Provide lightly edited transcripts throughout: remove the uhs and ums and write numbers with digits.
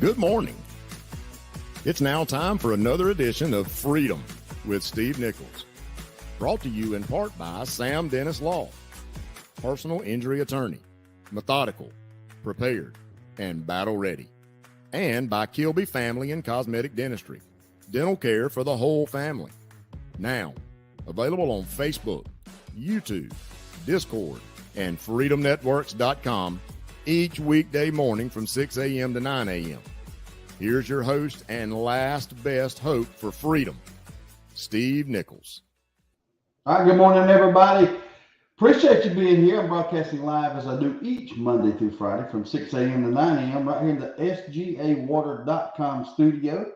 Good morning. It's now time for another edition of Freedom with Steve Nichols, brought to you in part by Sam Dennis Law, personal injury attorney, methodical, prepared, and battle ready, and by Kilby Family and Cosmetic Dentistry, dental care for the whole family. Now, available on Facebook, YouTube, Discord, and freedomnetworks.com each weekday morning from 6 a.m. to 9 a.m. Here's your host and last best hope for freedom, Steve Nichols. All right, good morning, everybody. Appreciate you being here. I'm broadcasting live as I do each Monday through Friday from 6 a.m. to 9 a.m. right here in the SGAwater.com studio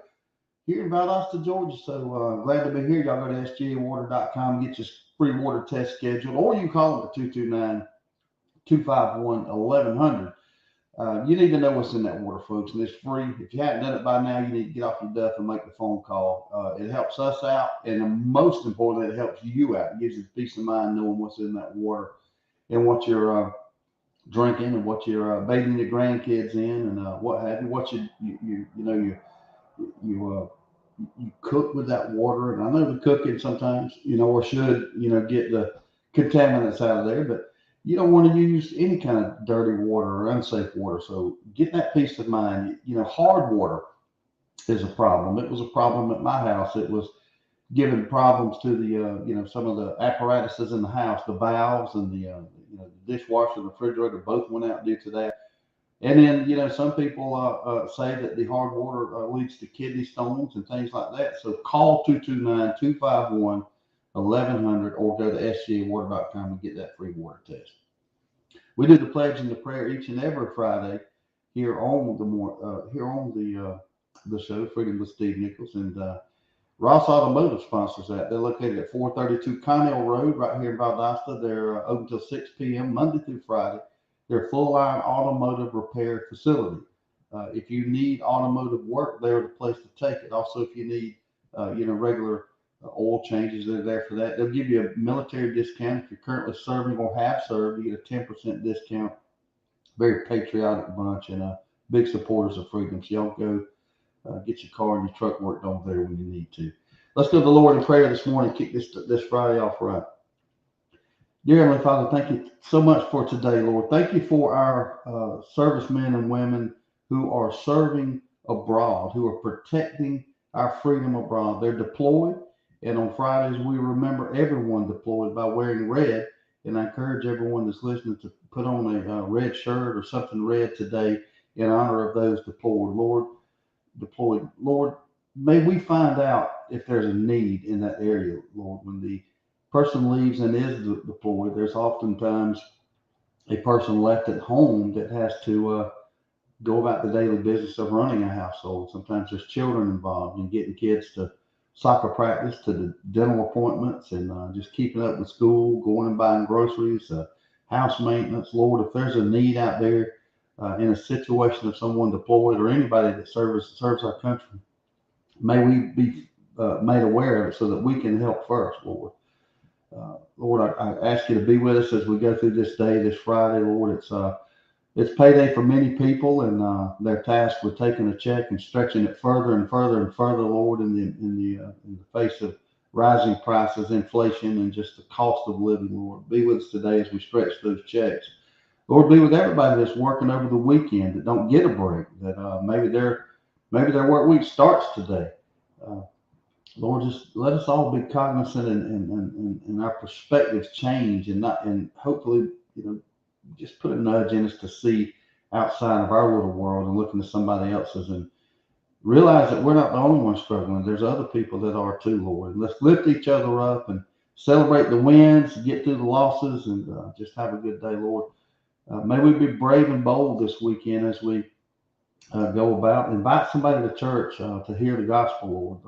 here in Valdosta, Georgia. So glad to be here. Y'all go to SGAwater.com, get your free water test scheduled, or you call them at 229-251-1100. You need to know what's in that water, folks, and it's free. If you haven't done it by now, you need to get off your duff and make the phone call. It helps us out, and most importantly, it helps you out. It gives you peace of mind knowing what's in that water and what you're drinking and what you're bathing your grandkids in and what have you. What you cook with that water, and I know the cooking sometimes, or should, get the contaminants out of there, but you don't want to use any kind of dirty water or unsafe water. So get that peace of mind. Hard water is a problem. It was a problem at my house. It was giving problems to the, some of the apparatuses in the house, the valves and the dishwasher, the refrigerator, both went out due to that. And then, some people say that the hard water leads to kidney stones and things like that. So call 229-251-1100 or go to sgawater.com and get that free water test. We do the pledge and the prayer each and every Friday here on the show, Freedom with Steve Nichols, and Ross Automotive sponsors that. They're located at 432 Connell Road right here in Valdosta. They're open until 6 p.m. Monday through Friday. They're a full-line automotive repair facility. If you need automotive work, they're the place to take it. Also, if you need regular oil changes, they're there for that. They'll give you a military discount if you're currently serving or have served. You get a 10% discount. Very patriotic bunch and big supporters of freedom. So y'all go get your car and your truck worked over there when you need to. Let's go to the Lord in prayer this morning. Kick this Friday off right. Dear Heavenly Father, thank you so much for today, Lord. Thank you for our servicemen and women who are serving abroad, who are protecting our freedom abroad. They're deployed. And on Fridays, we remember everyone deployed by wearing red. And I encourage everyone that's listening to put on a red shirt or something red today in honor of those deployed. Lord, may we find out if there's a need in that area, Lord. When the person leaves and is deployed, there's oftentimes a person left at home that has to go about the daily business of running a household. Sometimes there's children involved in getting kids to soccer practice, to the dental appointments, and just keeping up with school, going and buying groceries, house maintenance. Lord, if there's a need out there in a situation of someone deployed or anybody that serves our country, may we be made aware of it so that we can help first, Lord. Lord, I ask you to be with us as we go through this day, this Friday, Lord. It's payday for many people, and they're tasked with taking a check and stretching it further and further and further, Lord, in the face of rising prices, inflation, and just the cost of living, Lord. Be with us today as we stretch those checks. Lord, be with everybody that's working over the weekend that don't get a break, that maybe their work week starts today. Lord, just let us all be cognizant and our perspectives change and hopefully, just put a nudge in us to see outside of our little world and look into somebody else's and realize that we're not the only ones struggling. There's other people that are too, Lord. Let's lift each other up and celebrate the wins, get through the losses, and just have a good day, Lord. May we be brave and bold this weekend as we go about. Invite somebody to church to hear the gospel, Lord.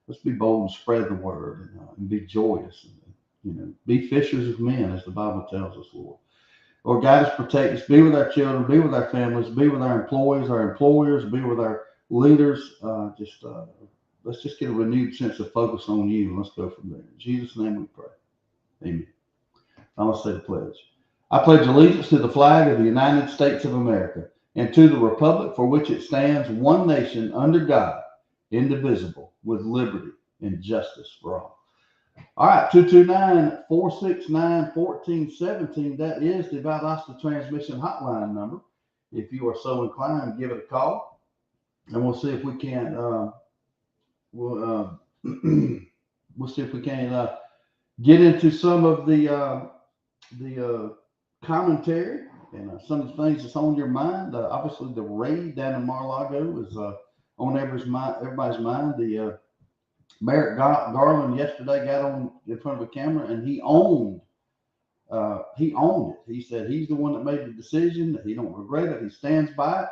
Let's be bold and spread the word and be joyous and be fishers of men, as the Bible tells us, Lord. Lord, guide us, protect us, be with our children, be with our families, be with our employees, our employers, be with our leaders. Let's just get a renewed sense of focus on you, and let's go from there. In Jesus' name we pray. Amen. I want to say the pledge. I pledge allegiance to the flag of the United States of America and to the republic for which it stands, one nation under God, indivisible, with liberty and justice for all. All right, 229-469-1417. That is the Valdosta Transmission Hotline number. If you are so inclined, give it a call, and we'll see if we can. We'll see if we can get into some of the commentary and some of the things that's on your mind. Obviously, the raid down in Mar-a-Lago is on everybody's mind. The Merrick Garland yesterday got on in front of a camera and he owned it. He said he's the one that made the decision, that he don't regret it, he stands by it.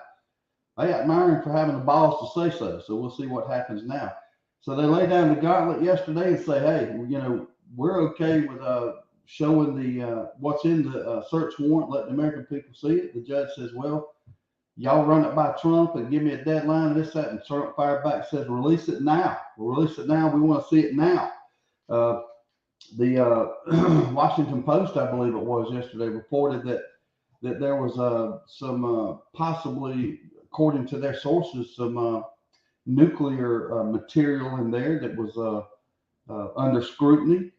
I admire him for having the balls to say so. So we'll see what happens now. So they lay down the gauntlet yesterday and say, hey, we're okay with showing the what's in the search warrant, letting the American people see it. The judge says, well, y'all run it by Trump and give me a deadline, this, that, and Trump fired back, says, release it now. We'll release it now. We want to see it now. The Washington Post, I believe it was yesterday, reported that there was some possibly, according to their sources, some nuclear material in there that was under scrutiny.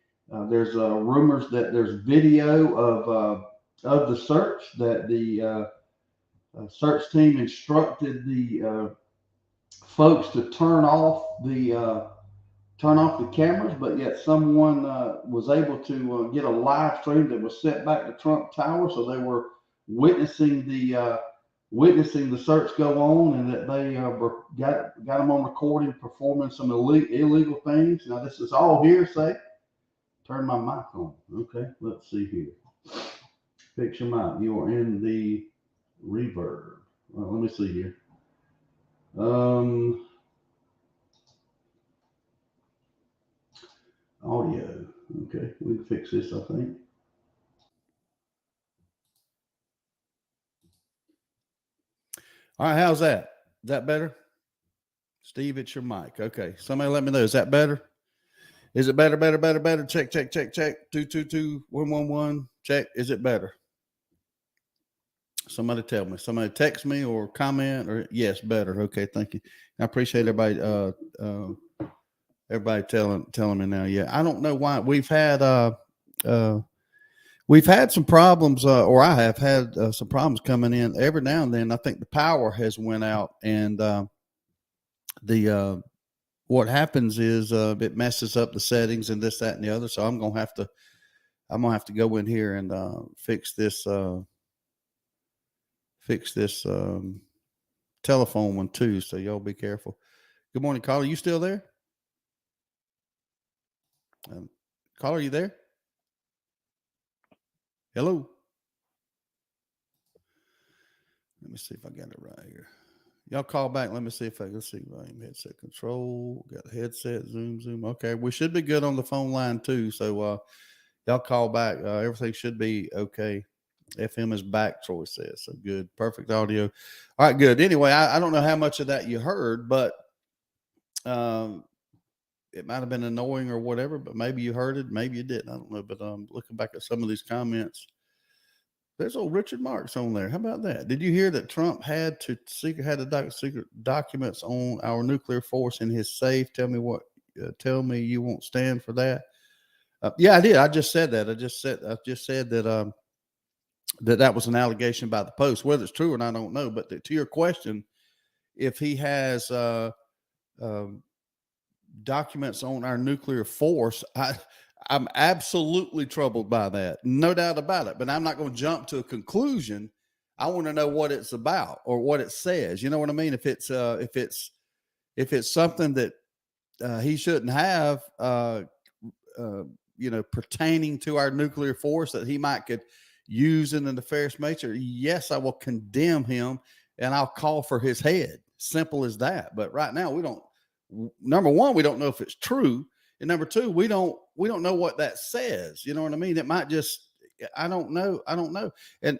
There's rumors that there's video of the search, that the search team instructed the folks to turn off the cameras, but yet someone was able to get a live stream that was sent back to Trump Tower, so they were witnessing the search go on, and that they got them on recording performing some illegal things. Now this is all hearsay. Turn my mic on. Okay, let's see here. Fix your mic. You are in the reverb. Well, let me see here. Audio. Okay, we can fix this, I think. All right, how's that? Is that better? Steve, it's your mic. Okay, somebody let me know. Is that better? Is it better? Check. 222-111. Check. Is it better? Somebody tell me. Somebody text me or comment or yes, better. Okay, thank you. I appreciate everybody everybody telling me now. Yeah, I don't know why we've had some problems, or I have had some problems coming in every now and then. I think the power has went out, and what happens is it messes up the settings and this, that, and the other. So I'm gonna have to go in here and fix this telephone one too. So y'all be careful. Good morning, caller. You still there? Caller, are you there? Hello. Let me see if I got it right here. Y'all call back. Let me see if I can see volume, headset control. Got a headset, zoom. Okay, we should be good on the phone line too. So y'all call back. Everything should be okay. FM is back, Troy says. So good. Perfect audio. All right, good. Anyway, I don't know how much of that you heard, but it might have been annoying or whatever, but maybe you heard it, maybe you didn't. I don't know. But looking back at some of these comments, there's old Richard Marks on there. How about that? Did you hear that Trump had the secret documents on our nuclear force in his safe? Tell me you won't stand for that. Yeah, I did. I just said that. I just said that that was an allegation by the Post. Whether it's true or not, I don't know. But to your question, if he has documents on our nuclear force, I'm absolutely troubled by that. No doubt about it. But I'm not going to jump to a conclusion. I want to know what it's about or what it says. You know what I mean? If it's something that he shouldn't have, pertaining to our nuclear force that he might could use in a nefarious nature, yes, I will condemn him and I'll call for his head. Simple as that. But right now, number one, we don't know if it's true. And number two, we don't know what that says. You know what I mean? It might just, I don't know. And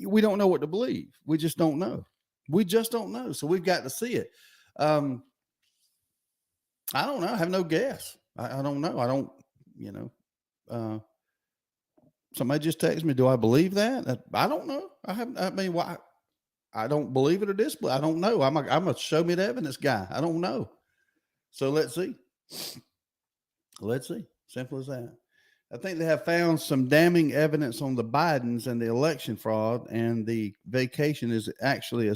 we don't know what to believe. We just don't know. So we've got to see it. I don't know. I have no guess. I don't know. Somebody just texted me. Do I believe that? I don't know. Why? I don't believe it or disbelieve. I don't know. I'm a show me the evidence guy. I don't know. So let's see. Let's see. Simple as that. I think they have found some damning evidence on the Bidens and the election fraud, and the vacation is actually a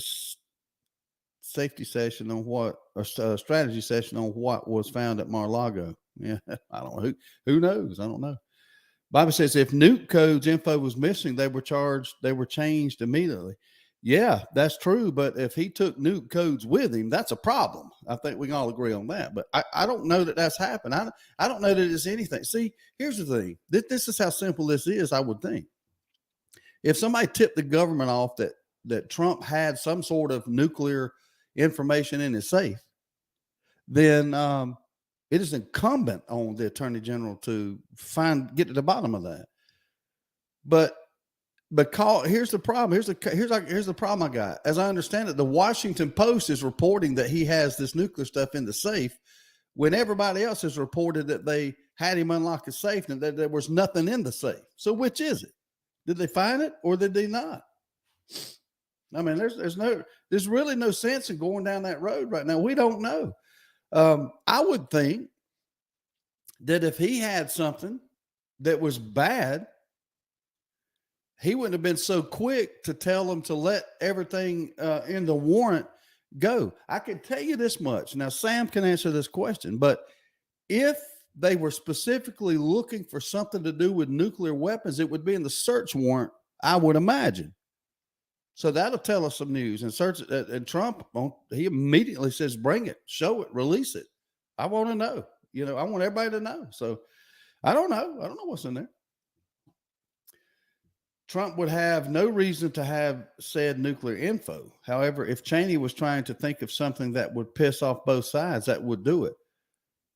safety session on what, a strategy session on what was found at Mar-a-Lago. Yeah, I don't know. Who knows? I don't know. Bible says if nuke codes info was missing, they were changed immediately. Yeah, that's true. But if he took nuke codes with him, that's a problem. I think we can all agree on that. But I don't know that that's happened. I don't know that it's anything. See, here's the thing. This is how simple this is, I would think. If somebody tipped the government off that Trump had some sort of nuclear information in his safe, then it is incumbent on the attorney general to get to the bottom of that. But here's the problem. Here's the problem I got. As I understand it, the Washington Post is reporting that he has this nuclear stuff in the safe, when everybody else has reported that they had him unlock his safe and that there was nothing in the safe. So which is it? Did they find it or did they not? I mean, there's really no sense in going down that road right now. We don't know. I would think that if he had something that was bad, he wouldn't have been so quick to tell them to let everything in the warrant go. I can tell you this much. Now, Sam can answer this question, but if they were specifically looking for something to do with nuclear weapons, it would be in the search warrant, I would imagine. So that'll tell us some news. And Trump, he immediately says, bring it, show it, release it. I want to know. I want everybody to know. So I don't know. I don't know what's in there. Trump would have no reason to have said nuclear info. However, if Cheney was trying to think of something that would piss off both sides, that would do it.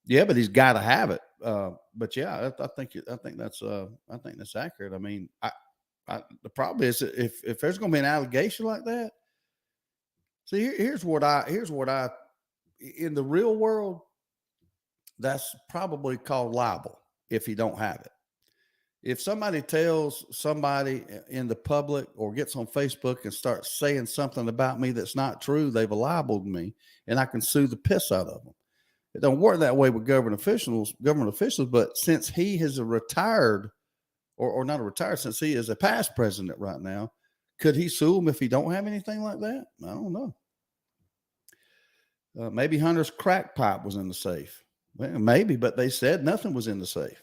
Yeah, but he's got to have it. But yeah, I think that's accurate. I mean, the problem is if there's going to be an allegation like that. See, here's what I in the real world, that's probably called libel if you don't have it. If somebody tells somebody in the public or gets on Facebook and starts saying something about me that's not true, they've libeled me, and I can sue the piss out of them. It don't work that way with government officials, but since he is a retired or not a retired, since he is a past president right now, could he sue him if he don't have anything like that? I don't know. Maybe Hunter's crack pipe was in the safe. Well, maybe, but they said nothing was in the safe.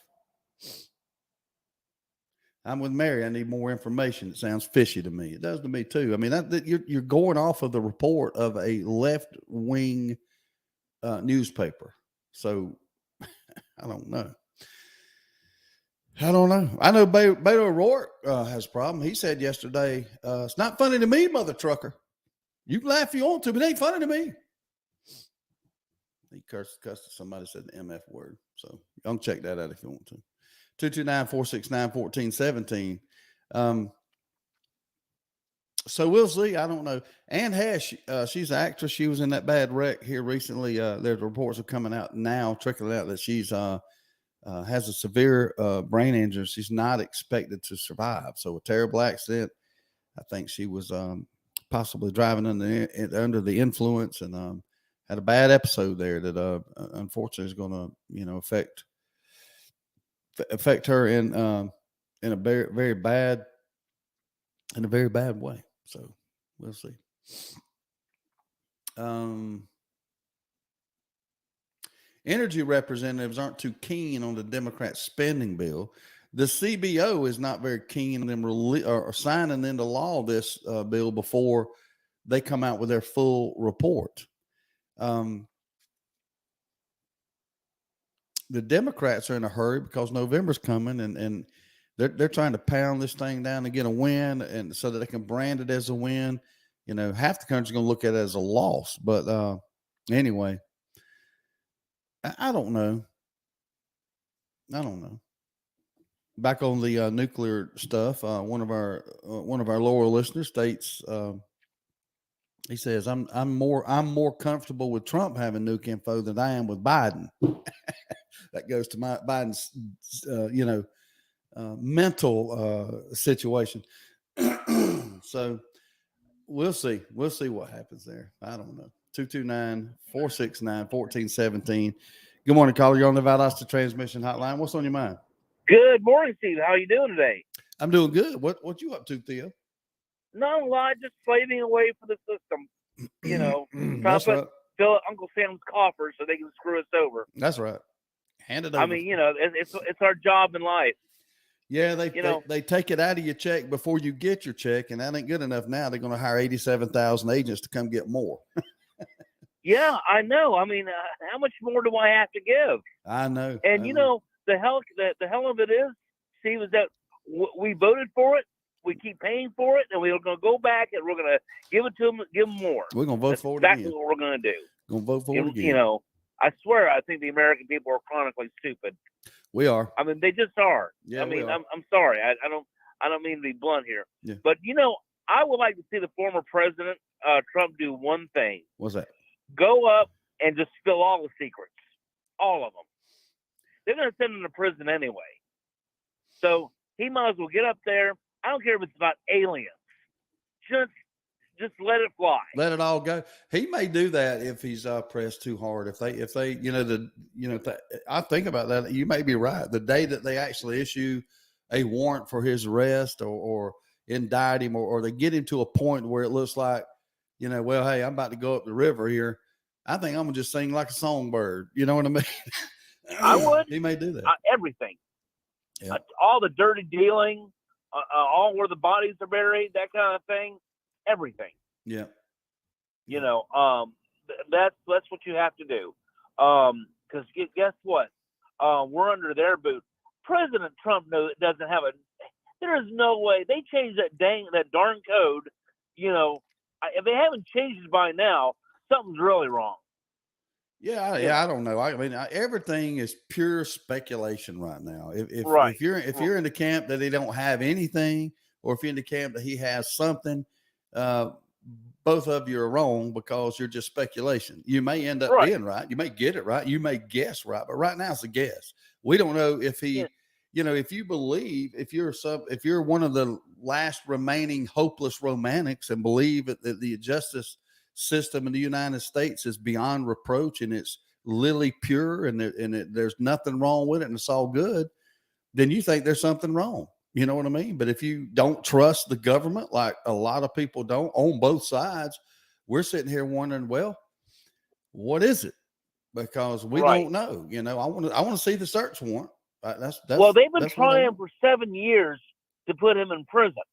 I'm with Mary. I need more information. It sounds fishy to me. It does to me too. I mean, you're going off of the report of a left-wing newspaper. So I don't know. I know Beto O'Rourke has a problem. He said yesterday, it's not funny to me, mother trucker. You can laugh if you want to, but it ain't funny to me. He cursed somebody said the MF word. So y'all can check that out if you want to. 229-469-1417. So we'll see. I don't know. Anne Hesh, she's an actress. She was in that bad wreck here recently. There's reports are coming out now, trickling out that she's has a severe brain injury. She's not expected to survive. So a terrible accident. I think she was possibly driving under the influence and had a bad episode there that unfortunately is going to affect her in a very, very bad way. So we'll see. Energy representatives aren't too keen on the Democrat spending bill. The CBO is not very keen on them signing into law this bill before they come out with their full report. The Democrats are in a hurry because November's coming and they're trying to pound this thing down and get a win, and so that they can brand it as a win. Half the country's going to look at it as a loss. But anyway, I don't know. Back on the nuclear stuff, one of our loyal listeners states, he says, "I'm more comfortable with Trump having nuke info than I am with Biden." That goes to Biden's, mental situation. So We'll see. We'll see what happens there. I don't know. 229-469-1417. Good morning, caller. You're on the Valdosta Transmission Hotline. What's on your mind? Good morning, Steve. How you doing today? I'm doing good. What you up to, Theo? Not a lot, just slaving away for the system. You know, trying That's to right. fill Uncle Sam's coffers so they can screw us over. That's right. Hand it over. I mean, you know, it's our job in life. Yeah, know- they take it out of your check before you get your check, and that ain't good enough now. They're going to hire 87,000 agents to come get more. Yeah, I know. I mean, how much more do I have to give? I know. And you know, the hell of it is, Steve, is that we voted for it. We keep paying for it, and we're going to go back and we're going to give it to them, give them more. We're going to vote That's for it exactly again. what we're going to do. Going to vote for it again. You know, I swear, I think the American people are chronically stupid. We are. I mean, they just are. Yeah, I mean, we are. I'm sorry. I don't mean to be blunt here. Yeah. But you know, I would like to see the former president Trump do one thing: What's that? go up and just spill all the secrets, all of them. They're going to send him to prison anyway, so he might as well get up there. I don't care if it's about aliens. Just let it fly. Let it all go. He may do that if he's pressed too hard. If they, I think about that. You may be right. The day that they actually issue a warrant for his arrest or indict him or they get him to a point where it looks like, well, hey, I'm about to go up the river here. I think I'm gonna just sing like a songbird. You know what I mean? I would. He may do that. Everything. Yeah. All the dirty dealing, all where the bodies are buried, that kind of thing. Everything. Yeah. You know, that's what you have to do. Because guess what? We're under their boot. President Trump doesn't have there is no way they changed that darn code. You know, if they haven't changed it by now, something's really wrong. Yeah, I don't know. I mean, everything is pure speculation right now. Right. If you're in the camp that they don't have anything, or if you're in the camp that he has something, both of you are wrong because you're just speculation. You may end up being right. You may get it right. You may guess right, but right now it's a guess. We don't know if he, if you believe, if you're one of the last remaining hopeless romantics and believe that the justice system in the United States is beyond reproach and it's literally pure and there's nothing wrong with it and it's all good, then you think there's something wrong. You know what I mean? But if you don't trust the government, like a lot of people don't on both sides, we're sitting here wondering, well, what is it? Because we don't know. I want to see the search warrant. Well, they've been trying for 7 years to put him in prison,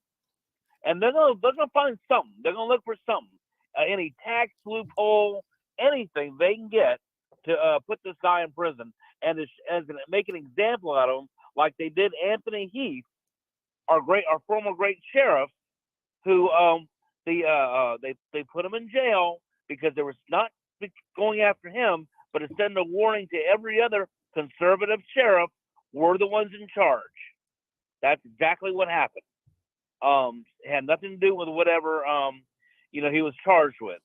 and they're gonna find something. They're gonna look for something, any tax loophole, anything they can get to put this guy in prison, and make an example out of him, like they did Anthony Heath, our former great sheriff, who they put him in jail because they were not going after him, but to send a warning to every other conservative sheriff. We're the ones in charge. That's exactly what happened. It had nothing to do with whatever he was charged with.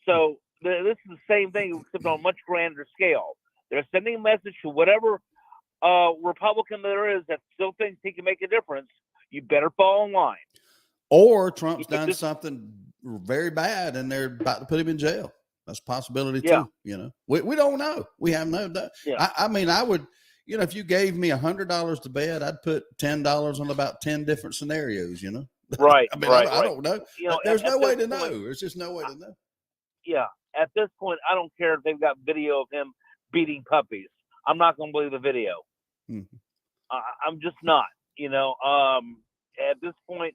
So this is the same thing, except on a much grander scale. They're sending a message to whatever Republican there is that still thinks he can make a difference. You better fall in line. Or Trump's done something very bad and they're about to put him in jail. That's a possibility too. We don't know. We have no doubt. Yeah. I mean, I would, if you gave me $100 to bet, I'd put $10 on about 10 different scenarios, Right. I mean, right. I don't know. There's no way to know. There's just no way to know. Yeah. At this point, I don't care if they've got video of him beating puppies. I'm not going to believe the video. Mm-hmm. I'm just not, at this point,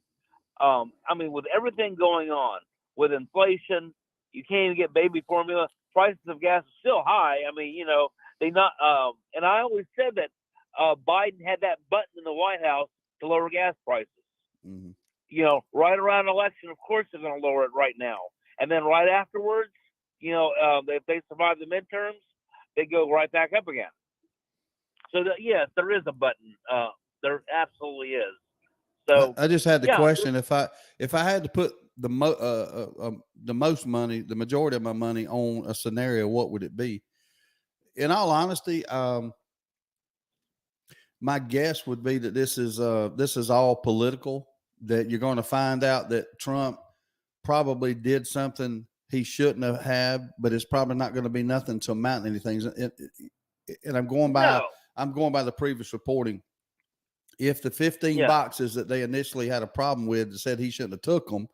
I mean, with everything going on, with inflation, you can't even get baby formula. Prices of gas are still high. I mean, they not. And I always said that Biden had that button in the White House to lower gas prices. Mm-hmm. Right around election, of course they're going to lower it right now. And then right afterwards, if they survive the midterms, they go right back up again. So yes, there is a button. There absolutely is. So I just had the question: if I had to put the most money, the majority of my money on a scenario, what would it be? In all honesty, my guess would be that this is all political. That you're going to find out that Trump probably did something he shouldn't have had, but it's probably not going to be nothing to amount to anything. And I'm going by the previous reporting. If the 15 boxes that they initially had a problem with said he shouldn't have took them,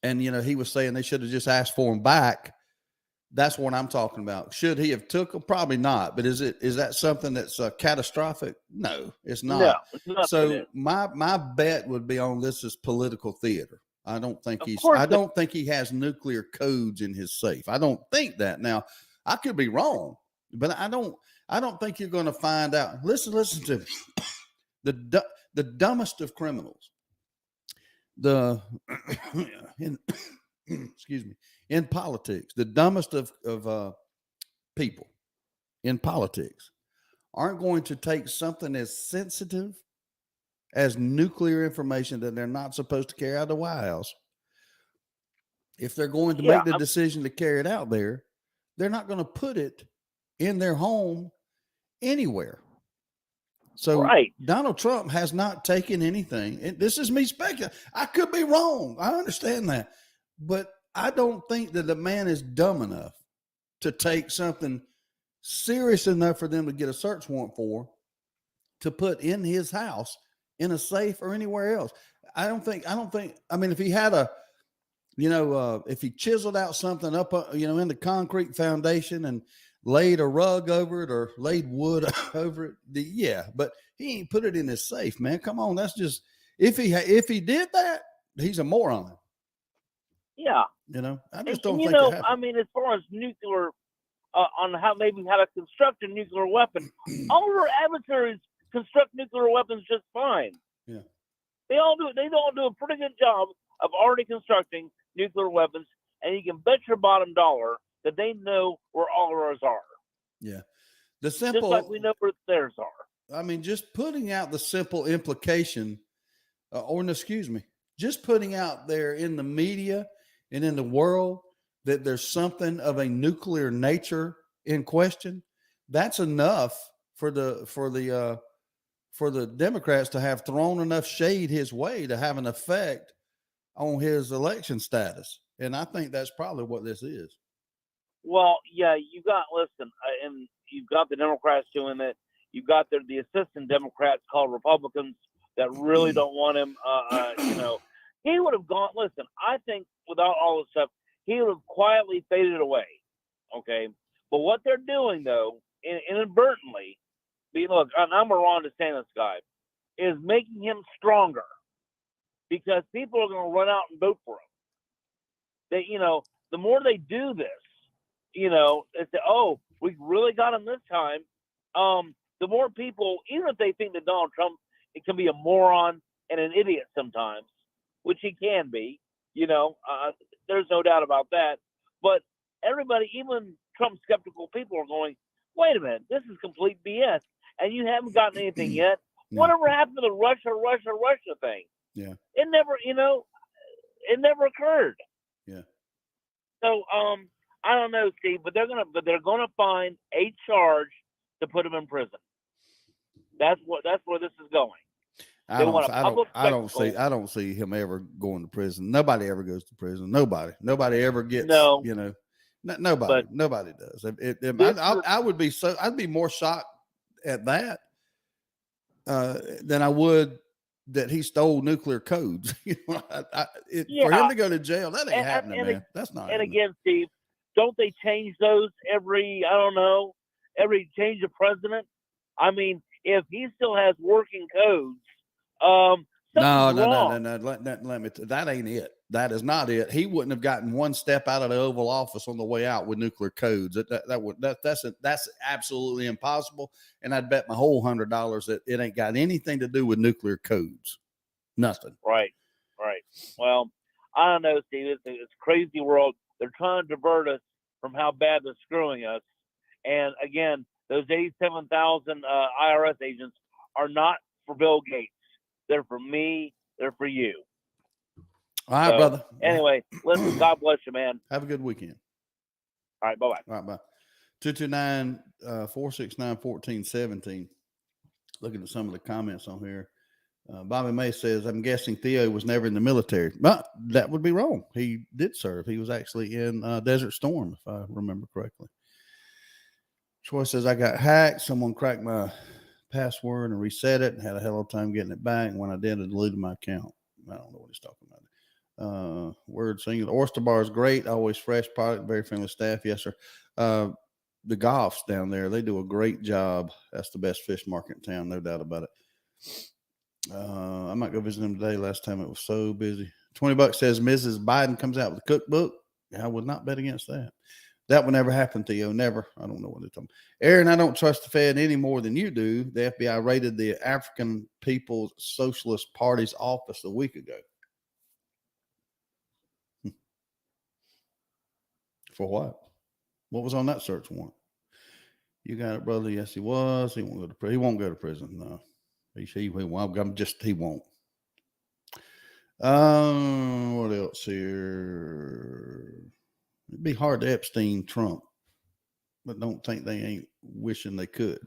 and he was saying they should have just asked for them back. That's what I'm talking about. Should he have took them? Probably not. But is that something that's catastrophic? No, it's not. No, it's not. So my bet would be on this is political theater. I don't think he has nuclear codes in his safe. I don't think that. Now, I could be wrong, but I don't think you're going to find out. Listen to me. The dumbest of criminals. Excuse me. In politics, the dumbest of people in politics aren't going to take something as sensitive as nuclear information that they're not supposed to carry out of the White House. If they're going to make the decision to carry it out there, they're not going to put it in their home anywhere. So Donald Trump has not taken anything. This is me speculating. I could be wrong. I understand that. But I don't think that the man is dumb enough to take something serious enough for them to get a search warrant for to put in his house in a safe or anywhere else. I don't think, I mean, if he had if he chiseled out something up, in the concrete foundation and laid a rug over it or laid wood over it, but he ain't put it in his safe, man. Come on. That's just, if he did that, he's a moron. Yeah. I just don't think it happened. I mean, as far as nuclear, on how to construct a nuclear weapon, all of our adversaries construct nuclear weapons just fine. Yeah. They all do a pretty good job of already constructing nuclear weapons, and you can bet your bottom dollar that they know where all of ours are. Yeah. Just like we know where theirs are. I mean, just putting out the simple implication, just putting out there in the media and in the world that there's something of a nuclear nature in question, that's enough for the Democrats to have thrown enough shade his way to have an effect on his election status. And I think that's probably what this is. Well, yeah, and you've got the Democrats doing it. You've got the assistant Democrats called Republicans that really don't want him. He would have gone. Listen, I think without all this stuff, he would have quietly faded away. Okay, but what they're doing though, inadvertently, and I'm a Ron DeSantis guy, is making him stronger because people are going to run out and vote for him. The more they do this, it's we really got him this time. The more people, even if they think that Donald Trump can be a moron and an idiot sometimes, which he can be, there's no doubt about that. But everybody, even Trump skeptical people, are going, wait a minute, this is complete BS. And you haven't gotten anything yet. No. Whatever happened to the Russia thing? Yeah. It never occurred. Yeah. So, I don't know, Steve, but they're gonna find a charge to put him in prison. That's where this is going. I don't see him ever going to prison. Nobody ever goes to prison. Nobody ever gets. No. Nobody does. I'd be more shocked at that than I would that he stole nuclear codes. For him to go to jail, that ain't happening, man. That's not. And again, Steve, don't they change those every change of president? I mean, if he still has working codes, no. Let me. That ain't it. That is not it. He wouldn't have gotten one step out of the Oval Office on the way out with nuclear codes. That's absolutely impossible. And I'd bet my whole $100 that it ain't got anything to do with nuclear codes. Nothing. Right. Well, I don't know, Steve. It's a crazy world. They're trying to divert us from how bad they're screwing us. And again, those 87,000 IRS agents are not for Bill Gates. They're for me. They're for you. All right, brother. Anyway, listen, God bless you, man. Have a good weekend. All right, bye-bye. All right, bye. 229-469-1417. Looking at some of the comments on here. Bobby May says, I'm guessing Theo was never in the military. But that would be wrong. He did serve. He was actually in Desert Storm, if I remember correctly. Troy says, I got hacked. Someone cracked my password and reset it and had a hell of a time getting it back. And when I did, it deleted my account. I don't know what he's talking about. Word singular. Oyster Bar is great. Always fresh product. Very friendly staff. Yes, sir. The Goffs down there, they do a great job. That's the best fish market in town. No doubt about it. I might go visit them today. Last time it was so busy. $20 says Mrs. Biden comes out with a cookbook. I would not bet against that. That would never happen, Theo. Never. I don't know what they're talking about. Aaron, I don't trust the Fed any more than you do. The FBI raided the African People's Socialist Party's office a week ago. For what? What was on that search warrant? You got it, brother. Yes, he was. He won't go to prison. He won't go to prison. No. He won't. He won't. What else here? It'd be hard to Epstein Trump, but don't think they ain't wishing they could.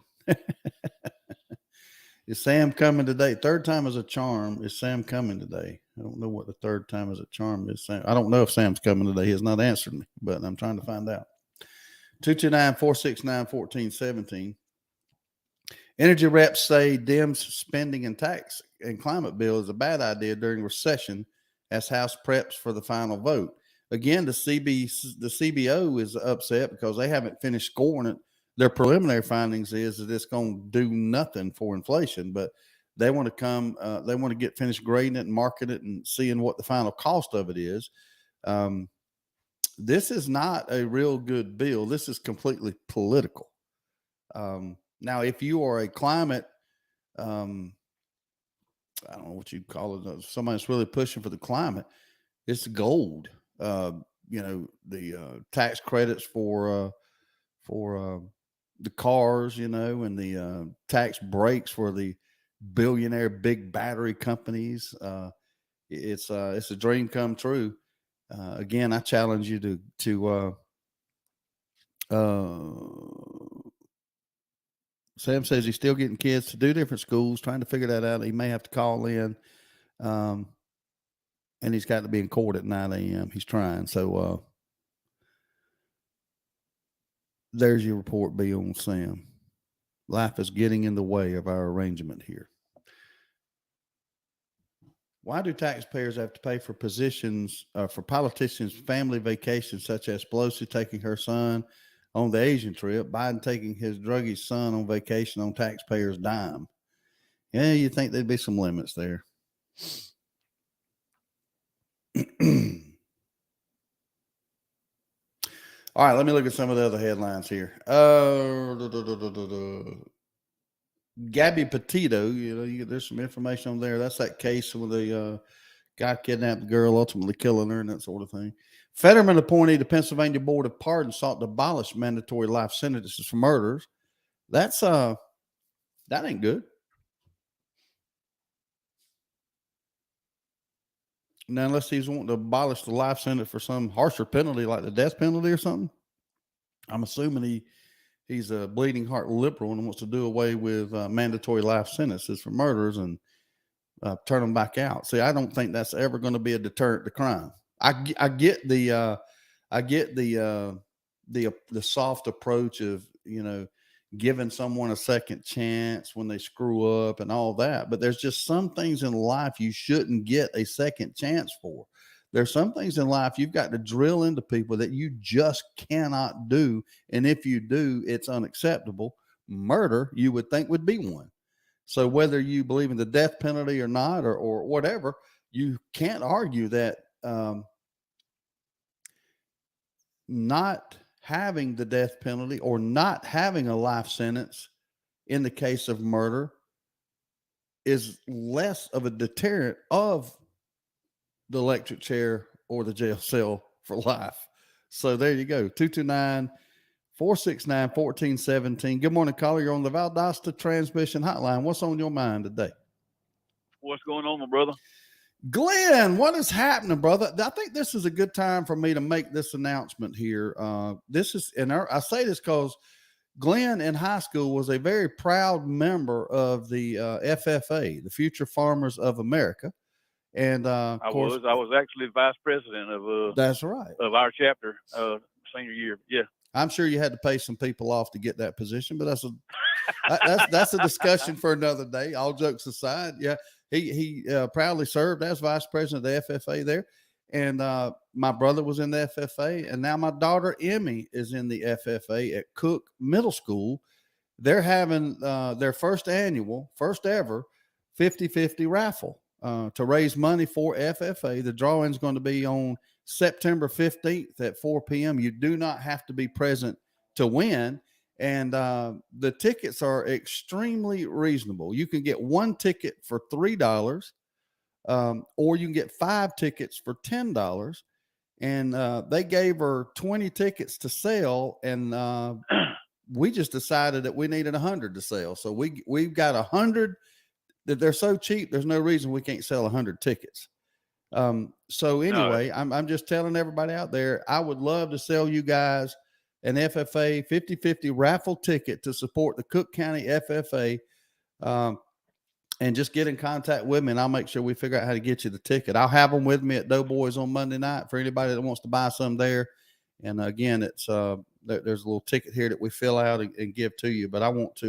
Is Sam coming today? Third time is a charm. Is Sam coming today? I don't know what the third time is a charm is. Sam. I don't know if Sam's coming today. He has not answered me, but I'm trying to find out. 229-469-1417. Energy reps say Dems spending and tax and climate bill is a bad idea during recession as House preps for the final vote. Again, the CBO is upset because they haven't finished scoring it. Their preliminary findings is that it's going to do nothing for inflation, but they want to get finished grading it and market it and seeing what the final cost of it is. This is not a real good bill. This is completely political. Now, if you are a climate, I don't know what you call it, somebody that's really pushing for the climate, it's gold. The tax credits for the cars, and the tax breaks for the billionaire big battery companies. It's a dream come true. Again, I challenge you to Sam says he's still getting kids to do different schools, trying to figure that out. He may have to call in. And he's got to be in court at 9 a.m. He's trying. So there's your report, B, on Sam. Life is getting in the way of our arrangement here. Why do taxpayers have to pay for for politicians' family vacations, such as Pelosi taking her son on the Asian trip, Biden taking his druggy son on vacation on taxpayers' dime? Yeah, you'd think there'd be some limits there. All right, let me look at some of the other headlines here. Gabby Petito, there's some information on there. That's that case where the guy kidnapped the girl, ultimately killing her and that sort of thing. Fetterman appointee to Pennsylvania Board of Pardons sought to abolish mandatory life sentences for murders. That's that ain't good. Now, unless he's wanting to abolish the life sentence for some harsher penalty like the death penalty or something, I'm assuming he's a bleeding heart liberal and wants to do away with mandatory life sentences for murderers and turn them back out. See, I don't think that's ever going to be a deterrent to crime. I get the soft approach of giving someone a second chance when they screw up and all that. But there's just some things in life you shouldn't get a second chance for. There's some things in life you've got to drill into people that you just cannot do. And if you do, it's unacceptable. Murder, you would think, would be one. So whether you believe in the death penalty or not, or whatever, you can't argue that not having the death penalty or not having a life sentence in the case of murder is less of a deterrent of the electric chair or the jail cell for life. So there you go. 229-469-1417. Good morning, caller. You're on the Valdosta Transmission Hotline. What's on your mind today? What's going on, my brother? Glenn, what is happening, brother? I think this is a good time for me to make this announcement here. I say this because Glenn in high school was a very proud member of the FFA, the Future Farmers of America. And of course, I was actually vice president of that's right, of our chapter senior year. Yeah. I'm sure you had to pay some people off to get that position, but that's a discussion for another day. All jokes aside, yeah, he proudly served as vice president of the FFA there, and my brother was in the FFA, and now my daughter Emmy is in the FFA at Cook Middle School. They're having their first ever 50-50 raffle to raise money for FFA. The drawing is going to be on September 15th at 4 p.m. You do not have to be present to win. And the tickets are extremely reasonable. You can get one ticket for $3, or you can get 5 tickets for $10. And they gave her 20 tickets to sell, and we just decided that we needed 100 to sell. So we've got 100. That they're so cheap, there's no reason we can't sell 100 tickets. So anyway, I'm just telling everybody out there, I would love to sell you guys an FFA 50-50 raffle ticket to support the Cook County FFA. And just get in contact with me, and I'll make sure we figure out how to get you the ticket. I'll have them with me at Doughboys on Monday night for anybody that wants to buy some there. And again, it's there's a little ticket here that we fill out and give to you. But I want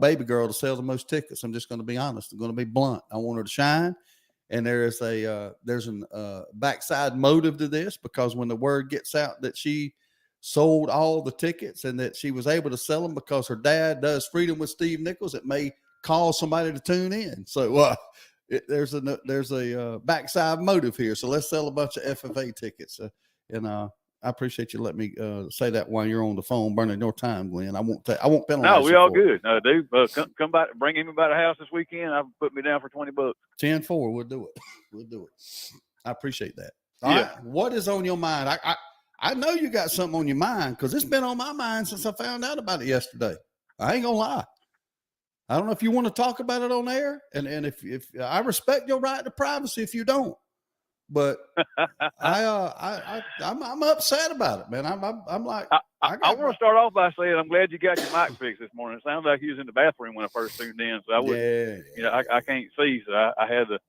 Baby Girl to sell the most tickets. I'm just going to be honest. I'm going to be blunt. I want her to shine. And there's an backside motive to this, because when the word gets out that she sold all the tickets and that she was able to sell them because her dad does Freedom with Steve Nichols, it may cause somebody to tune in. So there's a backside motive here. So let's sell a bunch of FFA tickets. I appreciate you letting me say that while you're on the phone, burning your time, Glenn. I won't penalize. No, we all good. No, dude, come by, bring him by the house this weekend. I'll put me down for $20. 10-4, we'll do it. We'll do it. I appreciate that. All right. What is on your mind? I know you got something on your mind, because it's been on my mind since I found out about it yesterday. I ain't gonna lie. I don't know if you want to talk about it on air, and if I respect your right to privacy if you don't. But I'm upset about it, man. I'm like, I want to start off by saying I'm glad you got your mic fixed this morning. It sounded like you was in the bathroom when I first tuned in, so I wouldn't, I can't see, so I had to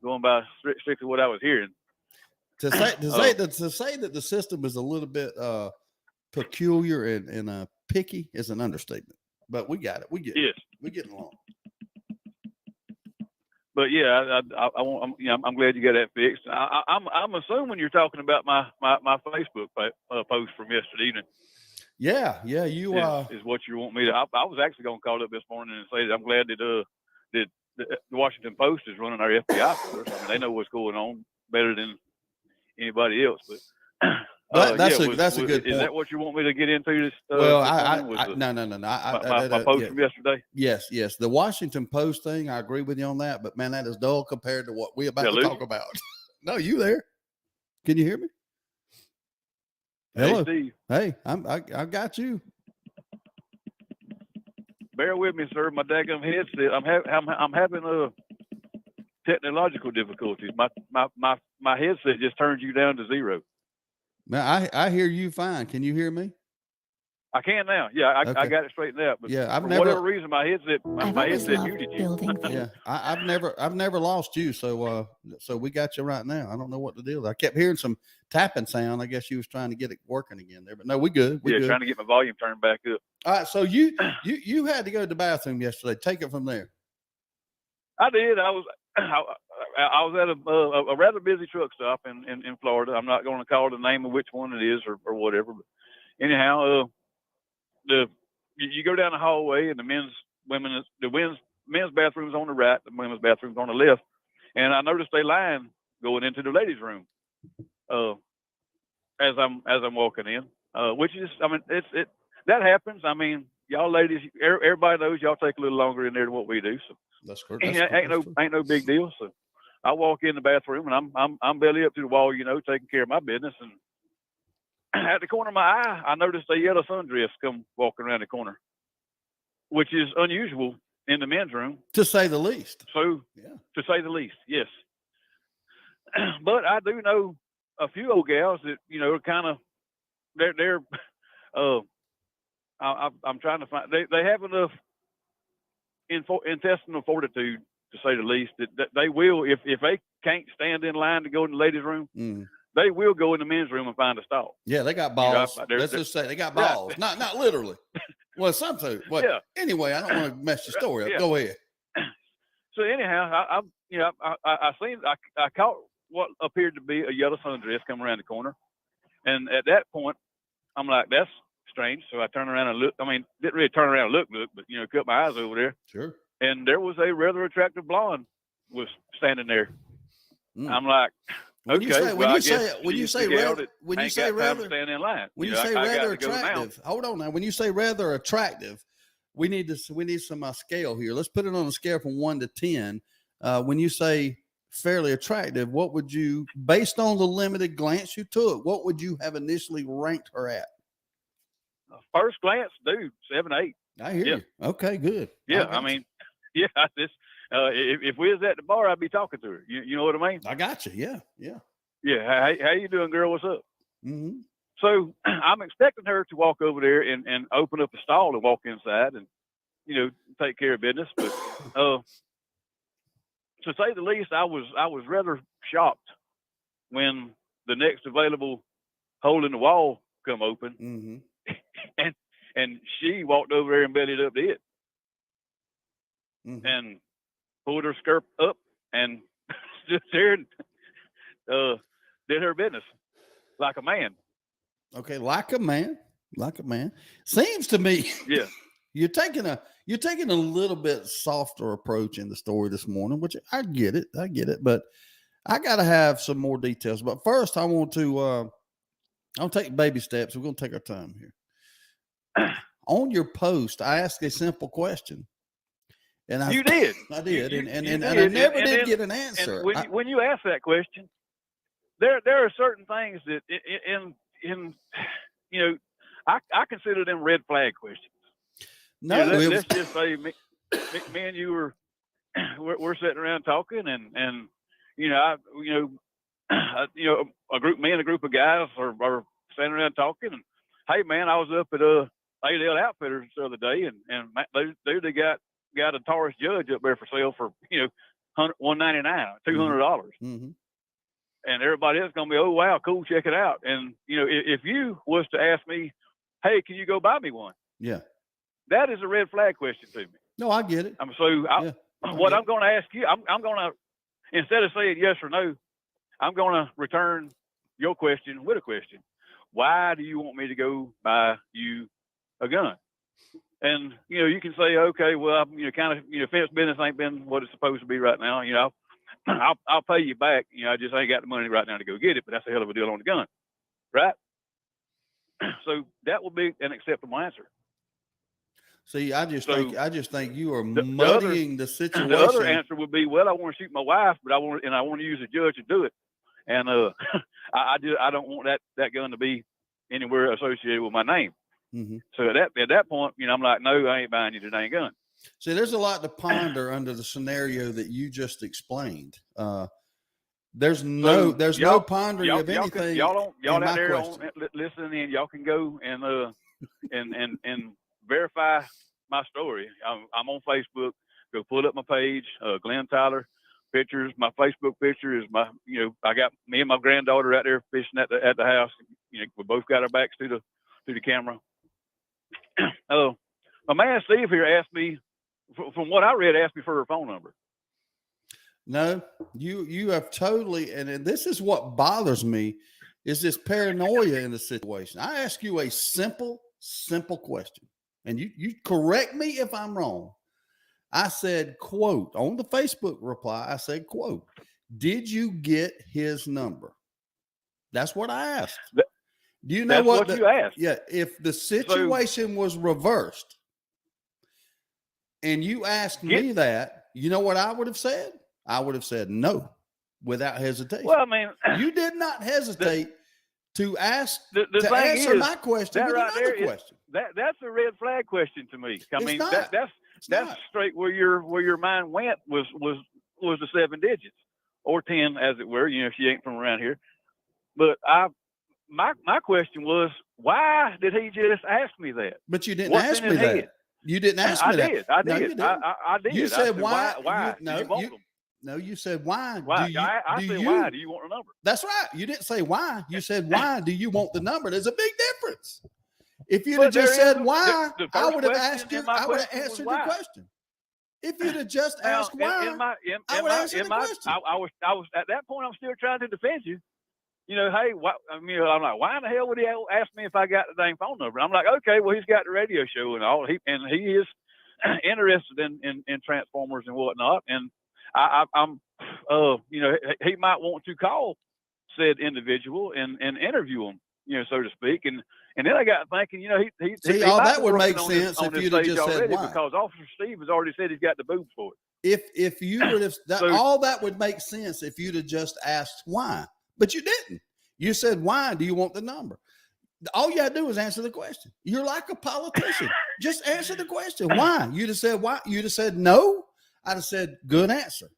going by strictly what I was hearing. To say that the system is a little bit peculiar and picky is an understatement. But we got it. We getting along. But yeah, I'm glad you got that fixed. I'm assuming you're talking about my Facebook post from yesterday evening. Yeah, you is what you want me to. I was actually going to call up this morning and say that I'm glad that the Washington Post is running our FBI for us. I mean, they know what's going on better than anybody else. But that's a good point. Is that what you want me to get into? This no. My post from yesterday. Yes. The Washington Post thing, I agree with you on that. But man, that is dull compared to what we're about to talk about. No, you there? Can you hear me? Hello, hey, Steve. Hey, I got you. Bear with me, sir. My daggum headset. I'm having technological difficulties. My headset just turns you down to 0. Now I hear you fine. Can you hear me? I can now. Yeah, Okay. I got it straightened out. But yeah, for whatever reason, my headset muted you. Yeah, I've never lost you. So we got you right now. I don't know what the deal is. I kept hearing some tapping sound. I guess you was trying to get it working again there, but no, we good. We good. Trying to get my volume turned back up. All right. So you had to go to the bathroom yesterday. Take it from there. I did. I was at a rather busy truck stop in Florida. I'm not going to call the name of which one it is or whatever. But anyhow, you go down the hallway and the men's bathroom's on the right, the women's bathroom's on the left, and I noticed a line going into the ladies' room as I'm walking in, which is, I mean, that happens. I mean, y'all ladies, everybody knows y'all take a little longer in there than what we do. So that's good. Ain't no big deal. So I walk in the bathroom and I'm belly up to the wall, taking care of my business. And at the corner of my eye, I noticed a yellow sundress come walking around the corner, which is unusual in the men's room, to say the least. So, to say the least, yes. But I do know a few old gals that are kind of they're I'm trying to find. They have enough intestinal fortitude, to say the least, that they will, if they can't stand in line to go in the ladies' room, they will go in the men's room and find a stall. Yeah, they got balls. You know, Let's just say they got balls. Right. Not literally. Well, sometimes. Well, yeah. Anyway, I don't want to mess your story up. Yeah. Go ahead. So anyhow, I caught what appeared to be a yellow sundress come around the corner, and at that point, I'm like, that's strange. So I turned around and looked. I mean, didn't really turn around and look, but cut my eyes over there. Sure. And there was a rather attractive blonde was standing there. I'm like, when you say rather attractive, hold on now. When you say rather attractive, we need some scale here. Let's put it on a scale from 1 to 10. When you say fairly attractive, what would you, based on the limited glance you took, what would you have initially ranked her at? First glance, dude, 7, 8. I hear you. Okay, good. Yeah, I mean, yeah, if we was at the bar, I'd be talking to her. You know what I mean? I got you. Yeah. Yeah. How you doing, girl? What's up? Mm-hmm. So I'm expecting her to walk over there and open up a stall and walk inside and, take care of business. But to say the least, I was rather shocked when the next available hole in the wall come open, and she walked over there and bellied up to it, and pulled her skirt up and stood there and did her business like a man. Okay, like a man. Seems to me, yeah, you're taking a little bit softer approach in the story this morning, which I get it, but I got to have some more details. But first, I want to I'll take baby steps. We're going to take our time here. On your post, I asked a simple question. And you did. I did. And I never did get an answer. When you ask that question, there are certain things that I consider them red flag questions. No, let's just say me and you we're sitting around talking and a group of guys are standing around talking and, hey man, I was up at ADL Outfitters the other day and they got a Taurus Judge up there for sale for $199, $200. And everybody else gonna be, oh wow, cool, check it out. And if you was to ask me, hey, can you go buy me one? Yeah, that is a red flag question to me. No, I get it. I'm going to ask you, I'm going to, instead of saying yes or no, I'm going to return your question with a question. Why do you want me to go buy you a gun? And, you can say, okay, well, fence business ain't been what it's supposed to be right now. I'll pay you back. I just ain't got the money right now to go get it, but that's a hell of a deal on the gun. Right. So that will be an acceptable answer. See, I just think you are muddying the situation. The other answer would be, well, I want to shoot my wife, but I want to use a judge to do it. And I don't want that gun to be anywhere associated with my name. So at that point, I'm like, no, I ain't buying you the dang gun. See, there's a lot to ponder under the scenario that you just explained. There's no pondering of anything. Y'all out there listening in, y'all can go and verify my story. I'm on Facebook. Go pull up my page, Glenn Tyler pictures. My Facebook picture is I got me and my granddaughter out there fishing at the house. We both got our backs to the camera. My man Steve here asked me, from what I read, asked me for her phone number. No, you have totally, and this is what bothers me, is this paranoia in the situation. I ask you a simple question, and you correct me if I'm wrong. I said, quote, on the Facebook reply, I said, quote, did you get his number? That's what I asked. Do you know what you asked? Yeah, if the situation was reversed and you asked me that, you know what I would have said? I would have said no without hesitation. Well, I mean, you did not hesitate to ask to answer my question with another question. That's a red flag question to me. I mean, that's straight where your mind went was the 7 digits or 10, as it were. If she ain't from around here. But my question was, why did he just ask me that? But you didn't What's ask in me his that. head? You didn't ask me that. I No, you did. didn't. I did. You I said why? Why? No, do you want them? No, you said why? Why? Do you, I do said, you, why do you want a number? That's right. You didn't say why. You said why do you want the number? There's a big difference. If you'd But have just there said is why, the I first would have question asked you. in my I would have question was answered why. your question. If you'd have just Now, asked why, I would answer the question. I was at that point. I'm still trying to defend you. You know, hey, I'm like, why in the hell would he ask me if I got the dang phone number? I'm like, okay, well, he's got the radio show and all. He is interested in Transformers and whatnot. And I'm, you know, he might want to call said individual and interview him, you know, so to speak. And then I got thinking, you know, he See, might that be would working make on this- sense on if this you'd have stage just said already, why. because Officer Steve has already said he's got the boobs for it. If you would have all that would make sense if you'd have just asked why, but you didn't. You said why do you want the number? All you had to do was answer the question. You're like a politician. Just answer the question. Why? You'd have said why. You'd have said no. I'd have said good answer.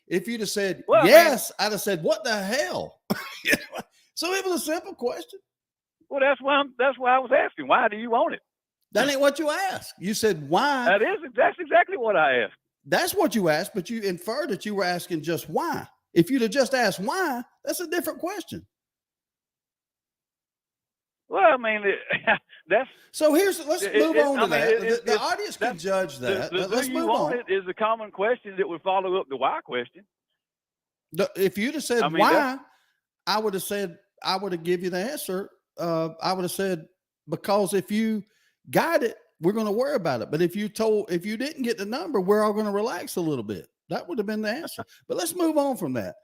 If you'd have said yes, I'd have said what the hell. So it was a simple question. Well, that's why I was asking. Why do you want it? That ain't what you asked. You said why. That's exactly what I asked. That's what you asked, but you inferred that you were asking just why. If you'd have just asked why, that's a different question. Well, I mean, that's so. Let's move on to that. The audience can judge that. Let's move on. It is a common question that would follow up the why question. If you'd have said why, I would have said I would have give you the answer. I would have said because if you got it, we're going to worry about it. But if you didn't get the number, we're all going to relax a little bit. That would have been the answer. But let's move on from that.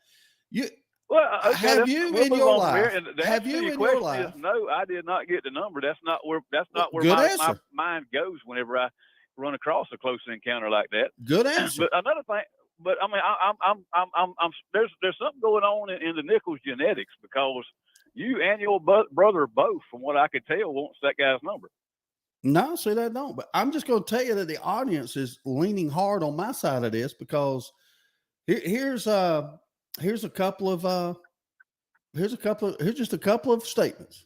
Have you in your life? No, I did not get the number. That's not where my mind goes whenever I run across a close encounter like that. Good answer. But another thing, I mean, there's something going on in the Nichols genetics, because you and your brother both, from what I could tell, wants that guy's number. No, see, that don't. But I'm just going to tell you that the audience is leaning hard on my side of this, because here's just a couple of statements.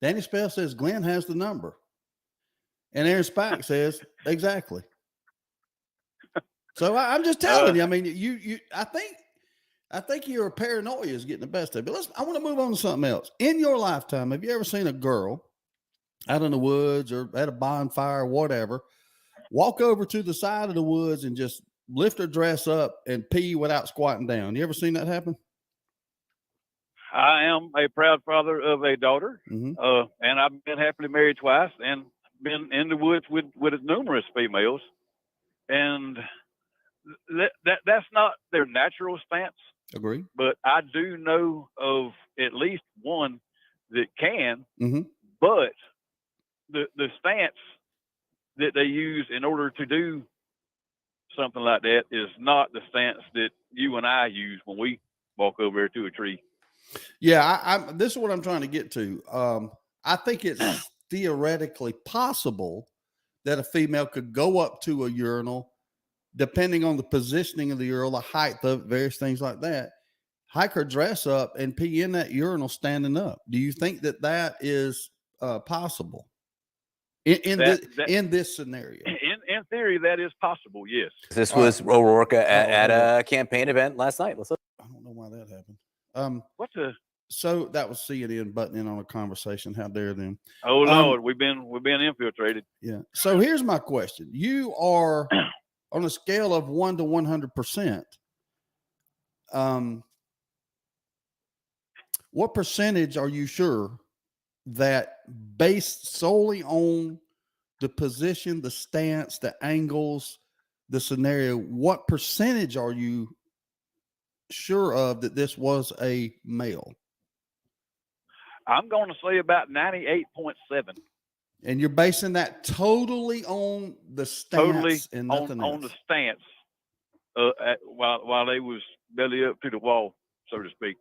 Danny Spell says Glenn has the number, and Aaron Spike says exactly. So I'm just telling you. I mean, I think your paranoia is getting the best of it. But I want to move on to something else. In your lifetime, have you ever seen a girl out in the woods or at a bonfire or whatever walk over to the side of the woods and just lift her dress up and pee without squatting down? You ever seen that happen? I am a proud father of a daughter, and I've been happily married twice and been in the woods with numerous females, and that's not their natural stance. Agree. But I do know of at least one that can, but the stance that they use in order to do something like that is not the stance that you and I use when we walk over there to a tree. Yeah, this is what I'm trying to get to. I think it's theoretically possible that a female could go up to a urinal, depending on the positioning of the urinal, the height of various things like that, hike her dress up and pee in that urinal standing up. Do you think that is possible in this scenario? In theory, that is possible. Yes. This was O'Rourke at a campaign event last night. I don't know why that happened. So that was CNN butting in on a conversation. How dare them? Oh Lord, we've been infiltrated. Yeah. So here's my question: you are on a scale of 1 to 100%. What percentage are you sure that, based solely on the position, the stance, the angles, the scenario, what percentage are you sure of that this was a male? I'm going to say about 98.7. And you're basing that totally on the stance and nothing else. On the stance, while they was belly up to the wall, so to speak.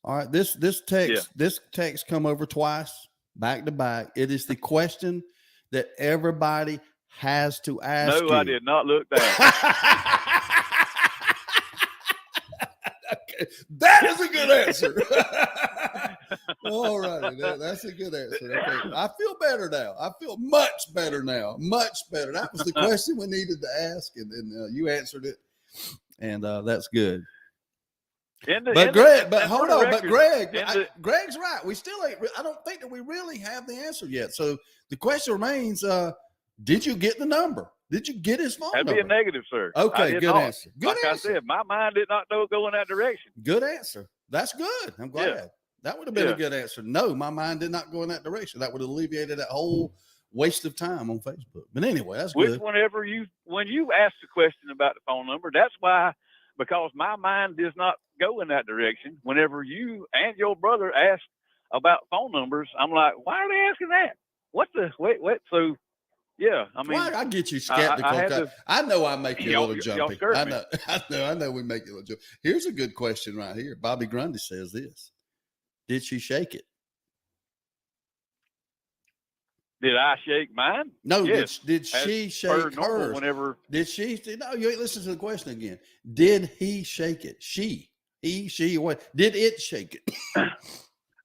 All right, this text come over twice, back to back. It is the question that everybody has to ask. No, I did not look down. Okay, that is a good answer. All righty. That's a good answer. Okay. I feel better now. I feel much better now. Much better. That was the question we needed to ask, and you answered it. And that's good. Greg, Greg's right. We still ain't. I don't think that we really have the answer yet. So the question remains: did you get the number? Did you get his phone number? That'd be a negative, sir. Okay, good answer. Good answer. I said, my mind did not go in that direction. Good answer. That's good. I'm glad. Yeah. That would have been a good answer. No, my mind did not go in that direction. That would have alleviated that whole waste of time on Facebook. But anyway, that's good. When you ask the question about the phone number, that's why, because my mind does not go in that direction. Whenever you and your brother ask about phone numbers, I'm like, why are they asking that? What? So, yeah, I mean, I get you skeptical. I know I make you a little jumpy. I know we make you a little jumpy. Here's a good question right here. Bobby Grundy says this: did she shake it? Did I shake mine? No. Yes. Did she shake hers? Whenever did she? No, you ain't listening to the question again. Did he shake it? She, what? Did it shake it?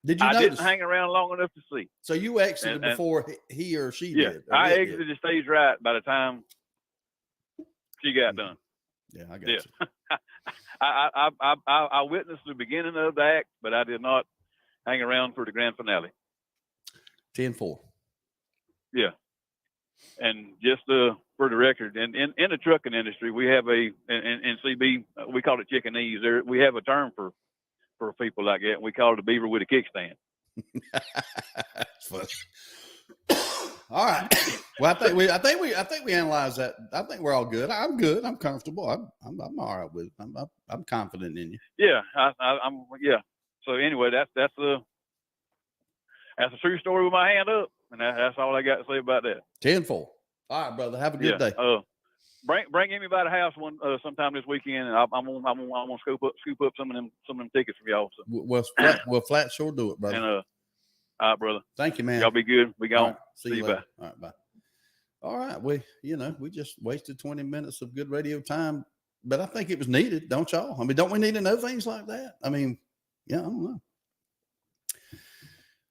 Did you notice? Didn't hang around long enough to see. So you exited before he or she did? Yeah, I exited the stage right by the time she got done. Yeah, I got you. I witnessed the beginning of the act, but I did not hang around for the grand finale. 10-4. Yeah. And just for the record, in the trucking industry, we have in CB, we call it chickenese. We have a term for people like that. We call it a beaver with a kickstand. That's funny. All right. Well, I think we analyzed that. I think we're all good. I'm good. I'm comfortable. I'm all right with it. I'm confident in you. Yeah. I'm. Yeah. So anyway, that's a true story with my hand up, and that's all I got to say about that. 10-4. All right, brother. Have a good day. Bring me by the house sometime this weekend, and I'm gonna scoop up some of them tickets for y'all. So. We'll flat sure do it, brother. And all right, brother. Thank you, man. Y'all be good. We gone. Right. See you later. Bye. All right, bye. All right, we just wasted 20 minutes of good radio time, but I think it was needed, don't y'all? I mean, don't we need to know things like that? I mean, yeah, I don't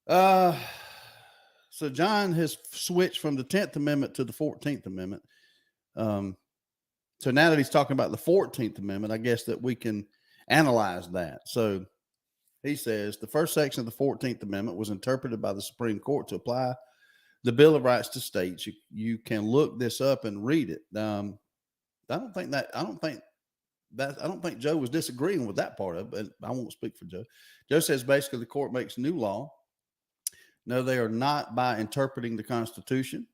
know. So John has switched from the 10th Amendment to the 14th Amendment. So now that he's talking about the 14th Amendment, I guess that we can analyze that. So he says the first section of the 14th Amendment was interpreted by the Supreme Court to apply the Bill of Rights to states. You can look this up and read it. I don't think Joe was disagreeing with that part of it, but I won't speak for Joe. Joe says basically the court makes new law. No, they are not by interpreting the Constitution.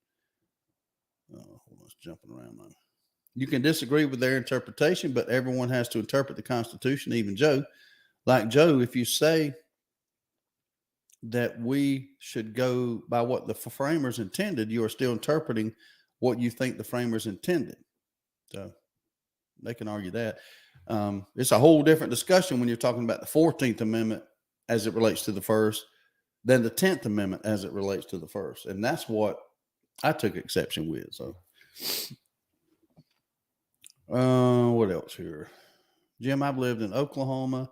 Hold on, it's jumping around now. You can disagree with their interpretation, but everyone has to interpret the Constitution, even Joe. Like Joe, if you say that we should go by what the framers intended, you are still interpreting what you think the framers intended. So they can argue that. It's a whole different discussion when you're talking about the 14th Amendment as it relates to the first than the 10th Amendment as it relates to the first. And that's what I took exception with. So what else here? Jim, I've lived in Oklahoma,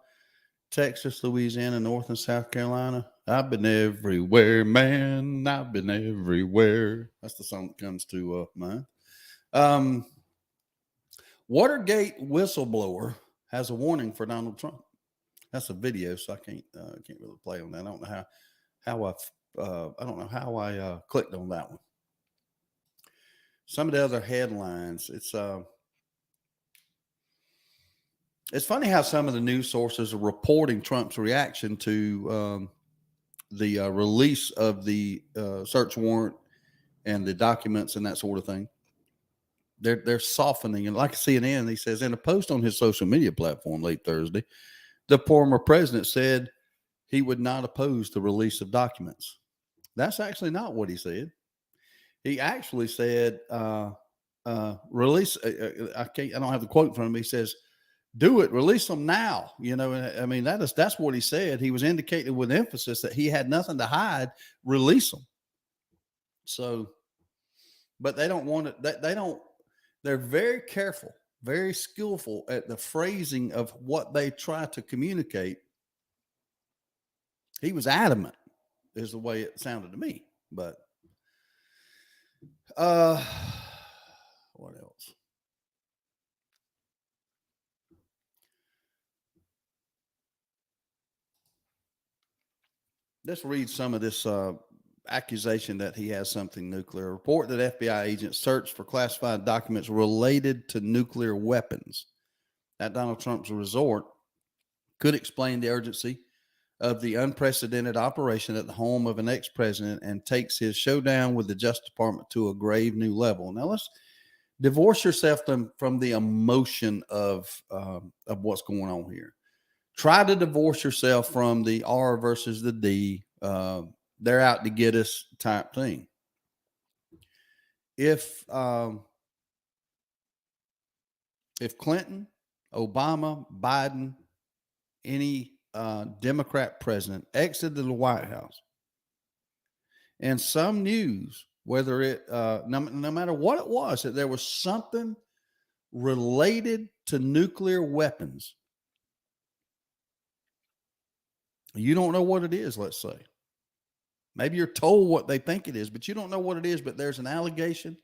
Texas, Louisiana, North and South Carolina. I've been everywhere, man. I've been everywhere. That's the song that comes to mind. Watergate whistleblower has a warning for Donald Trump. That's a video, so I can't really play on that. I don't know how I clicked on that one. Some of the other headlines. It's funny how some of the news sources are reporting Trump's reaction to the release of the search warrant and the documents and that sort of thing. They're softening. And like CNN, he says in a post on his social media platform late Thursday, the former president said he would not oppose the release of documents. That's actually not what he said. He actually said, release. I don't have the quote in front of me. He says, do it, release them now. I mean, that's what he said. He was indicating with emphasis that he had nothing to hide, release them. So, but they don't want it. They're very careful, very skillful at the phrasing of what they try to communicate. He was adamant, is the way it sounded to me. But what else? Let's read some of this accusation that he has something nuclear. A report that FBI agents searched for classified documents related to nuclear weapons at Donald Trump's resort could explain the urgency of the unprecedented operation at the home of an ex-president and takes his showdown with the Justice Department to a grave new level. Now let's divorce yourself from the emotion of what's going on here. Try to divorce yourself from the R versus the D. They're out to get us type thing. If Clinton, Obama, Biden, any Democrat president exited the White House, and some news, whether it no matter what it was, that there was something related to nuclear weapons, you don't know what it is, let's say. Maybe you're told what they think it is, but you don't know what it is, but there's an allegation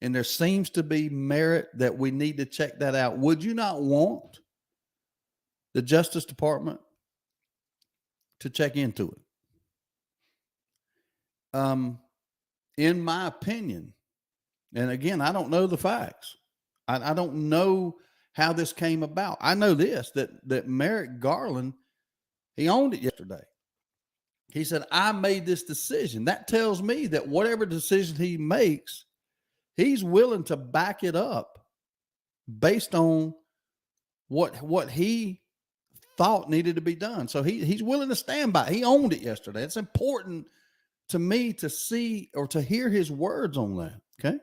and there seems to be merit that we need to check that out. Would you not want the Justice Department to check into it? In my opinion, and again, I don't know the facts. I don't know how this came about. I know this, that Merrick Garland, he owned it yesterday. He said, I made this decision. That tells me that whatever decision he makes, he's willing to back it up based on what he thought needed to be done. So he's willing to stand by. He owned it yesterday. It's important to me to see or to hear his words on that. Okay.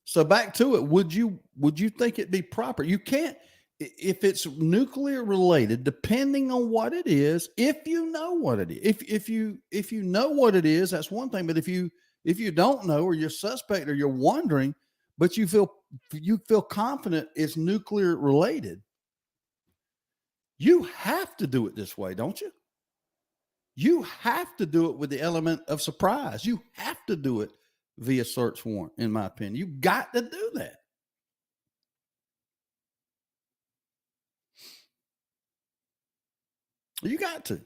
So back to it. Would you think it'd be proper? You can't, if it's nuclear related, depending on what it is, if you know what it is, if you know what it is, that's one thing. But if you don't know, or you're suspect, or you're wondering, but you feel confident it's nuclear related, you have to do it this way, don't you? You have to do it with the element of surprise. You have to do it via search warrant, in my opinion. You got to do that. You got to.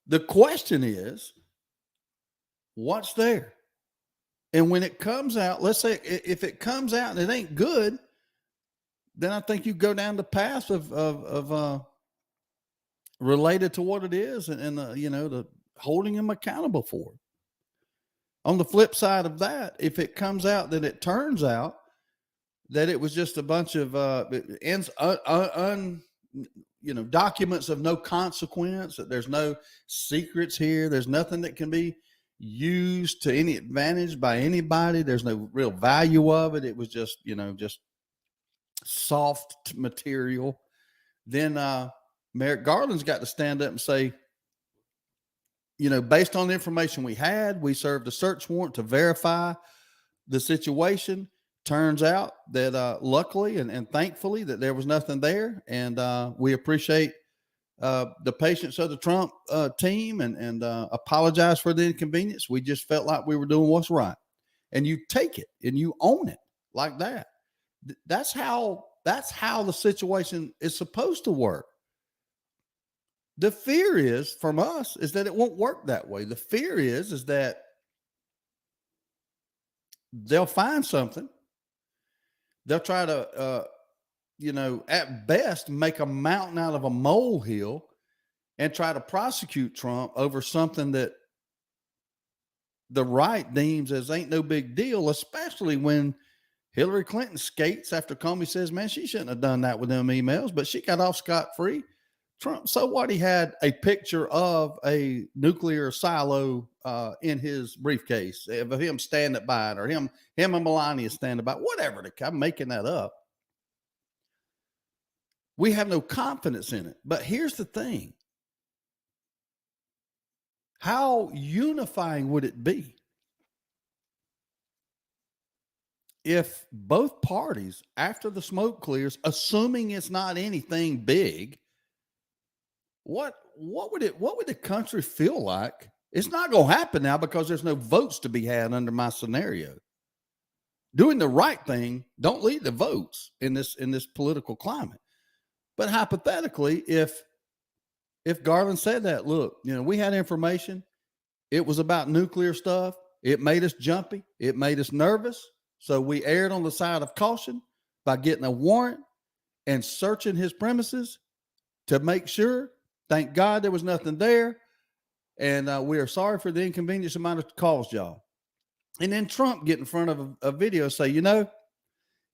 The question is, what's there? And when it comes out, let's say if it comes out and it ain't good, then I think you go down the path of related to what it is and the holding them accountable for it. On the flip side of that, if it comes out that it turns out that it was just a bunch of documents of no consequence, that there's no secrets here, there's nothing that can be used to any advantage by anybody, there's no real value of it, it was just soft material, then Merrick Garland's got to stand up and say, based on the information we had, we served a search warrant to verify the situation. Turns out that luckily and thankfully that there was nothing there. And we appreciate the patience of the Trump team and apologize for the inconvenience. We just felt like we were doing what's right. And you take it and you own it like that. That's how the situation is supposed to work. The fear is from us is that it won't work that way. The fear is that they'll find something. They'll try to, at best make a mountain out of a molehill and try to prosecute Trump over something that the right deems as ain't no big deal, especially when Hillary Clinton skates after Comey says, man, she shouldn't have done that with them emails, but she got off scot-free. Trump, so what? He had a picture of a nuclear silo in his briefcase of him standing by it, or him and Melania standing by, whatever. I'm making that up. We have no confidence in it. But here's the thing. How unifying would it be if both parties, after the smoke clears, assuming it's not anything big, what would the country feel like? It's not going to happen now because there's no votes to be had under my scenario. Doing the right thing don't lead to votes in this political climate. But hypothetically, if Garland said that, look, we had information, it was about nuclear stuff, it made us jumpy, it made us nervous, so we erred on the side of caution by getting a warrant and searching his premises to make sure. Thank God there was nothing there, and we are sorry for the inconvenience it might have caused y'all. And then Trump get in front of a video and say,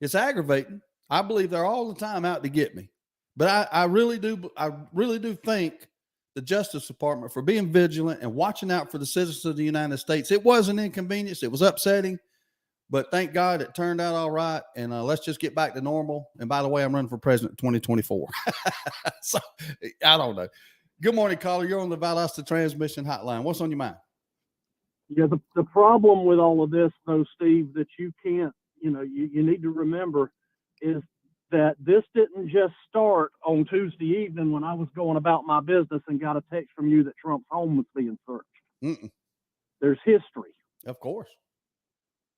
it's aggravating. I believe they're all the time out to get me. But I really do thank the Justice Department for being vigilant and watching out for the citizens of the United States. It was an inconvenience. It was upsetting, but thank God it turned out all right. And let's just get back to normal. And by the way, I'm running for president in 2024. So I don't know. Good morning, caller. You're on the Valdosta Transmission Hotline. What's on your mind? Yeah, the problem with all of this, though, Steve, that you can't, you need to remember is that this didn't just start on Tuesday evening when I was going about my business and got a text from you that Trump's home was being searched. Mm-mm. There's history. Of course.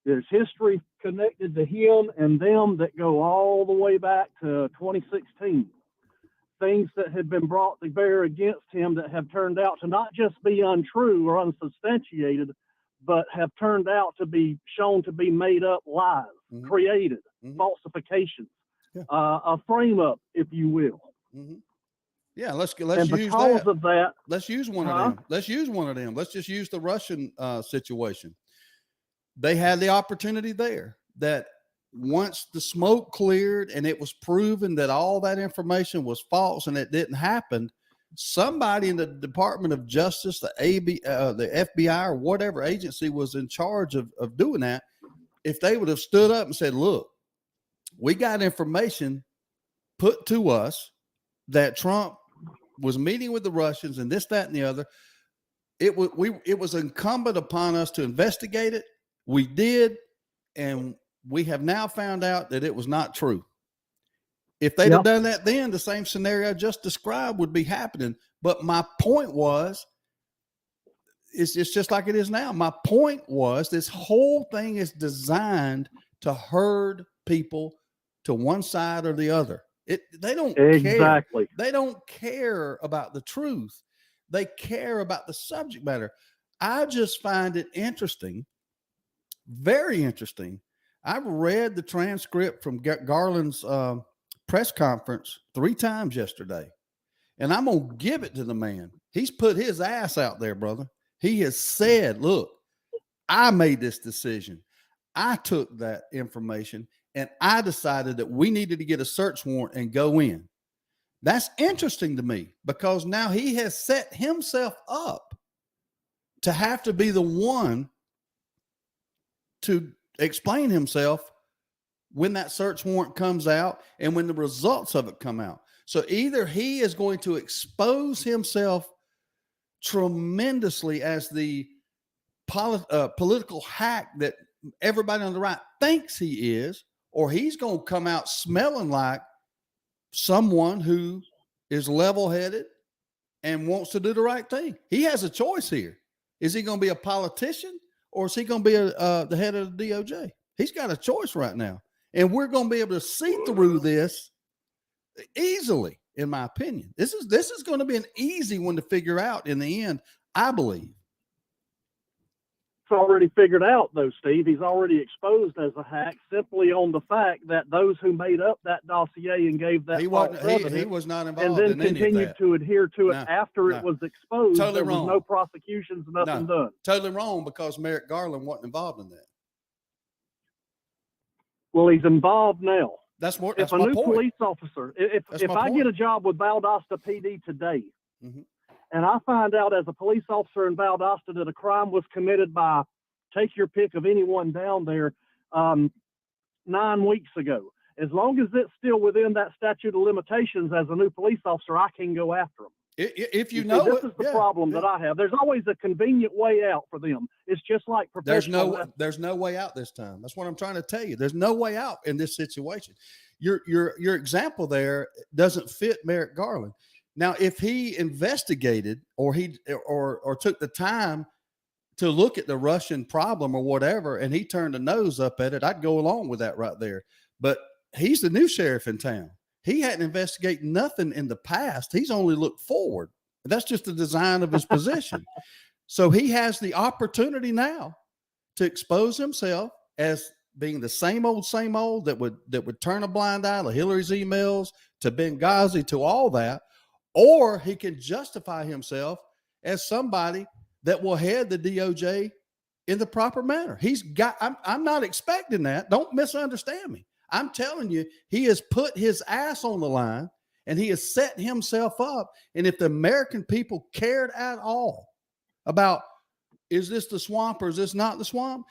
There's history connected to him and them that go all the way back to 2016. Things that had been brought to bear against him that have turned out to not just be untrue or unsubstantiated, but have turned out to be shown to be made up lies, Mm-hmm. created, Mm-hmm. falsifications, Yeah. A frame up, if you will. Mm-hmm. Yeah, let's And use because that. of that, Let's use one of them. Let's use one of them. Let's just use the Russian situation. They had the opportunity there that once the smoke cleared and it was proven that all that information was false and it didn't happen, somebody in the Department of Justice, the FBI or whatever agency was in charge of doing that, if they would have stood up and said, look, we got information put to us that Trump was meeting with the Russians and this, that, and the other, it was incumbent upon us to investigate it. We did, and we have now found out that it was not true. If they'd have done that then, the same scenario I just described would be happening. But my point was, it's just like it is now. My point was, this whole thing is designed to herd people to one side or the other. They don't care. They don't care about the truth. They care about the subject matter. I just find it interesting, very interesting. I've read the transcript from Garland's press conference 3 times yesterday, and I'm going to give it to the man. He's put his ass out there, brother. He has said, look, I made this decision. I took that information and I decided that we needed to get a search warrant and go in. That's interesting to me because now he has set himself up to have to be the one to explain himself when that search warrant comes out and when the results of it come out. So either he is going to expose himself tremendously as the political hack that everybody on the right thinks he is, or he's going to come out smelling like someone who is level-headed and wants to do the right thing. He has a choice here. Is he going to be a politician or is he going to be the head of the DOJ? He's got a choice right now. And we're going to be able to see through this easily, in my opinion. This is going to be an easy one to figure out in the end, I believe. It's already figured out, though, Steve. He's already exposed as a hack simply on the fact that those who made up that dossier and gave that he was not involved and then in any of continued that. to adhere to it after it was exposed. Totally there was wrong. no prosecutions, nothing done. Totally wrong, because Merrick Garland wasn't involved in that. Well, he's involved now. That's if a new police officer, if I get a job with Valdosta PD today, and I find out as a police officer in Valdosta that a crime was committed by, take your pick of anyone down there, 9 weeks ago, as long as it's still within that statute of limitations as a new police officer, I can go after them. If you See, know this is the problem that I have. There's always a convenient way out for them. It's just like professional. There's no way out this time. That's what I'm trying to tell you. There's no way out in this situation. Your example there doesn't fit Merrick Garland. Now, if he investigated or took the time to look at the Russian problem or whatever, and he turned a nose up at it, I'd go along with that right there. But he's the new sheriff in town. He hadn't investigated nothing in the past. He's only looked forward. That's just the design of his position. So he has the opportunity now to expose himself as being the same old that would turn a blind eye to Hillary's emails, to Benghazi, to all that, or he can justify himself as somebody that will head the DOJ in the proper manner. I'm not expecting that. Don't misunderstand me. I'm telling you, he has put his ass on the line and he has set himself up. And if the American people cared at all about, is this the swamp or is this not the swamp?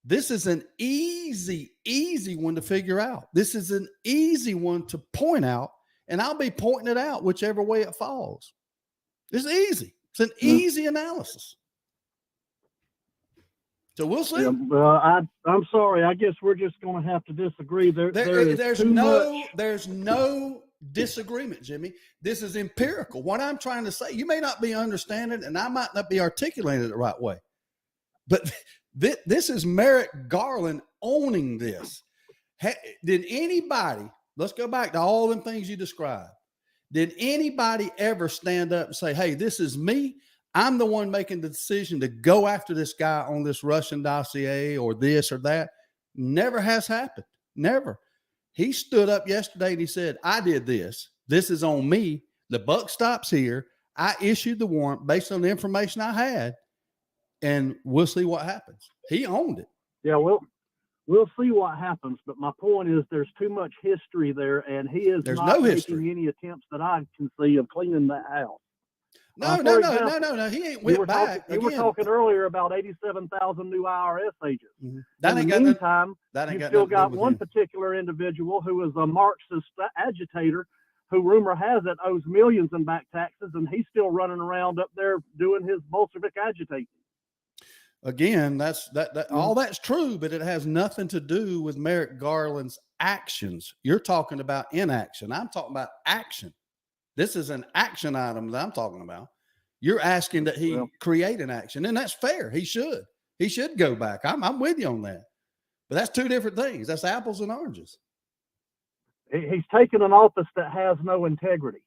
This is an easy one to figure out. This is an easy one to point out, and I'll be pointing it out whichever way it falls. It's easy. It's an easy analysis. So we'll see. Yeah, I'm sorry. I guess we're just going to have to disagree. There's no disagreement, Jimmy. This is empirical. What I'm trying to say, you may not be understanding, and I might not be articulating it the right way, but this is Merrick Garland owning this. Did anybody, let's go back to all them things you described. Did anybody ever stand up and say, hey, this is me? I'm the one making the decision to go after this guy on this Russian dossier or this or that? Never has happened. Never. He stood up yesterday and he said, I did this. This is on me. The buck stops here. I issued the warrant based on the information I had, and we'll see what happens. He owned it. Yeah, we'll see what happens. But my point is there's too much history there, and he is not making any attempts that I can see of cleaning that house. No. He ain't went back. We were talking earlier about 87,000 new IRS agents. Mm-hmm. In the meantime, you've still got one particular individual who is a Marxist agitator who rumor has it owes millions in back taxes, and he's still running around up there doing his Bolshevik agitating. Again, all that's true, but it has nothing to do with Merrick Garland's actions. You're talking about inaction. I'm talking about action. This is an action item that I'm talking about. You're asking that he create an action, and that's fair. He should go back. I'm with you on that. But that's two different things. That's apples and oranges. He's taken an office that has no integrity.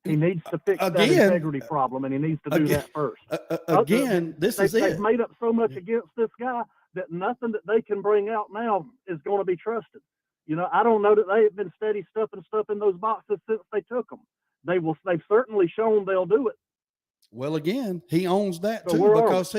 He needs to fix that integrity problem, and he needs to do that first. They've made up so much against this guy that nothing that they can bring out now is going to be trusted. You know, I don't know that they've been steady stuffing stuff in those boxes since they took them. They've certainly shown they'll do it. Well, again, he owns that too, because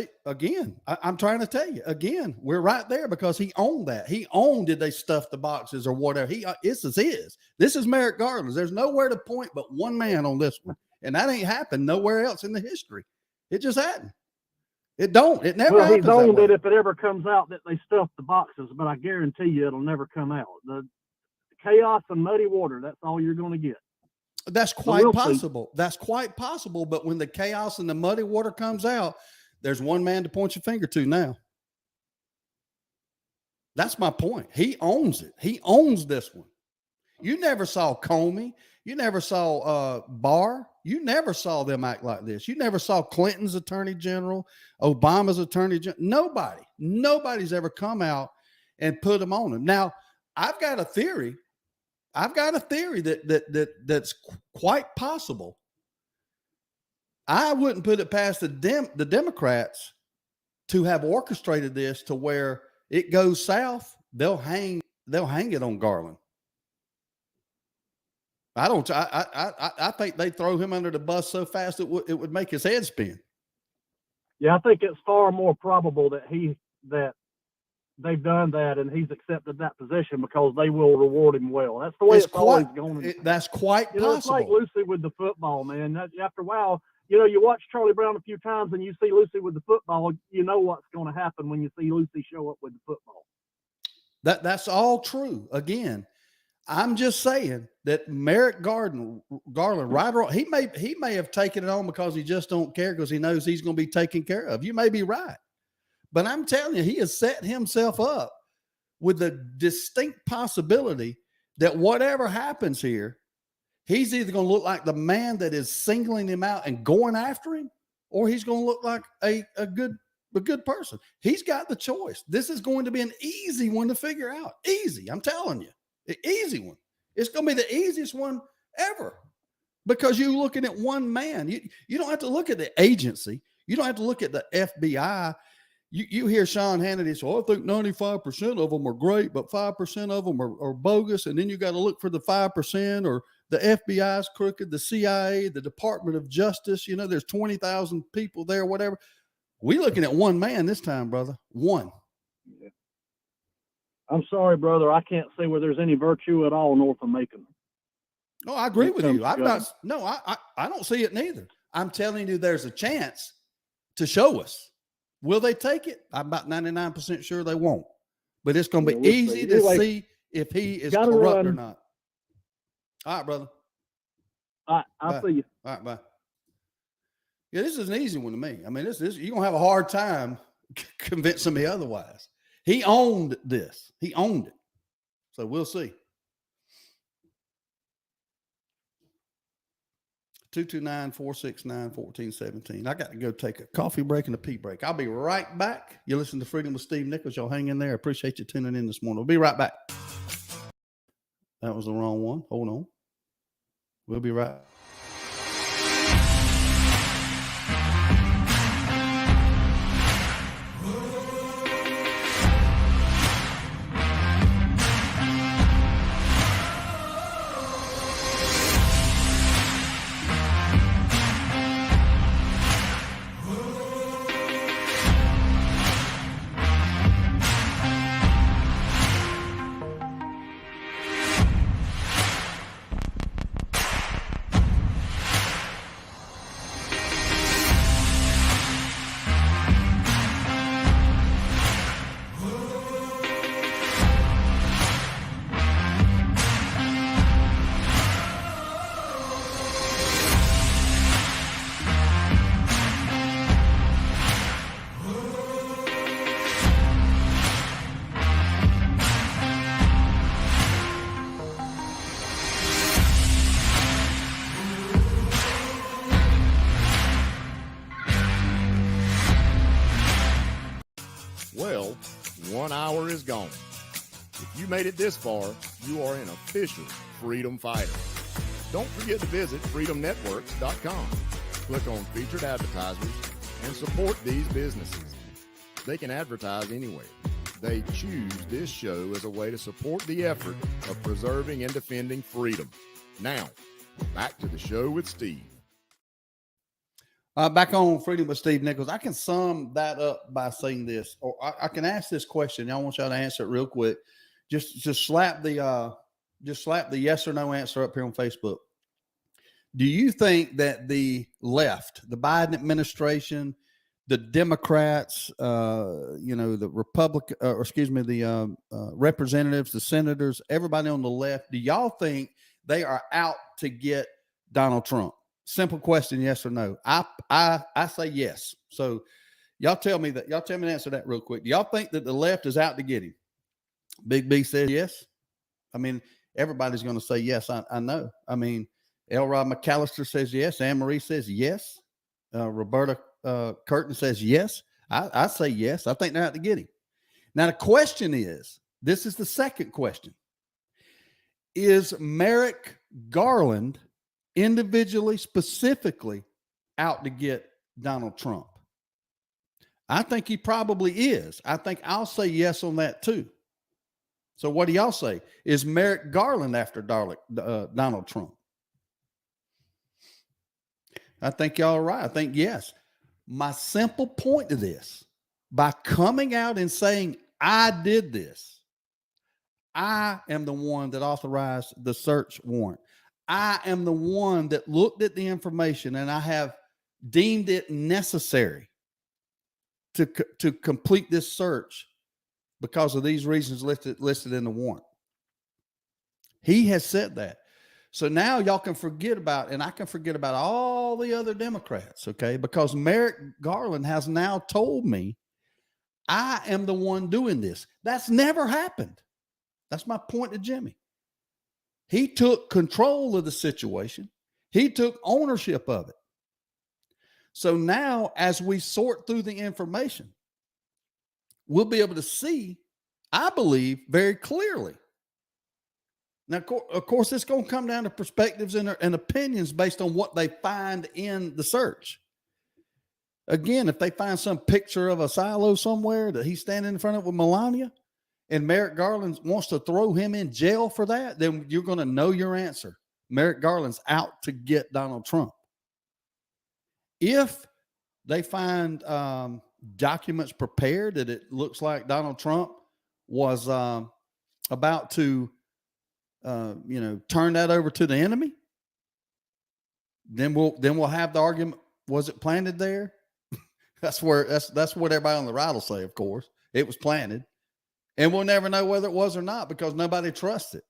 I'm trying to tell you again, we're right there because he owned that. He owned, did they stuff the boxes or whatever? This is his. This is Merrick Garland's. There's nowhere to point but one man on this one. And that ain't happened nowhere else in the history. It just hadn't. It never happens. He's owned it if it ever comes out that they stuffed the boxes, but I guarantee you it'll never come out. The chaos and muddy water, that's all you're going to get. That's quite possible. That's quite possible. But when the chaos and the muddy water comes out, there's one man to point your finger to now. That's my point. He owns it. He owns this one. You never saw Comey. You never saw Barr. You never saw them act like this. You never saw Clinton's attorney general, Obama's attorney general. Nobody's ever come out and put them on him. Now, I've got a theory that's quite possible. I wouldn't put it past the Democrats to have orchestrated this to where it goes south. They'll hang it on Garland. I think they throw him under the bus so fast it would make his head spin. Yeah, I think it's far more probable that they've done that and he's accepted that position because they will reward him well. That's the way it's always going. That's quite possible. It's like Lucy with the football, man. After a while, you watch Charlie Brown a few times and you see Lucy with the football, you know what's going to happen when you see Lucy show up with the football. That's all true. Again, I'm just saying that Merrick Garland, right or wrong, he may have taken it on because he just don't care because he knows he's going to be taken care of. You may be right. But I'm telling you, he has set himself up with the distinct possibility that whatever happens here, he's either going to look like the man that is singling him out and going after him, or he's going to look like a good person. He's got the choice. This is going to be an easy one to figure out. Easy. I'm telling you, an easy one. It's going to be the easiest one ever because you're looking at one man. You don't have to look at the agency. You don't have to look at the FBI. You hear Sean Hannity say, I think 95% of them are great, but 5% of them are bogus. And then you got to look for the 5%, or the FBI's crooked, the CIA, the Department of Justice. You know, there's 20,000 people there, whatever. We looking at one man this time, brother. One. Yeah. I'm sorry, brother. I can't say where there's any virtue at all north of Macon. No, I agree with you. I don't see it neither. I'm telling you, there's a chance to show us. Will they take it? I'm about 99% sure they won't. But it's going to be easy to see if he is corrupt or not. All right, brother. All right, I'll see you. All right, bye. Yeah, this is an easy one to me. I mean, this you're going to have a hard time convincing me otherwise. He owned this. He owned it. So we'll see. 229-469-1417. I got to go take a coffee break and a pee break. I'll be right back. You listen to Freedom with Steve Nichols. Y'all hang in there. Appreciate you tuning in this morning. We'll be right back. That was the wrong one. Hold on. We'll be right back. Well, 1 hour is gone. If you made it this far, you are an official freedom fighter. Don't forget to visit freedomnetworks.com. Click on featured advertisers and support these businesses. They can advertise anywhere. They choose this show as a way to support the effort of preserving and defending freedom. Now, back to the show with Steve. Back on Freedom with Steve Nichols. I can sum that up by saying this, or I can ask this question. I want y'all to answer it real quick. Just slap the yes or no answer up here on Facebook. Do you think that the left, the Biden administration, the Democrats, the Republican, the representatives, the senators, everybody on the left, do y'all think they are out to get Donald Trump? Simple question, yes or no. I say yes. So y'all tell me to answer that real quick. Do y'all think that the left is out to get him? Big B says yes. I mean, everybody's going to say yes. I know. I mean, Elrod McAllister says yes. Anne Marie says yes. Roberta Curtin says yes. I say yes. I think they're out to get him. Now, the question is, this is the second question. Is Merrick Garland individually, specifically out to get Donald Trump? I think he probably is. I think I'll say yes on that too. So what do y'all say? Is Merrick Garland after Donald Trump? I think y'all are right. I think yes. My simple point to this, by coming out and saying, I did this, I am the one that authorized the search warrant. I am the one that looked at the information and I have deemed it necessary to complete this search because of these reasons listed in the warrant. He has said that. So now y'all can forget about, and I can forget about all the other Democrats, okay? Because Merrick Garland has now told me I am the one doing this. That's never happened. That's my point to Jimmy. He took control of the situation. He took ownership of it. So now, as we sort through the information, we'll be able to see, I believe, very clearly. Now, of course, it's going to come down to perspectives and opinions based on what they find in the search. Again, if they find some picture of a silo somewhere that he's standing in front of with Melania, and Merrick Garland wants to throw him in jail for that, then you're going to know your answer. Merrick Garland's out to get Donald Trump. If they find documents prepared that it looks like Donald Trump was about to, turn that over to the enemy, then we'll have the argument. Was it planted there? That's what everybody on the right will say. Of course, it was planted, and we'll never know whether it was or not because nobody trusts it.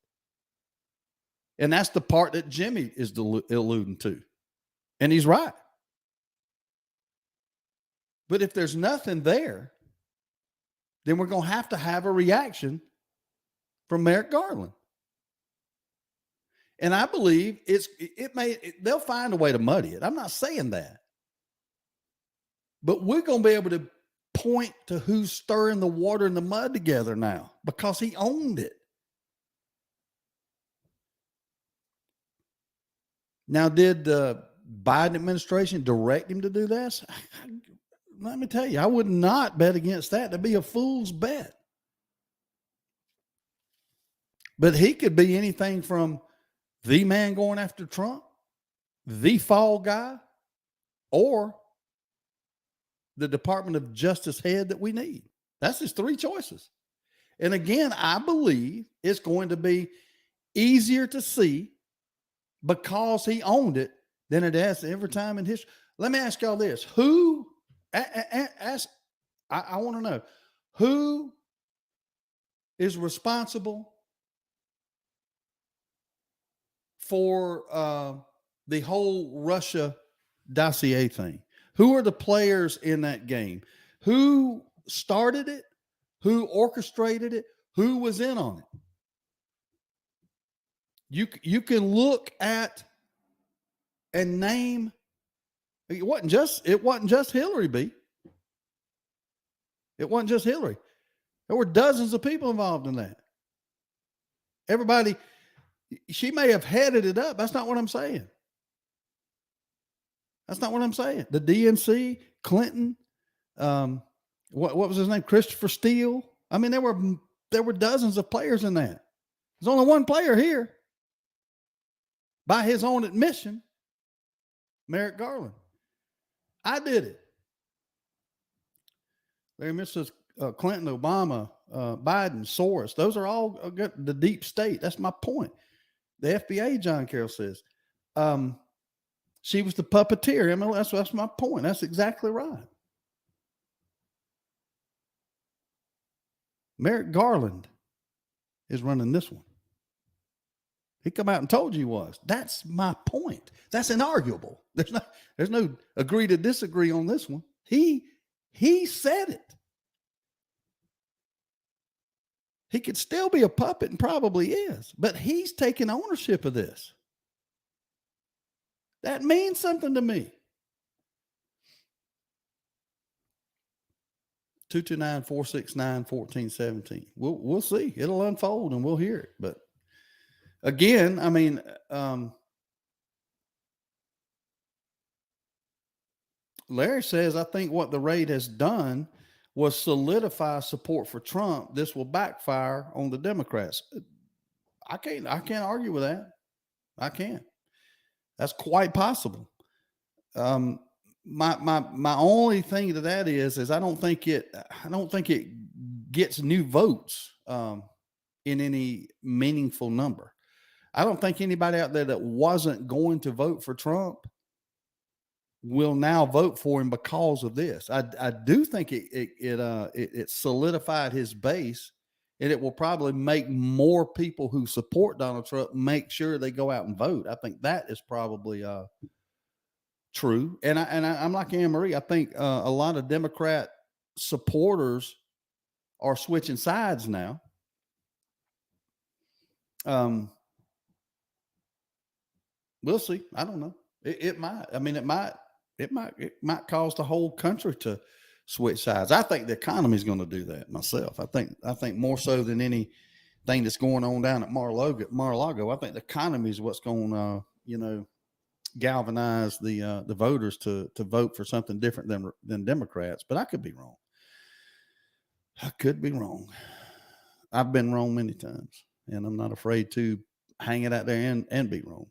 And that's the part that Jimmy is alluding to, and he's right. But if there's nothing there, then we're going to have a reaction from Merrick Garland. And I believe they'll find a way to muddy it. I'm not saying that. But we're going to be able to point to who's stirring the water and the mud together now because he owned it. Now, did the Biden administration direct him to do this? Let me tell you, I would not bet against that. That'd be a fool's bet. But he could be anything from the man going after Trump, the fall guy, or the Department of Justice head that we need. That's his three choices. And again, I believe it's going to be easier to see because he owned it than it has every time in history. Let me ask y'all this. I want to know who is responsible for the whole Russia dossier thing. Who are the players in that game? Who started it? Who orchestrated it? Who was in on it? You can look at and name. It wasn't just Hillary, B. It wasn't just Hillary. There were dozens of people involved in that. Everybody, she may have headed it up. That's not what I'm saying. That's not what I'm saying. The DNC, Clinton, what was his name? Christopher Steele. I mean, there were dozens of players in that. There's only one player here, by his own admission, Merrick Garland. I did it. Larry, Mrs. Clinton, Obama, Biden, Soros. Those are all the deep state. That's my point. The FBA, John Carroll says, she was the puppeteer. I mean, that's my point. That's exactly right. Merrick Garland is running this one. He come out and told you he was. That's my point. That's inarguable. There's no agree to disagree on this one. He said it. He could still be a puppet and probably is, but he's taking ownership of this. That means something to me. 229-469-1417. We'll see. It'll unfold and we'll hear it. But again, I mean, Larry says, I think what the raid has done was solidify support for Trump. This will backfire on the Democrats. I can't argue with that. I can't. That's quite possible. My only thing to that is I don't think it gets new votes in any meaningful number. I don't think anybody out there that wasn't going to vote for Trump will now vote for him because of this. I do think it solidified his base, and it will probably make more people who support Donald Trump make sure they go out and vote. I think that is probably true. And I'm like Anne Marie. I think a lot of Democrat supporters are switching sides now. We'll see. I don't know. It might. I mean, it might cause the whole country to switch sides. I think the economy is going to do that myself. I think more so than anything that's going on down at Mar-a-Lago. I think the economy is what's going to, galvanize the voters to vote for something different than Democrats. But I could be wrong. I've been wrong many times, and I'm not afraid to hang it out there and be wrong.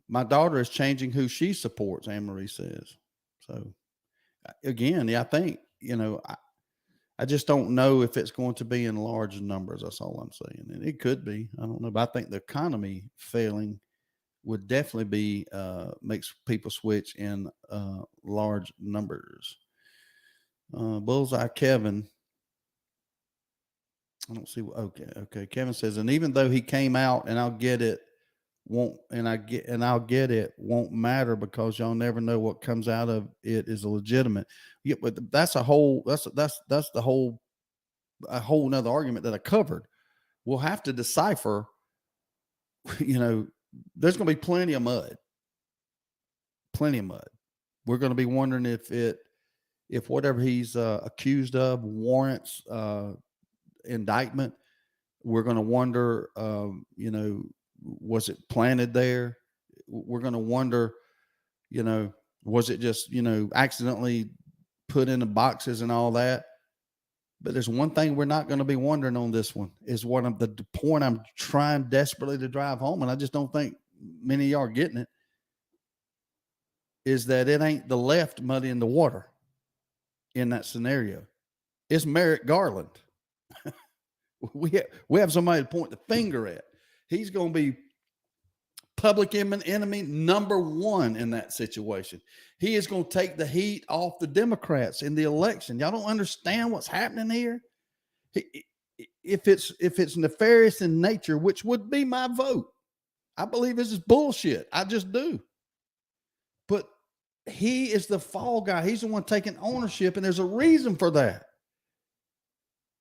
My daughter is changing who she supports, Anne Marie says. So again, I think, I just don't know if it's going to be in large numbers. That's all I'm saying. And it could be, I don't know, but I think the economy failing would definitely be, makes people switch in large numbers. Bullseye Kevin. I don't see. Okay. Kevin says, and even though he came out and I'll get it, won't matter because y'all never know what comes out of it is legitimate. Yeah, but that's a whole nother argument that I covered. We'll have to decipher, there's going to be plenty of mud. We're going to be wondering if whatever he's accused of warrants indictment. We're going to wonder, was it planted there? We're going to wonder, was it just, accidentally put in the boxes and all that? But there's one thing we're not going to be wondering on this one is the point I'm trying desperately to drive home. And I just don't think many of y'all are getting it, is that it ain't the left muddying the water in that scenario. It's Merrick Garland. We have somebody to point the finger at. He's going to be public enemy number one in that situation. He is going to take the heat off the Democrats in the election. Y'all don't understand what's happening here. If it's nefarious in nature, which would be my vote, I believe this is bullshit. I just do. But he is the fall guy. He's the one taking ownership, and there's a reason for that.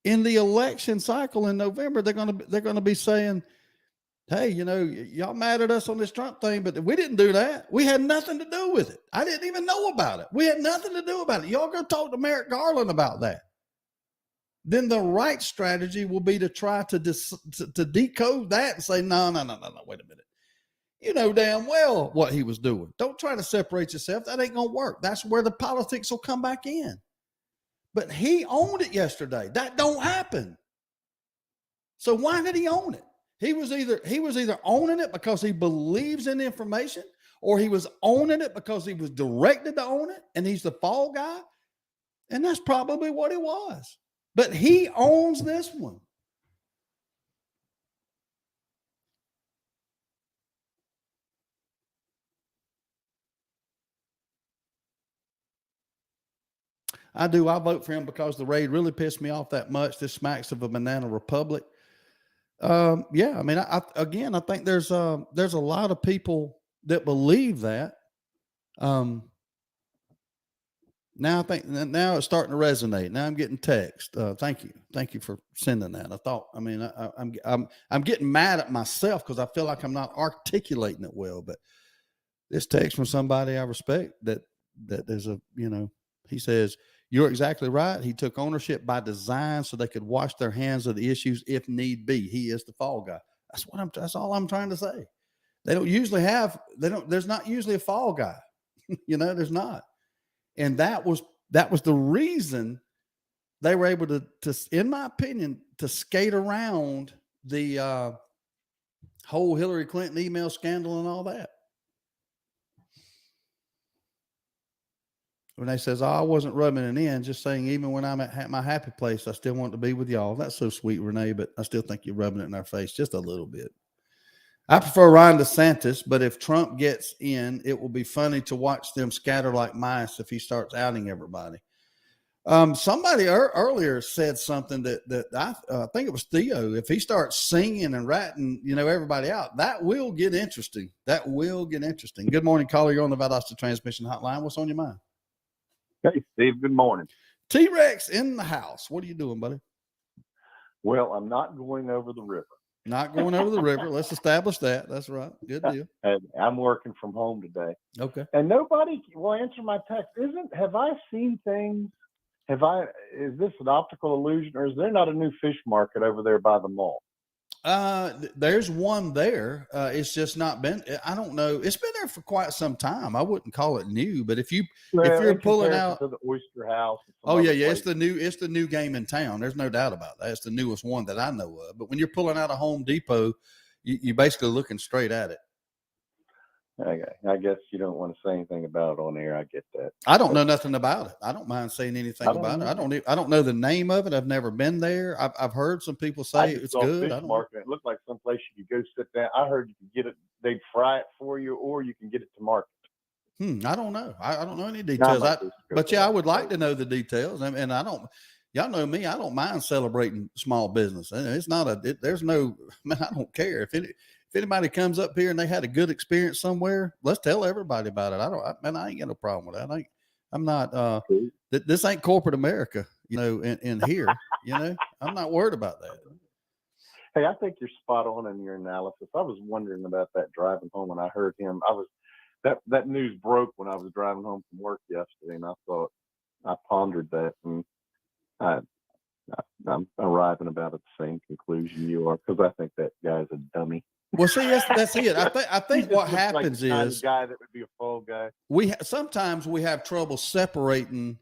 In the election cycle in November, they're going to be saying, hey, y'all mad at us on this Trump thing, but we didn't do that. We had nothing to do with it. I didn't even know about it. We had nothing to do about it. Y'all go talk to Merrick Garland about that. Then the right strategy will be to try to decode that and say, no, wait a minute. You know damn well what he was doing. Don't try to separate yourself. That ain't going to work. That's where the politics will come back in. But he owned it yesterday. That don't happen. So why did he own it? He was either owning it because he believes in the information, or he was owning it because he was directed to own it, and he's the fall guy. And that's probably what it was. But he owns this one. I do. I vote for him because the raid really pissed me off that much. This smacks of a banana republic. Yeah, I mean, I think there's a lot of people that believe that. Now now it's starting to resonate. Now I'm getting text. Thank you for sending that. I'm getting mad at myself because I feel like I'm not articulating it well. But this text from somebody I respect that there's he says, you're exactly right. He took ownership by design so they could wash their hands of the issues if need be. He is the fall guy. That's all I'm trying to say. There's not usually a fall guy. There's not. And that was the reason they were able to, in my opinion, to skate around the whole Hillary Clinton email scandal and all that. Renee says, I wasn't rubbing it in, just saying even when I'm at my happy place, I still want to be with y'all. That's so sweet, Renee, but I still think you're rubbing it in our face just a little bit. I prefer Ron DeSantis, but if Trump gets in, it will be funny to watch them scatter like mice if he starts outing everybody. Somebody earlier said something that I think it was Theo. If he starts singing and ratting, everybody out, that will get interesting. Good morning, caller. You're on the Valdosta Transmission Hotline. What's on your mind? Hey, Steve, good morning. T-Rex in the house. What are you doing, buddy? Well, I'm not going over the river. Not going over the river. Let's establish that. That's right. Good deal. And I'm working from home today. Okay. And nobody will answer my text. Have I seen things? Is this an optical illusion, or is there not a new fish market over there by the mall? There's one there. It's just not been, I don't know. It's been there for quite some time. I wouldn't call it new, but if you're pulling out to the Oyster House. Oh yeah. It's the new game in town. There's no doubt about that. It's the newest one that I know of. But when you're pulling out a Home Depot, you're basically looking straight at it. Okay. I guess you don't want to say anything about it on air. I get that. I don't know nothing about it. I don't mind saying anything about it. I don't know the name of it. I've never been there. I've heard some people say it's good. Fish market. It looked like someplace you could go sit down. I heard you could get it. They'd fry it for you, or you can get it to market. I don't know. I don't know any details. I would like to know the details. And I don't. Y'all know me. I don't mind celebrating small business. It's not there's no. Man, I don't care if anybody comes up here and they had a good experience somewhere, let's tell everybody about it. I ain't got no problem with that. I'm not, this ain't corporate America, in here, I'm not worried about that. Hey, I think you're spot on in your analysis. I was wondering about that driving home when I heard him. That news broke when I was driving home from work yesterday, and I pondered that, and I'm arriving about at the same conclusion you are, because I think that guy's a dummy. Well, see, that's it. I think what happens is guy that would be a fall guy. Sometimes we have trouble separating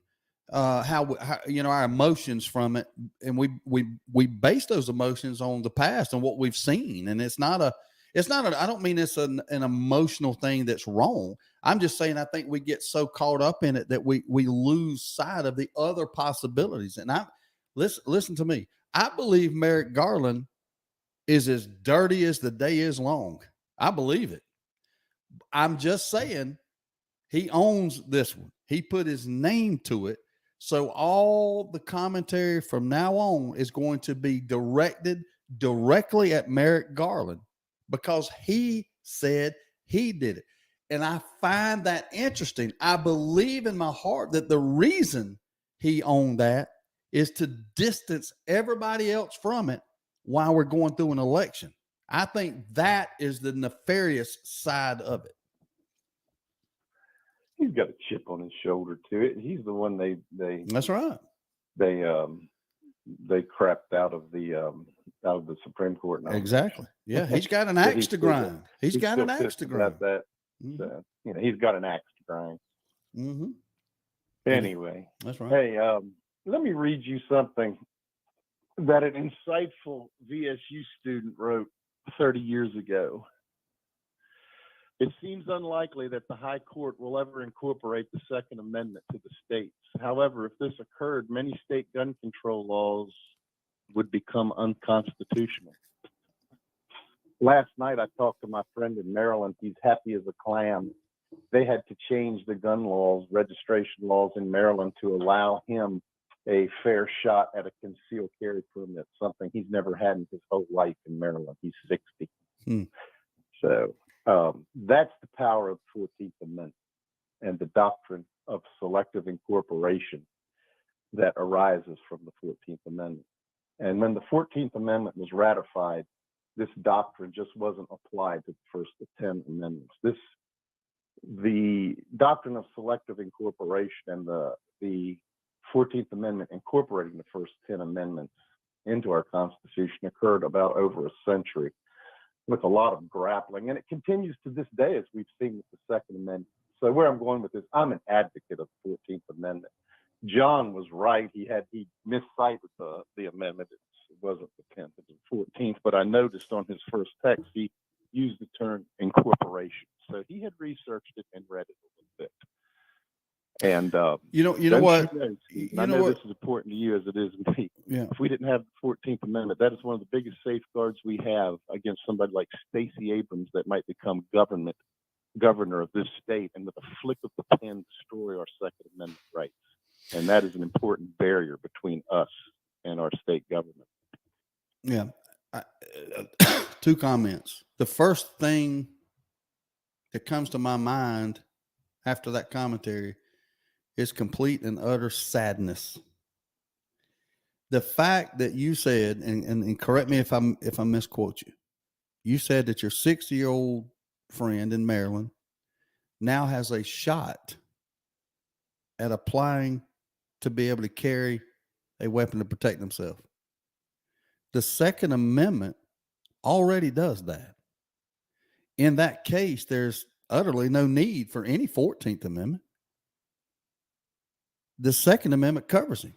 how our emotions from it, and we base those emotions on the past and what we've seen, and it's not I don't mean it's an emotional thing that's wrong. I'm just saying I think we get so caught up in it that we lose sight of the other possibilities. And listen to me. I believe Merrick Garland is as dirty as the day is long. I believe it. I'm just saying he owns this one. He put his name to it. So all the commentary from now on is going to be directed directly at Merrick Garland because he said he did it. And I find that interesting. I believe in my heart that the reason he owned that is to distance everybody else from it while we're going through an election. I think that is the nefarious side of it. He's got a chip on his shoulder to it. He's the one they That's right. They crapped out of the Supreme Court. Now. Exactly. Yeah, he's got an axe to grind. He's got an axe to grind. That. Mm-hmm. He's got an axe to grind. Mm-hmm. Anyway, that's right. Hey, let me read you something that an insightful VSU student wrote 30 years ago. It seems unlikely that the High Court will ever incorporate the Second Amendment to the states. However, if this occurred, many state gun control laws would become unconstitutional. Last night, I talked to my friend in Maryland. He's happy as a clam. They had to change the gun laws, registration laws in Maryland to allow him a fair shot at a concealed carry permit, something he's never had in his whole life in Maryland. He's 60. So that's the power of the 14th Amendment and the doctrine of selective incorporation that arises from the 14th Amendment. And when the 14th Amendment was ratified, this doctrine just wasn't applied to the first of 10 amendments. The doctrine of selective incorporation and the 14th Amendment incorporating the first 10 amendments into our Constitution occurred about over a century with a lot of grappling, and it continues to this day as we've seen with the Second Amendment. So where I'm going with this, I'm an advocate of the 14th Amendment. John was right. He miscited the amendment. It wasn't the 10th, it was the 14th, but I noticed on his first text, he used the term incorporation. So he had researched it and read it a little bit. And you know what? I know this is important to you as it is to me. Yeah. If we didn't have the 14th Amendment, that is one of the biggest safeguards we have against somebody like Stacey Abrams that might become governor of this state and with a flick of the pen destroy our Second Amendment rights. And that is an important barrier between us and our state government. Yeah. Two comments. The first thing that comes to my mind after that commentary is complete and utter sadness. the fact that you said, and correct me if I misquote you, you said that your 60-year-old friend in Maryland now has a shot at applying to be able to carry a weapon to protect himself. The Second Amendment already does that. In that case, there's utterly no need for any 14th Amendment. The Second Amendment covers him.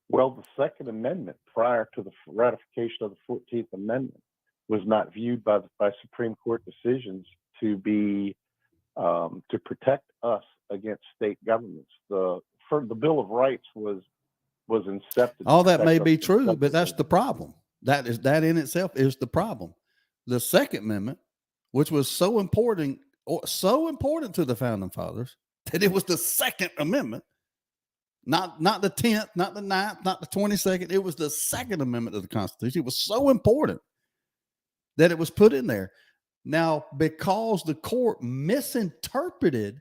Well, the Second Amendment, prior to the ratification of the 14th Amendment, was not viewed by Supreme Court decisions to be to protect us against state governments. The Bill of Rights was incepted. All that may be true, but that's the problem. That in itself is the problem. The Second Amendment, which was so important to the founding fathers that it was the Second Amendment, not the 10th, not the 9th, not the 22nd. It was the Second Amendment of the Constitution. It was so important that it was put in there. Now, because the court misinterpreted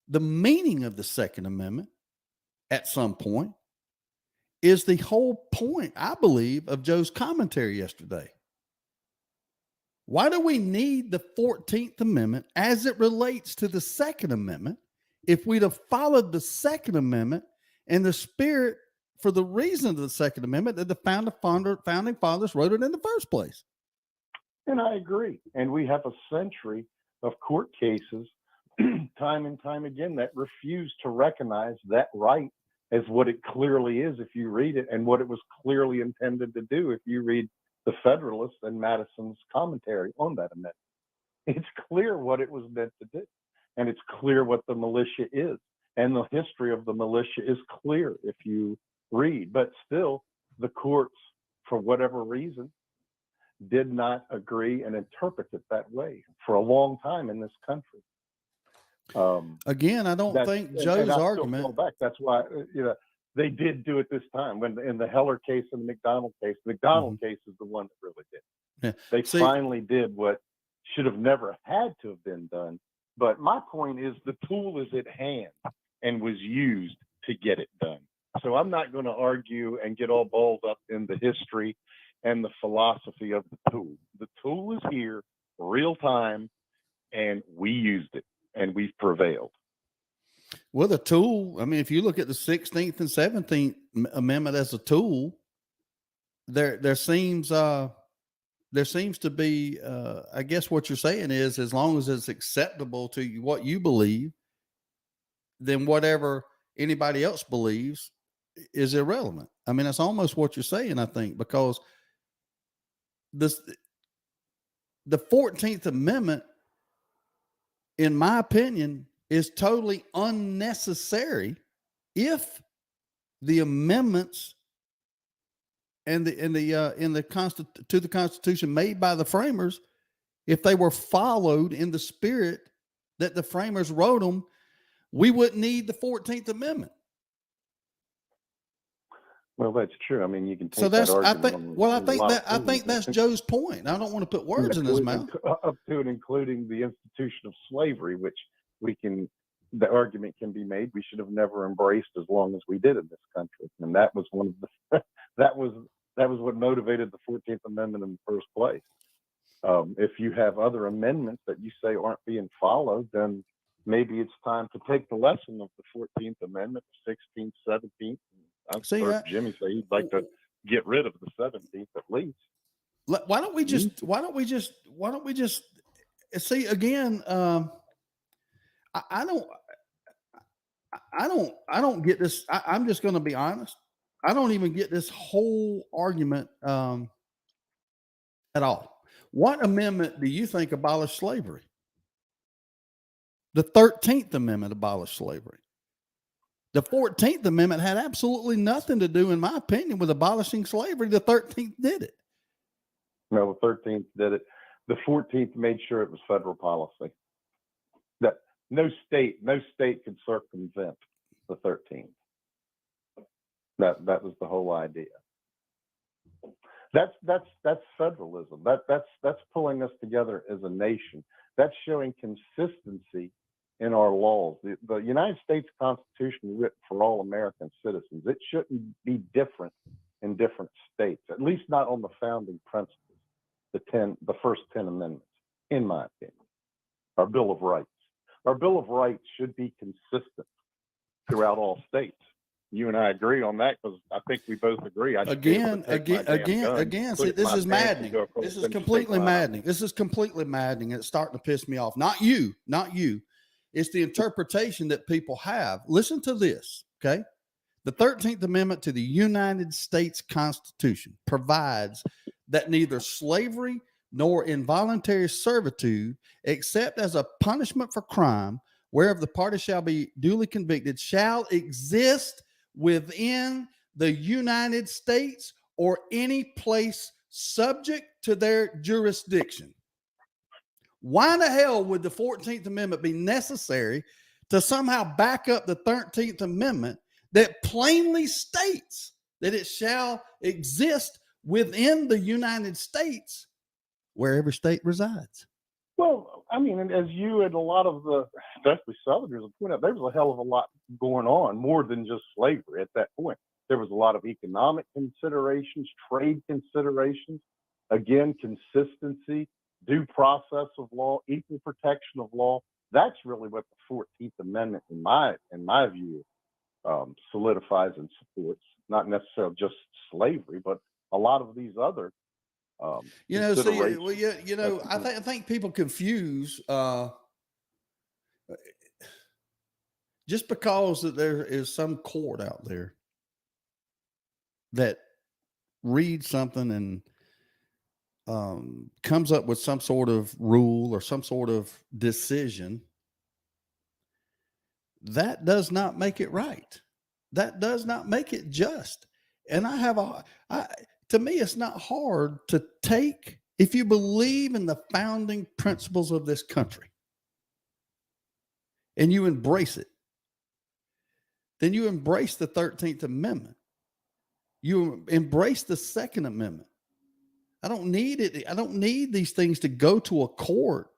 the meaning of the Second Amendment at some point, is the whole point, I believe, of Joe's commentary yesterday. Why do we need the 14th Amendment as it relates to the Second Amendment if we'd have followed the Second Amendment and the spirit for the reason of the Second Amendment that the founding fathers wrote it in the first place? And I agree. And we have a century of court cases time and time again that refuse to recognize that right as what it clearly is if you read it, and what it was clearly intended to do if you read the Federalist and Madison's commentary on that amendment. It's clear what it was meant to do, and it's clear what the militia is, and the history of the militia is clear if you read. But still, the courts, for whatever reason, did not agree and interpret it that way for a long time in this country. Again, I don't think Joe's argument. That's why they did do it this time. When in the Heller case and the McDonald case, the McDonald case is the one that really did. Yeah. They finally did what should have never had to have been done. But my point is, the tool is at hand and was used to get it done. So I'm not going to argue and get all balled up in the history and the philosophy of the tool. The tool is here, real time, and we used it. And we've prevailed. Well, the tool, I mean, if you look at the 16th and 17th Amendment as a tool, there seems to be, I guess what you're saying is, as long as it's acceptable to you, what you believe, then whatever anybody else believes is irrelevant. I mean, that's almost what you're saying, I think, because the 14th Amendment, in my opinion, is totally unnecessary if the amendments to the Constitution made by the framers, if they were followed in the spirit that the framers wrote them, we wouldn't need the 14th Amendment. Well, that's true. I mean, you can take so that's, that I think that's Joe's point. I don't want to put words in his mouth. Up to and including the institution of slavery, which the argument can be made we should have never embraced as long as we did in this country. And that was one of the, that was what motivated the 14th Amendment in the first place. If you have other amendments that you say aren't being followed, then maybe it's time to take the lesson of the 14th Amendment, 16th, 17th. I've heard Jimmy say he'd like to get rid of the 17th at least. Why don't we just see again? I don't get this. I'm just going to be honest. I don't even get this whole argument at all. What amendment do you think abolished slavery? The 13th Amendment abolished slavery. The 14th Amendment had absolutely nothing to do, in my opinion, with abolishing slavery. The 13th did it. No, the 13th did it. The 14th made sure it was federal policy. That no state could circumvent the 13th. That was the whole idea. That's federalism. That's pulling us together as a nation. That's showing consistency in our laws. The United States Constitution is written for all American citizens. It shouldn't be different in different states, at least not on the founding principles, the first 10 amendments, in my opinion. Our Bill of Rights. Our Bill of Rights should be consistent throughout all states. You and I agree on that because I think we both agree. Again. See, this is maddening. This is completely maddening. This is completely maddening. It's starting to piss me off. Not you. It's the interpretation that people have. Listen to this, okay? The 13th Amendment to the United States Constitution provides that neither slavery nor involuntary servitude, except as a punishment for crime, whereof the party shall be duly convicted, shall exist within the United States or any place subject to their jurisdiction. Why in the hell would the 14th Amendment be necessary to somehow back up the 13th Amendment that plainly states that it shall exist within the United States wherever state resides? Well, I mean, and as you and a lot of the, especially Southerners, have pointed out, there was a hell of a lot going on, more than just slavery at that point. There was a lot of economic considerations, trade considerations, again, consistency, due process of law, equal protection of law. That's really what the 14th Amendment, in my view, solidifies and supports. Not necessarily just slavery, but a lot of these other. I think people confuse just because that there is some court out there that reads something and comes up with some sort of rule or some sort of decision, that does not make it right. That does not make it just. And to me, it's not hard to take, if you believe in the founding principles of this country and you embrace it, then you embrace the 13th Amendment. You embrace the Second Amendment. I don't need it. I don't need these things to go to a court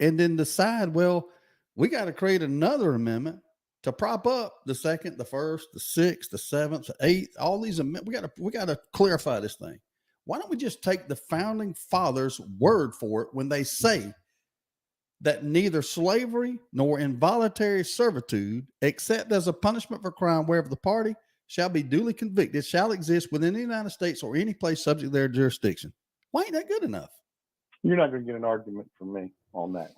and then decide, well, we got to create another amendment to prop up the second, the first, the sixth, the seventh, the eighth, all these amendments. We got to clarify this thing. Why don't we just take the founding fathers' word for it when they say that neither slavery nor involuntary servitude, except as a punishment for crime wherever the party shall be duly convicted, shall exist within the United States or any place subject to their jurisdiction? Why ain't that good enough? You're not going to get an argument from me on that.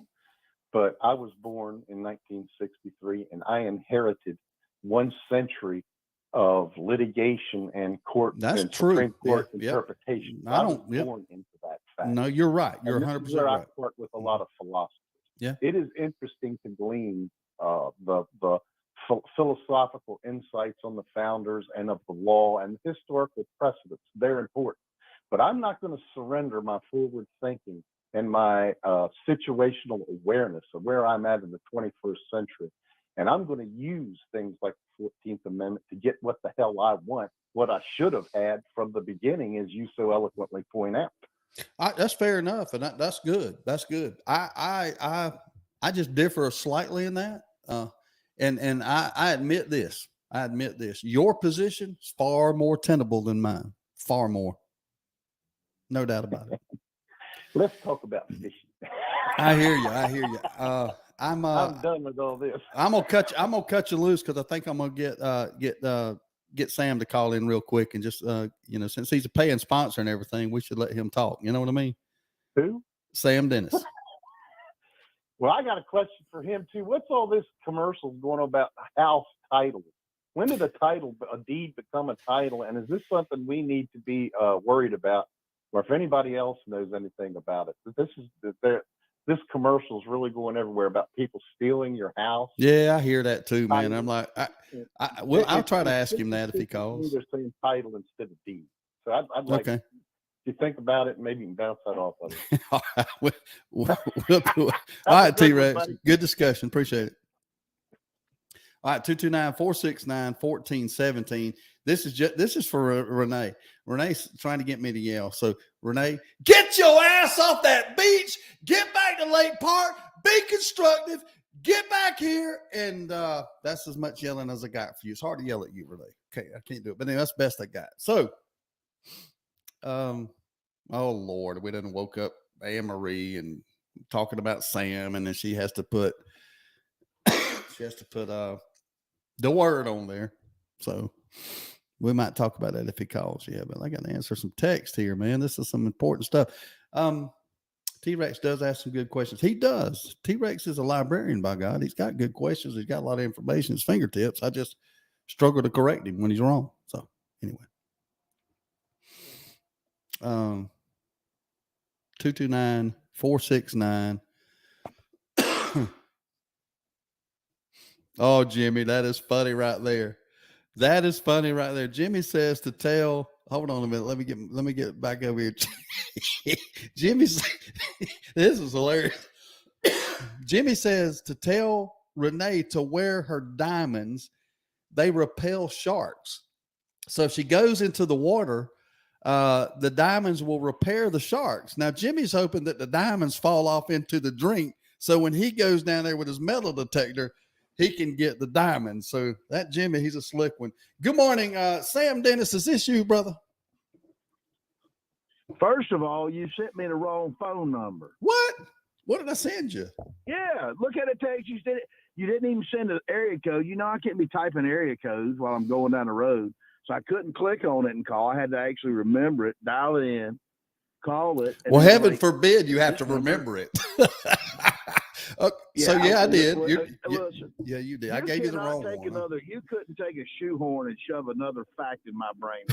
But I was born in 1963, and I inherited 1 century of litigation and court. That's and true. Supreme Court interpretation. I was born into that fact. No, you're right. You're 100% where right. I part with a lot of philosophy. Yeah. It is interesting to glean the philosophical insights on the founders and of the law and historical precedents. They're important. But I'm not going to surrender my forward thinking and my situational awareness of where I'm at in the 21st century. And I'm going to use things like the 14th Amendment to get what the hell I want, what I should have had from the beginning, as you so eloquently point out. That's fair enough. And that's good. That's good. I just differ slightly in that. And I admit this. Your position is far more tenable than mine. Far more. No doubt about it. Let's talk about fishing. I hear you. I'm done with all this. I'm gonna cut you loose because I think I'm gonna get Sam to call in real quick and just since he's a paying sponsor and everything, we should let him talk. You know what I mean? Who? Sam Dennis. Well, I got a question for him too. What's all this commercials going on about house titles? When did a deed become a title? And is this something we need to be worried about? Or if anybody else knows anything about it, this commercial is really going everywhere about people stealing your house. Yeah, I hear that too, man. I'm like, I'll try to ask him that if he calls. They're saying title instead of deed. So I'd like if you think about it, maybe you can bounce that off of it. We'll do it. All right, T-Rex. Good discussion. Appreciate it. All right, 229-469-1417. This is for Renee. Renee's trying to get me to yell. So Renee, get your ass off that beach. Get back to Lake Park. Be constructive. get back here. And that's as much yelling as I got for you. It's hard to yell at you, really. Okay, I can't do it. But anyway, that's the best I got. So, oh, Lord, we done woke up Anne Marie and talking about Sam, and then she has to put the word on there. So we might talk about that if he calls. Yeah, but I got to answer some text here, man. This is some important stuff. T-Rex does ask some good questions. He does. T-Rex is a librarian, by God. He's got good questions. He's got a lot of information at his fingertips. I just struggle to correct him when he's wrong. So anyway. 229-469. Oh, Jimmy, that is funny right there. That is funny right there. Jimmy says to tell, hold on a minute. Let me get back over here. Jimmy, this is hilarious. Jimmy says to tell Renee to wear her diamonds. They repel sharks. So if she goes into the water, the diamonds will repair the sharks. Now, Jimmy's hoping that the diamonds fall off into the drink. So when he goes down there with his metal detector, he can get the diamonds. So that Jimmy, he's a slick one. Good morning, Sam Dennis. Is this you, brother? First of all, you sent me the wrong phone number. What? What did I send you? Yeah, look at the text. You didn't even send an area code. You know, I can't be typing area codes while I'm going down the road. So I couldn't click on it and call. I had to actually remember it, dial it in, call it. Well, heaven forbid you have to remember it. So yeah, I did. Yeah, you did. I gave you the wrong one. You couldn't take a shoehorn and shove another fact in my brain.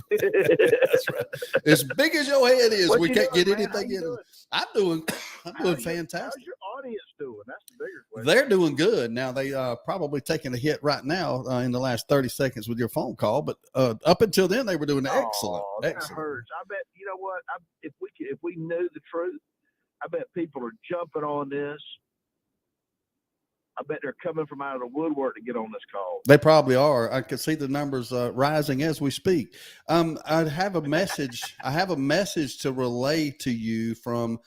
That's right. As big as your head is, we can't get anything in. I'm doing fantastic. How's your audience doing? That's the bigger question. They're doing good. Now they probably taking a hit right now in the last 30 seconds with your phone call, but up until then they were doing excellent. That hurts. I bet you know what? If we knew the truth, I bet people are jumping on this. I bet they're coming from out of the woodwork to get on this call. They probably are. I can see the numbers rising as we speak. I have a message. I have a message to relay to you from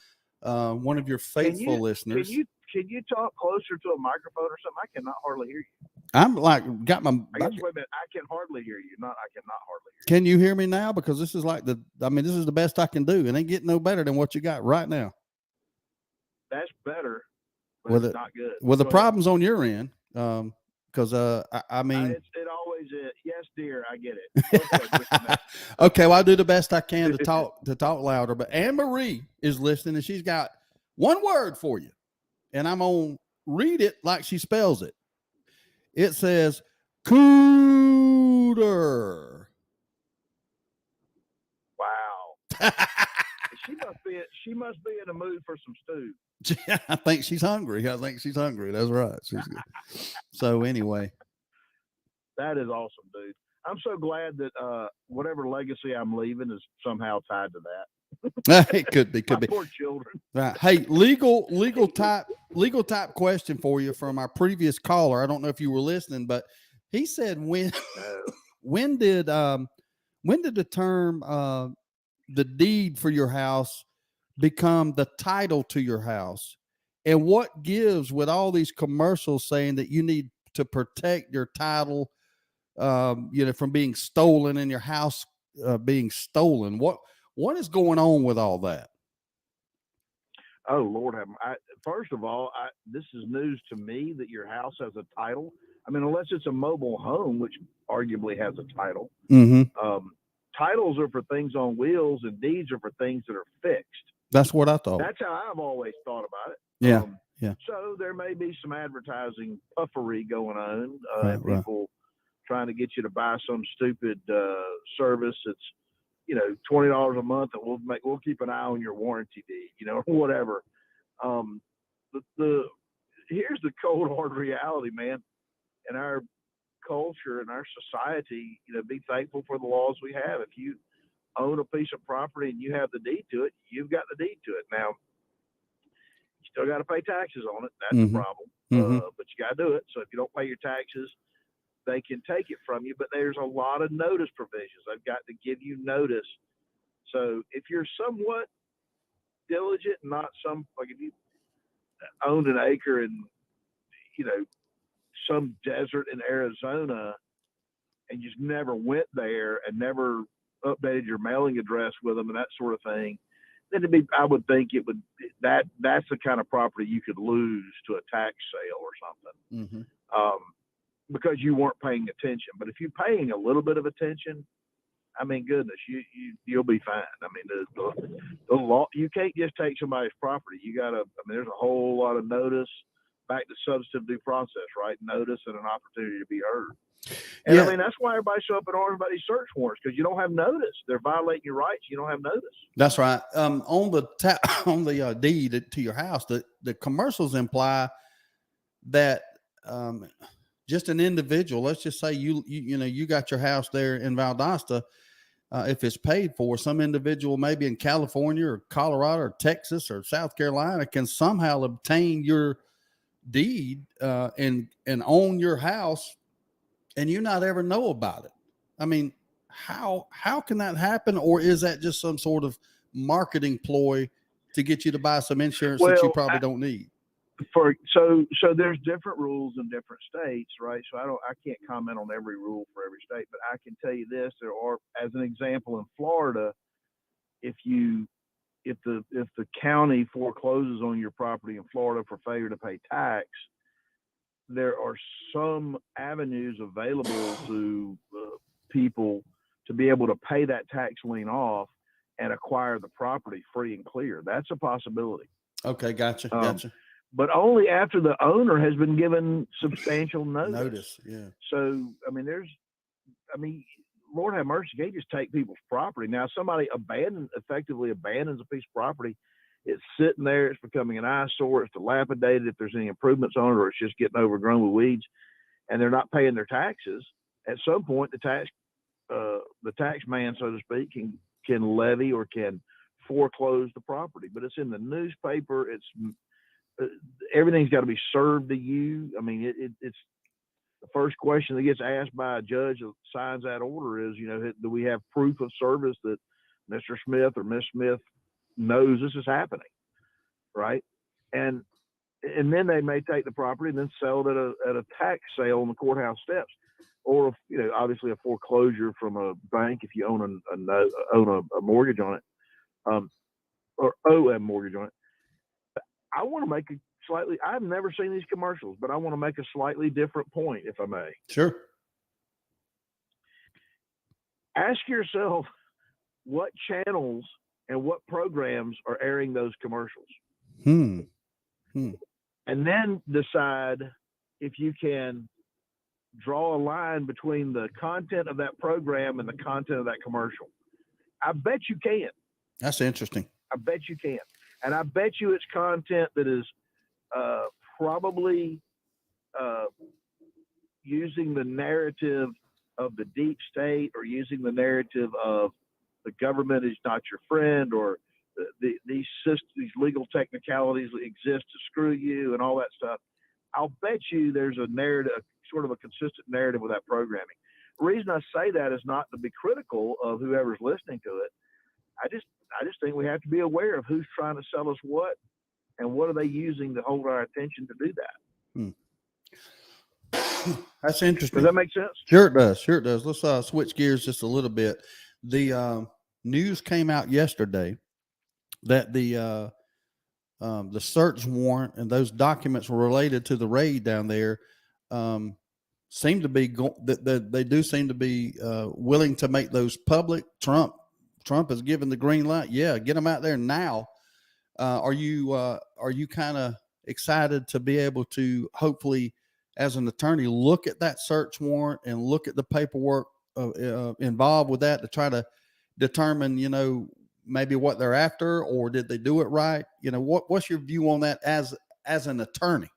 one of your faithful listeners. Can you talk closer to a microphone or something? I cannot hardly hear you. I'm like got my. I guess, wait a minute. I can hardly hear you. I cannot hardly hear you. Can you hear me now? Because this is like this is the best I can do. It ain't getting no better than what you got right now. That's better. But it's not good. Well, the problem's on your end. Because I mean, it always is. Yes, dear, I get it. Okay, well, I'll do the best I can to talk louder. But Anne Marie is listening, and she's got one word for you, and I'm gonna read it like she spells it. It says cooter. Wow. She must be in the mood for some stew. I think she's hungry. That's right. She's good. So anyway, that is awesome, dude. I'm so glad that whatever legacy I'm leaving is somehow tied to that. It could be. Poor children. Right. Hey, legal type question for you from our previous caller. I don't know if you were listening, but he said when did the term the deed for your house become the title to your house, and what gives with all these commercials saying that you need to protect your title, from being stolen and your house being stolen? What is going on with all that? Oh Lord, first of all, this is news to me that your house has a title. I mean, unless it's a mobile home, which arguably has a title. Mm-hmm. Titles are for things on wheels, and deeds are for things that are fixed. That's what I thought. That's how I've always thought about it. Yeah. Yeah. So there may be some advertising puffery going on, people trying to get you to buy some stupid service that's, $20 a month, and we'll keep an eye on your warranty deed, or whatever. Here's the cold hard reality, man. In our culture and our society, be thankful for the laws we have. If you own a piece of property and you have the deed to it, you've got the deed to it. Now, you still got to pay taxes on it. That's the problem. But you got to do it. So if you don't pay your taxes, they can take it from you. But there's a lot of notice provisions. They've got to give you notice. So if you're somewhat diligent, if owned an acre in, some desert in Arizona and just never went there and never updated your mailing address with them and that sort of thing, then I would think that's the kind of property you could lose to a tax sale or something. Because you weren't paying attention. But if you're paying a little bit of attention, I mean, goodness, you'll be fine. I mean, the law, you can't just take somebody's property. You got to, there's a whole lot of notice, back to substantive due process, right? Notice and an opportunity to be heard. And yeah. I mean, that's why everybody's so up in arms about these search warrants, because you don't have notice. They're violating your rights. You don't have notice. That's right. On the deed to your house, the commercials imply that just an individual, let's just say you got your house there in Valdosta, if it's paid for, some individual maybe in California or Colorado or Texas or South Carolina can somehow obtain your deed and own your house, and you not ever know about it. I mean, how can that happen? Or is that just some sort of marketing ploy to get you to buy some insurance that you probably don't need? So there's different rules in different states, right? So I can't comment on every rule for every state, but I can tell you this: there are, as an example, in Florida, if the county forecloses on your property in Florida for failure to pay tax, there are some avenues available to people to be able to pay that tax lien off and acquire the property free and clear. That's a possibility. Okay, gotcha. But only after the owner has been given substantial notice. Yeah. So, Lord have mercy, you can't just take people's property. Now, if somebody effectively abandons a piece of property, it's sitting there, it's becoming an eyesore, it's dilapidated if there's any improvements on it, or it's just getting overgrown with weeds, and they're not paying their taxes. At some point, the tax man, so to speak, can levy or can foreclose the property. But it's in the newspaper. It's everything's got to be served to you. I mean, it's the first question that gets asked by a judge that signs that order is, do we have proof of service that Mr. Smith or Miss Smith knows this is happening, right? And then they may take the property and then sell it at a tax sale on the courthouse steps, or obviously a foreclosure from a bank if you own a mortgage on it, or owe a mortgage on it. I want to make I've never seen these commercials, but I want to make a slightly different point, if I may. Sure. Ask yourself what channels and what programs are airing those commercials. And then decide if you can draw a line between the content of that program and the content of that commercial. I bet you can. That's interesting. I bet you can. And I bet you it's content that is probably using the narrative of the deep state, or using the narrative of the government is not your friend, or these legal technicalities exist to screw you and all that stuff. I'll bet you there's a narrative, sort of a consistent narrative with that programming. The reason I say that is not to be critical of whoever's listening to it. I just think we have to be aware of who's trying to sell us what, and what are they using to hold our attention to do that. That's interesting. Does that make sense? Sure it does. Let's switch gears just a little bit. The news came out yesterday that the search warrant and those documents were related to the raid down there. Seem to be they do seem to be willing to make those public. Trump has given the green light. Yeah, get them out there now. Are you kind of excited to be able to, hopefully, as an attorney, look at that search warrant and look at the paperwork involved with that to try to determine, maybe what they're after, or did they do it right? What's your view on that as an attorney?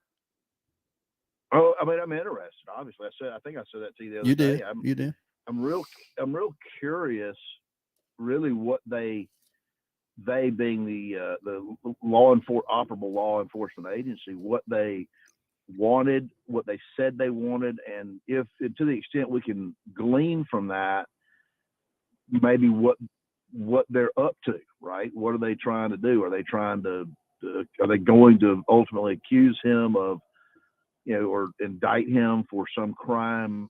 Oh, I'm interested. Obviously, I think I said that to you the other day. You did. I'm real curious, really, what they being the operable law enforcement agency, what they wanted, what they said they wanted, and if to the extent we can glean from that, maybe what they're up to, right? What are they trying to do? Are they trying to are they going to ultimately accuse him of, or indict him for some crime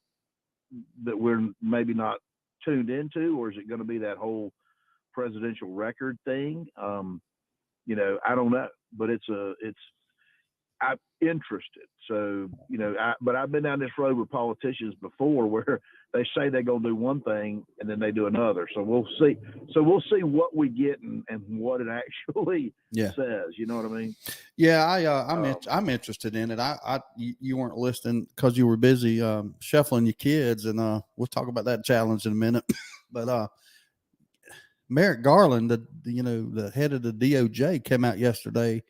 that we're maybe not tuned into, or is it going to be that whole presidential record thing? I don't know, but I'm interested. So, but I've been down this road with politicians before where they say they're going to do one thing and then they do another. So we'll see. So we'll see what we get and what it actually says. You know what I mean? Yeah, I'm interested in it. You weren't listening because you were busy shuffling your kids, and we'll talk about that challenge in a minute. But Merrick Garland, the head of the DOJ, came out yesterday,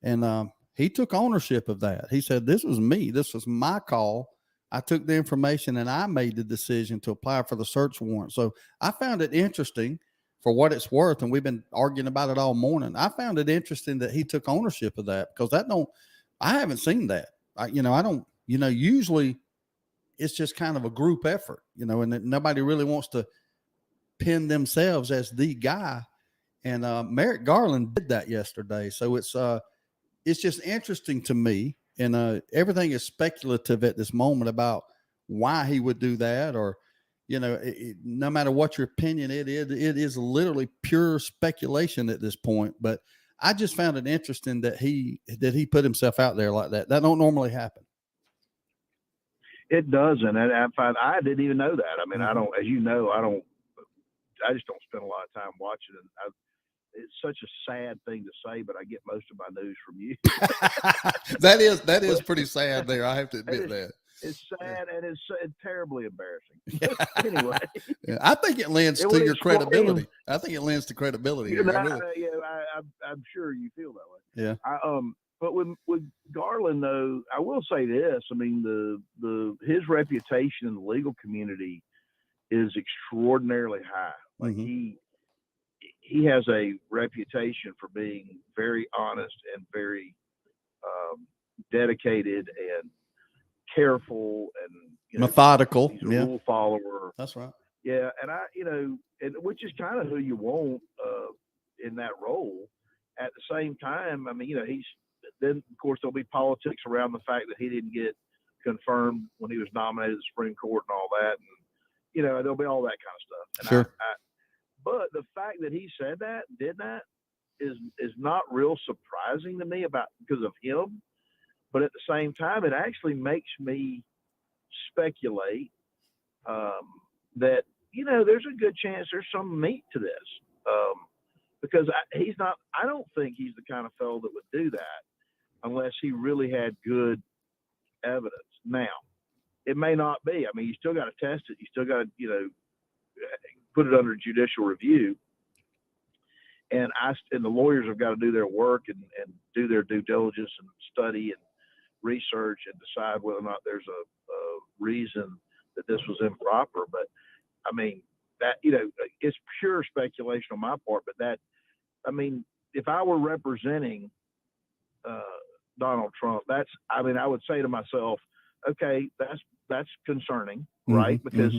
and he took ownership of that. He said, "This was me. This was my call. I took the information and I made the decision to apply for the search warrant." So I found it interesting for what it's worth. And we've been arguing about it all morning. I found it interesting that he took ownership of that, because I haven't seen that. Usually it's just kind of a group effort, and nobody really wants to pin themselves as the guy. And Merrick Garland did that yesterday. So it's just interesting to me. And everything is speculative at this moment about why he would do that, or, no matter what your opinion, it is literally pure speculation at this point. But I just found it interesting that he put himself out there like that. That don't normally happen. It doesn't. And I didn't even know that. I mean, I don't, as you know, I just don't spend a lot of time watching it. It's such a sad thing to say, but I get most of my news from you. That is pretty sad there. I have to admit that. It's sad and it's terribly embarrassing. Anyway, I think it lends to your credibility. I think it lends to credibility. I'm sure you feel that way. Yeah. But with Garland, though, I will say this. I mean, his reputation in the legal community is extraordinarily high. Like he has a reputation for being very honest and very dedicated and careful and methodical. He's a rule follower. That's right. Yeah, and which is kind of who you want in that role. At the same time, I mean, then of course there'll be politics around the fact that he didn't get confirmed when he was nominated to the Supreme Court and all that, and there'll be all that kind of stuff. And sure. But the fact that he said that, did that, is not real surprising to me because of him. But at the same time, it actually makes me speculate that there's a good chance there's some meat to this, because I don't think he's the kind of fellow that would do that unless he really had good evidence. Now, it may not be. I mean, you still got to test it. You still got to put it under judicial review, and the lawyers have got to do their work and do their due diligence and study and research and decide whether or not there's a reason that this was improper. But I mean, that it's pure speculation on my part. But if I were representing Donald Trump, I would say to myself, okay, that's concerning, right? Because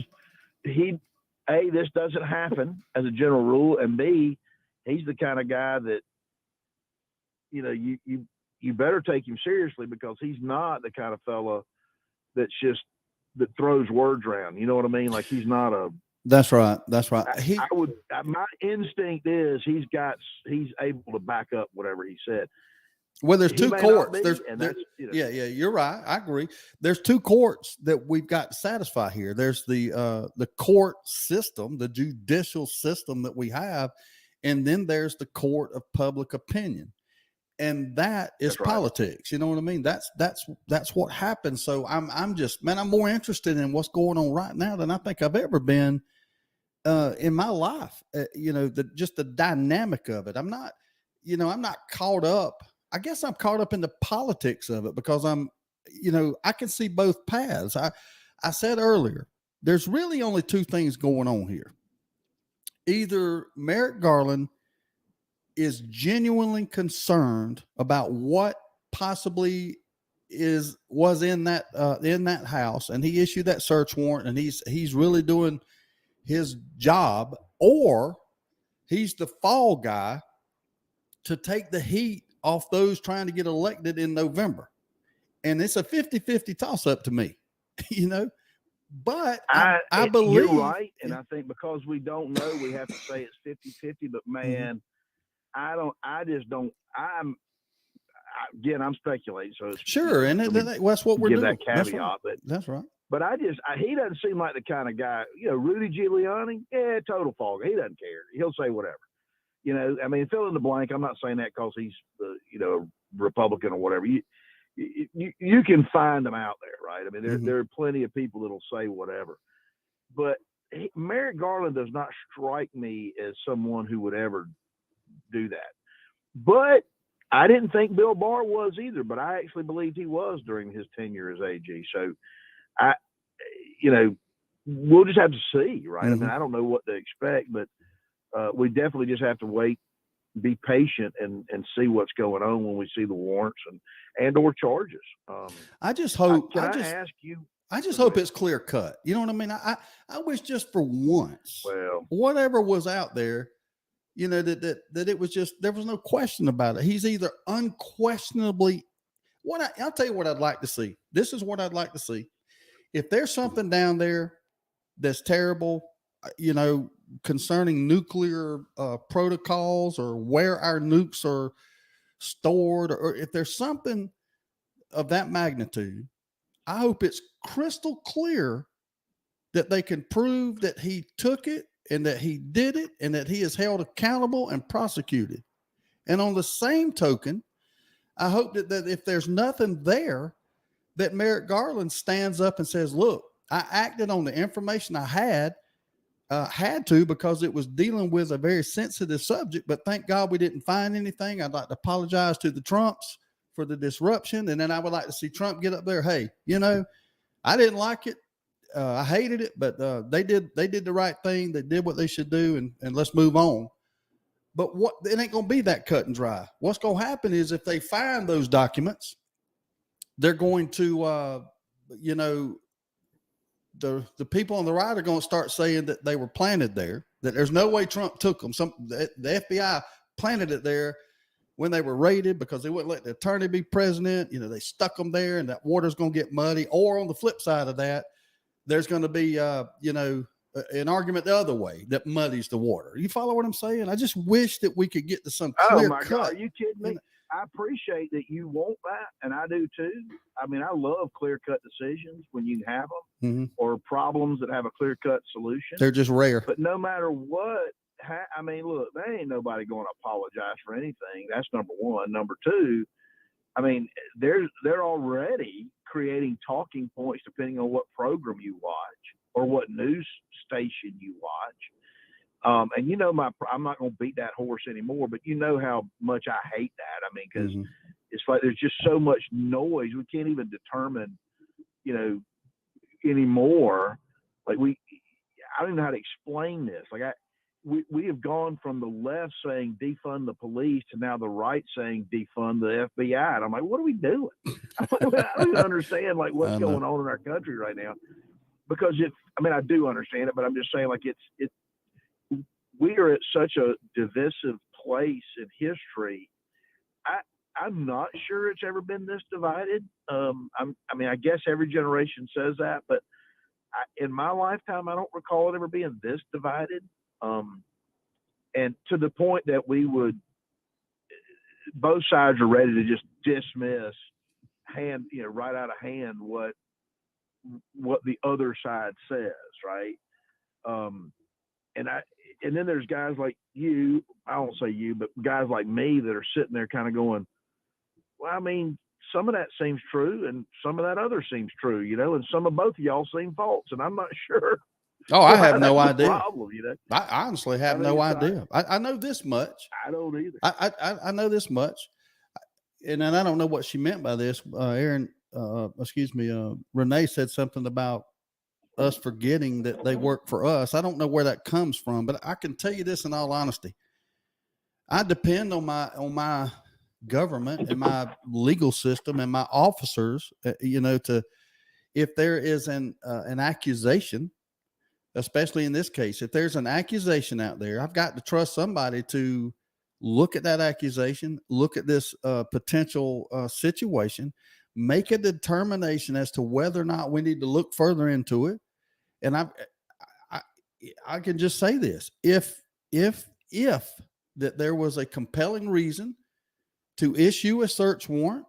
this doesn't happen as a general rule, and B, he's the kind of guy that you better take him seriously, because he's not the kind of fella that throws words around. You know what I mean? Like, he's not a. That's right. My instinct is he's able to back up whatever he said. Well, there's two courts. You're right. I agree. There's two courts that we've got to satisfy here. There's the court system, the judicial system that we have, and then there's the court of public opinion, and that is politics. You know what I mean? That's what happens. So I'm more interested in what's going on right now than I think I've ever been in my life. Just the dynamic of it. I'm not caught up. I guess I'm caught up in the politics of it because I can see both paths. I said earlier, there's really only two things going on here. Either Merrick Garland is genuinely concerned about what possibly was in that house, and he issued that search warrant, and he's really doing his job, or he's the fall guy to take the heat off those trying to get elected in November. And it's a 50-50 toss up to me, you know, but I believe you're right. And I think because we don't know, we have to say it's 50-50, but man, I'm speculating. So it's, sure. And that's what we're doing. That caveat, that's right. But he doesn't seem like the kind of guy, you know, Rudy Giuliani, total fog. He doesn't care. He'll say whatever. You know, I mean, fill in the blank. I'm not saying that because he's, you know, a Republican or whatever. You can find them out there, right? I mean, there are plenty of people that'll say whatever. But Merrick Garland does not strike me as someone who would ever do that. But I didn't think Bill Barr was either, but I actually believed he was during his tenure as AG. So, we'll just have to see, right? I mean, I don't know what to expect, but we definitely just have to wait, be patient, and see what's going on when we see the warrants and or charges. I just hope. Can I ask you? I just hope it's clear cut. You know what I mean? I wish just for once, whatever was out there, you know, that it was just, there was no question about it. He's either unquestionably I'll tell you what I'd like to see. This is what I'd like to see. If there's something down there that's terrible, you know, concerning nuclear protocols or where our nukes are stored, or if there's something of that magnitude, I hope it's crystal clear that they can prove that he took it and that he did it and that he is held accountable and prosecuted. And on the same token, I hope that if there's nothing there, that Merrick Garland stands up and says, look, I acted on the information I had to, because it was dealing with a very sensitive subject, but thank God we didn't find anything. I'd like to apologize to the Trumps for the disruption. And then I would like to see Trump get up there. Hey, you know, I didn't like it. I hated it, but they did the right thing. They did what they should do, and let's move on. But it ain't going to be that cut and dry. What's going to happen is if they find those documents, they're going to, you know, the people on the right are going to start saying that they were planted there, that there's no way Trump took them. The FBI planted it there when they were raided because they wouldn't let the attorney be president. You know, they stuck them there and that water's going to get muddy. Or on the flip side of that, there's going to be, you know, an argument the other way that muddies the water. You follow what I'm saying? I just wish that we could get to some clear cut. God, are you kidding me? I appreciate that you want that, and I do too. I mean, I love clear-cut decisions when you have them, or problems that have a clear-cut solution. They're just rare. But no matter what, I mean, look, there ain't nobody going to apologize for anything. That's number one. Number two, I mean, they're already creating talking points depending on what program you watch or what news station you watch. And you know, I'm not going to beat that horse anymore, but you know how much I hate that. I mean, because it's like there's just so much noise. We can't even determine, you know, anymore. Like I don't even know how to explain this. Like we have gone from the left saying defund the police to now the right saying defund the FBI. And I'm like, what are we doing? I don't even understand like what's going on in our country right now. Because I do understand it, but I'm just saying like we are at such a divisive place in history. I'm not sure it's ever been this divided. I guess every generation says that, but in my lifetime, I don't recall it ever being this divided. And to the point that both sides are ready to just dismiss right out of hand what the other side says, right? And then there's guys like you, I won't say you, but guys like me that are sitting there kind of going, well, I mean, some of that seems true and some of that other seems true, you know, and some of both of y'all seem false, and I'm not sure. Oh, I have no idea. Problem, you know? I honestly have no idea. I know this much. I don't either. I know this much. And then I don't know what she meant by this. Renee said something about us forgetting that they work for us. I don't know where that comes from, but I can tell you this in all honesty. I depend on my government and my legal system and my officers, you know, if there is an accusation, especially in this case, if there's an accusation out there, I've got to trust somebody to look at that accusation, look at this potential situation, make a determination as to whether or not we need to look further into it. And I can just say this: if that there was a compelling reason to issue a search warrant,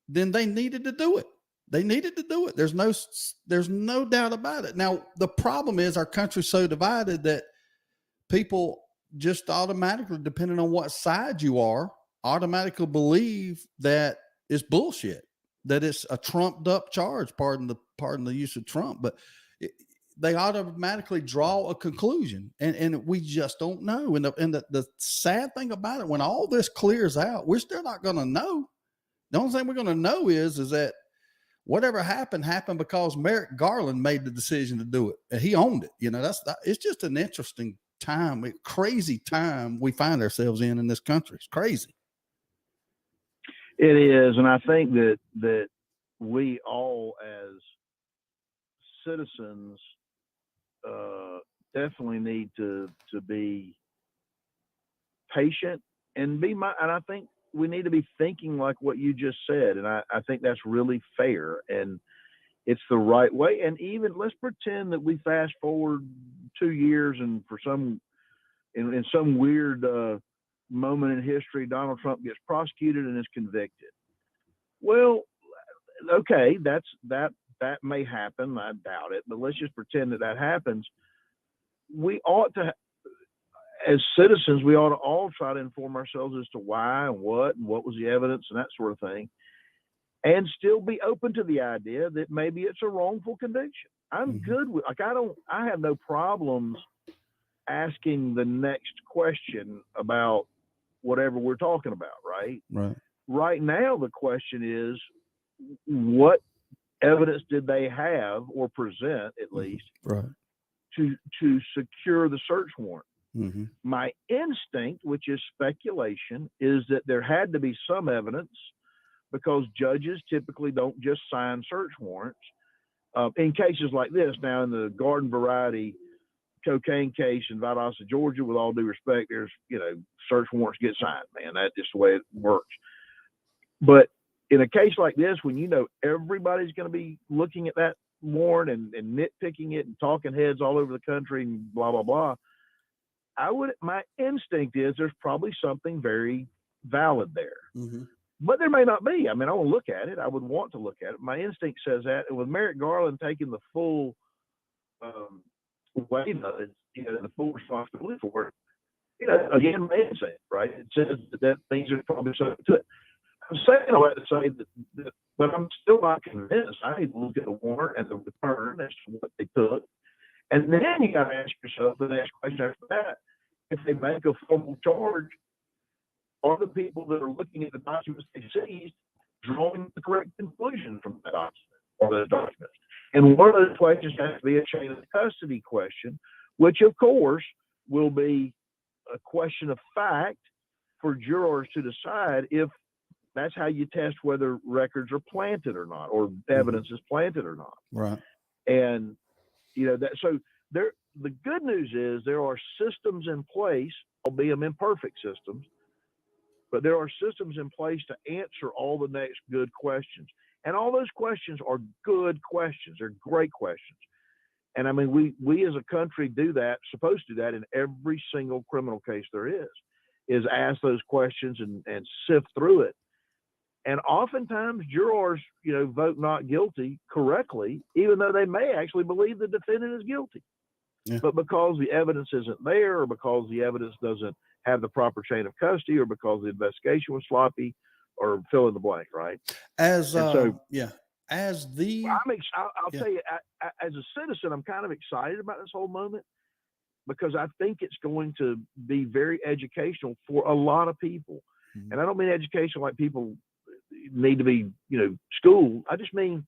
then they needed to do it. They needed to do it. There's no doubt about it. Now, the problem is our country's so divided that people just automatically, depending on what side you are, automatically believe that it's bullshit, that it's a trumped up charge. Pardon the use of Trump, but they automatically draw a conclusion, and we just don't know. And the sad thing about it, when all this clears out, we're still not going to know. The only thing we're going to know is that whatever happened because Merrick Garland made the decision to do it, and he owned it. It's just an interesting time, crazy time we find ourselves in this country. It's crazy. It is, and I think that we all as citizens definitely need to be patient and and I think we need to be thinking like what you just said, and I think that's really fair, and it's the right way. And even let's pretend that we fast forward 2 years, and for in some weird moment in history, Donald Trump gets prosecuted and is convicted. Well, okay, that may happen. I doubt it, but let's just pretend that happens. We ought to, as citizens, we ought to all try to inform ourselves as to why and what was the evidence and that sort of thing, and still be open to the idea that maybe it's a wrongful conviction. I'm good with, I have no problems asking the next question about whatever we're talking about, right? Right. Right now, the question is, what evidence did they have or present, at least, right, to secure the search warrant? Mm-hmm. My instinct, which is speculation, is that there had to be some evidence, because judges typically don't just sign search warrants in cases like this. Now, in the garden variety cocaine case in Valdosta, Georgia, with all due respect, there's, search warrants get signed, man. That's just the way it works. But in a case like this, when everybody's going to be looking at that warrant and nitpicking it and talking heads all over the country and blah, blah, blah, my instinct is there's probably something very valid there. Mm-hmm. But there may not be. I mean, I want to look at it. I would want to look at it. My instinct says that. And with Merrick Garland taking the full weight of it, the full responsibility for it, again, my instinct, right? It says that things are probably subject to it. I'm saying all that to say that, but I'm still not convinced. I need to look at the warrant and the return as to what they took. And then you got to ask yourself the next question after that: if they make a formal charge, are the people that are looking at the documents they seized drawing the correct conclusion from that document or those documents? And one of those questions has to be a chain of custody question, which of course will be a question of fact for jurors to decide if that's how you test whether records are planted or not, or evidence is planted or not. Right. And the good news is there are systems in place, albeit imperfect systems, but there are systems in place to answer all the next good questions. And all those questions are good questions. They're great questions. And I mean, we as a country supposed to do that in every single criminal case there is ask those questions and sift through it. And oftentimes jurors, vote not guilty correctly, even though they may actually believe the defendant is guilty. Yeah. But because the evidence isn't there, or because the evidence doesn't have the proper chain of custody, or because the investigation was sloppy, or fill in the blank, right? I'll tell you, as a citizen, I'm kind of excited about this whole moment, because I think it's going to be very educational for a lot of people. Mm-hmm. And I don't mean educational like people need to be, schooled. I just mean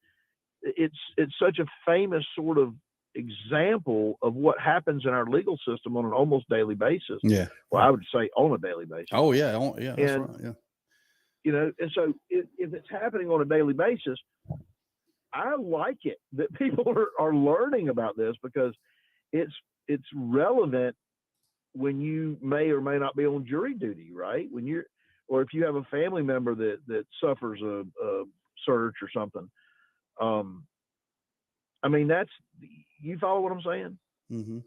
it's such a famous sort of example of what happens in our legal system on an almost daily basis. Yeah. Well, I would say on a daily basis. Oh yeah. That's right. Yeah. And so if it's happening on a daily basis, I like it that people are learning about this, because it's relevant when you may or may not be on jury duty, right? Or if you have a family member that suffers a search or something. I mean, you follow what I'm saying? Mm-hmm.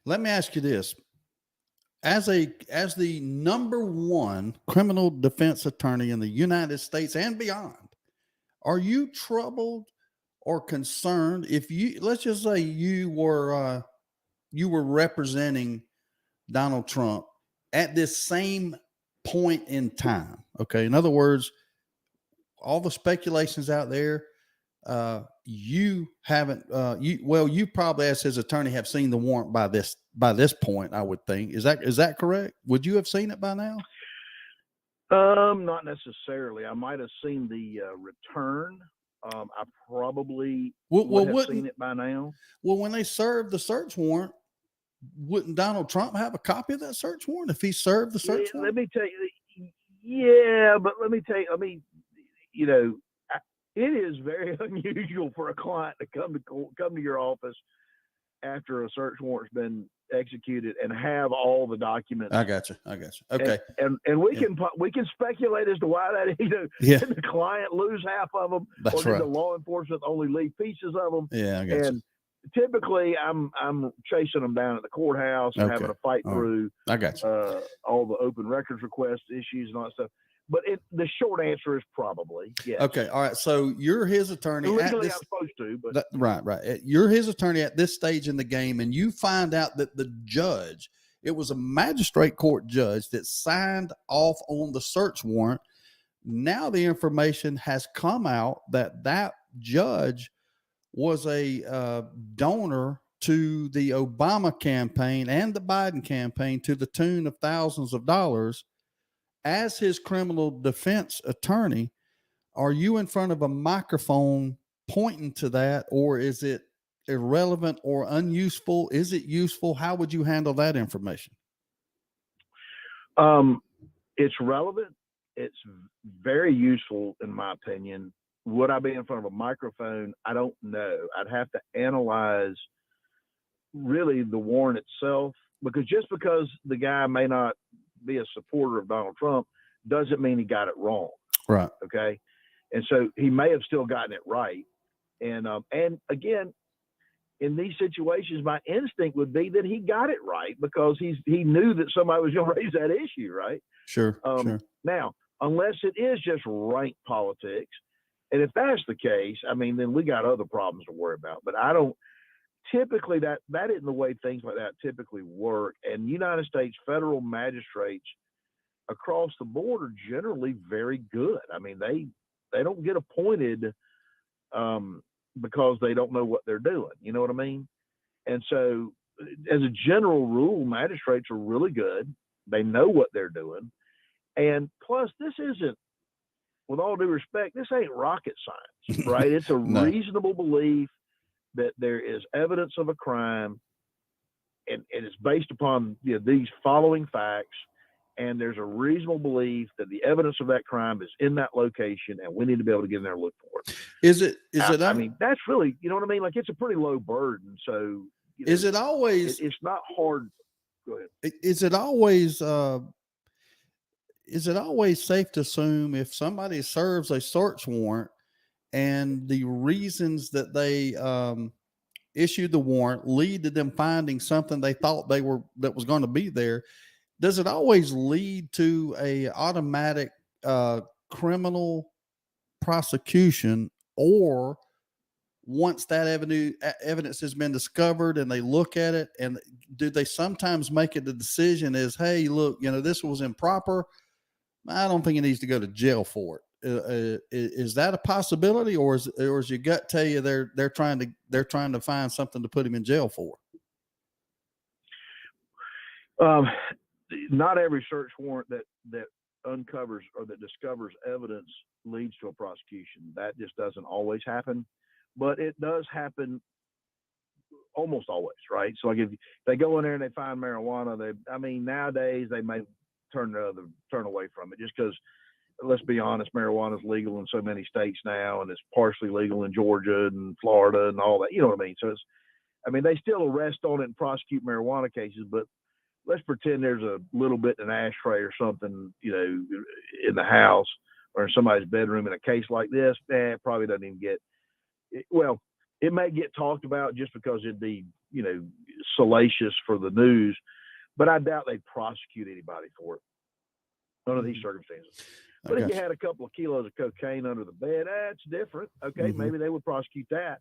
Let me ask you this. As the number one criminal defense attorney in the United States and beyond, are you troubled or concerned if let's just say you were representing Donald Trump at this same point in time? Okay. In other words, all the speculations out there, you haven't, you probably as his attorney have seen the warrant by this point, I would think. Is that correct? Would you have seen it by now? Not necessarily. I might have seen the return. I probably would have seen it by now. Well, when they served the search warrant, wouldn't Donald Trump have a copy of that search warrant if he served the search warrant? Let me tell you. Yeah, but let me tell you. You know, it is very unusual for a client to come to your office after a search warrant's been executed and have all the documents. I got you. Okay. And we can speculate as to why that, did the client lose half of them, That's or did right. the law enforcement only leave pieces of them? Yeah, I got you. And typically, I'm chasing them down at the courthouse and having to fight through. I got you. All the open records request issues and all that stuff. But the short answer is probably yes. Okay. All right. So you're his attorney. Legally, I'm supposed to, but right. You're his attorney at this stage in the game, and you find out that the judge, it was a magistrate court judge that signed off on the search warrant. Now the information has come out that judge was a donor to the Obama campaign and the Biden campaign to the tune of thousands of dollars. As his criminal defense attorney, are you in front of a microphone pointing to that, or is it irrelevant or unuseful? Is it useful? How would you handle that information? It's relevant. It's very useful, in my opinion. Would I be in front of a microphone? I don't know. I'd have to analyze really the warrant itself, because just because the guy may not be a supporter of Donald Trump doesn't mean he got it wrong. Right. Okay. And so he may have still gotten it right. And again, in these situations, my instinct would be that he got it right because he knew that somebody was going to raise that issue. Right. Sure. Sure. Now, unless it is just rank politics, and if that's the case, I mean, then we got other problems to worry about. But I don't typically that isn't the way things like that typically work. And United States federal magistrates across the board are generally very good. I mean, they don't get appointed because they don't know what they're doing. You know what I mean? And so, as a general rule, magistrates are really good. They know what they're doing. And plus, this isn't, with all due respect, this ain't rocket science, right? It's a reasonable belief that there is evidence of a crime, and it's based upon these following facts, and there's a reasonable belief that the evidence of that crime is in that location, and we need to be able to get in there and look for it. I mean, that's really, you know what I mean? Like, it's a pretty low burden. So, is it always? It's not hard. Go ahead. Is it always safe to assume if somebody serves a search warrant and the reasons that they issued the warrant lead to them finding something they thought that was going to be there, does it always lead to a automatic criminal prosecution, or once that evidence has been discovered and they look at it, and do they sometimes make it the decision as, hey, look, this was improper, I don't think he needs to go to jail for it? Is that a possibility, or is your gut tell you they're trying to find something to put him in jail for? Not every search warrant that uncovers or that discovers evidence leads to a prosecution. That just doesn't always happen, but it does happen almost always, right? So, like, if they go in there and they find marijuana, nowadays they may turn away from it, just because, let's be honest, marijuana is legal in so many states now, and it's partially legal in Georgia and Florida and all that. You know what I mean? So they still arrest on it and prosecute marijuana cases, but let's pretend there's a little bit in an ashtray or something, in the house or in somebody's bedroom in a case like this. It probably doesn't even get. Well, it may get talked about just because it'd be, salacious for the news, but I doubt they'd prosecute anybody for it under these circumstances. But if you had a couple of kilos of cocaine under the bed, that's different. Okay, maybe they would prosecute that.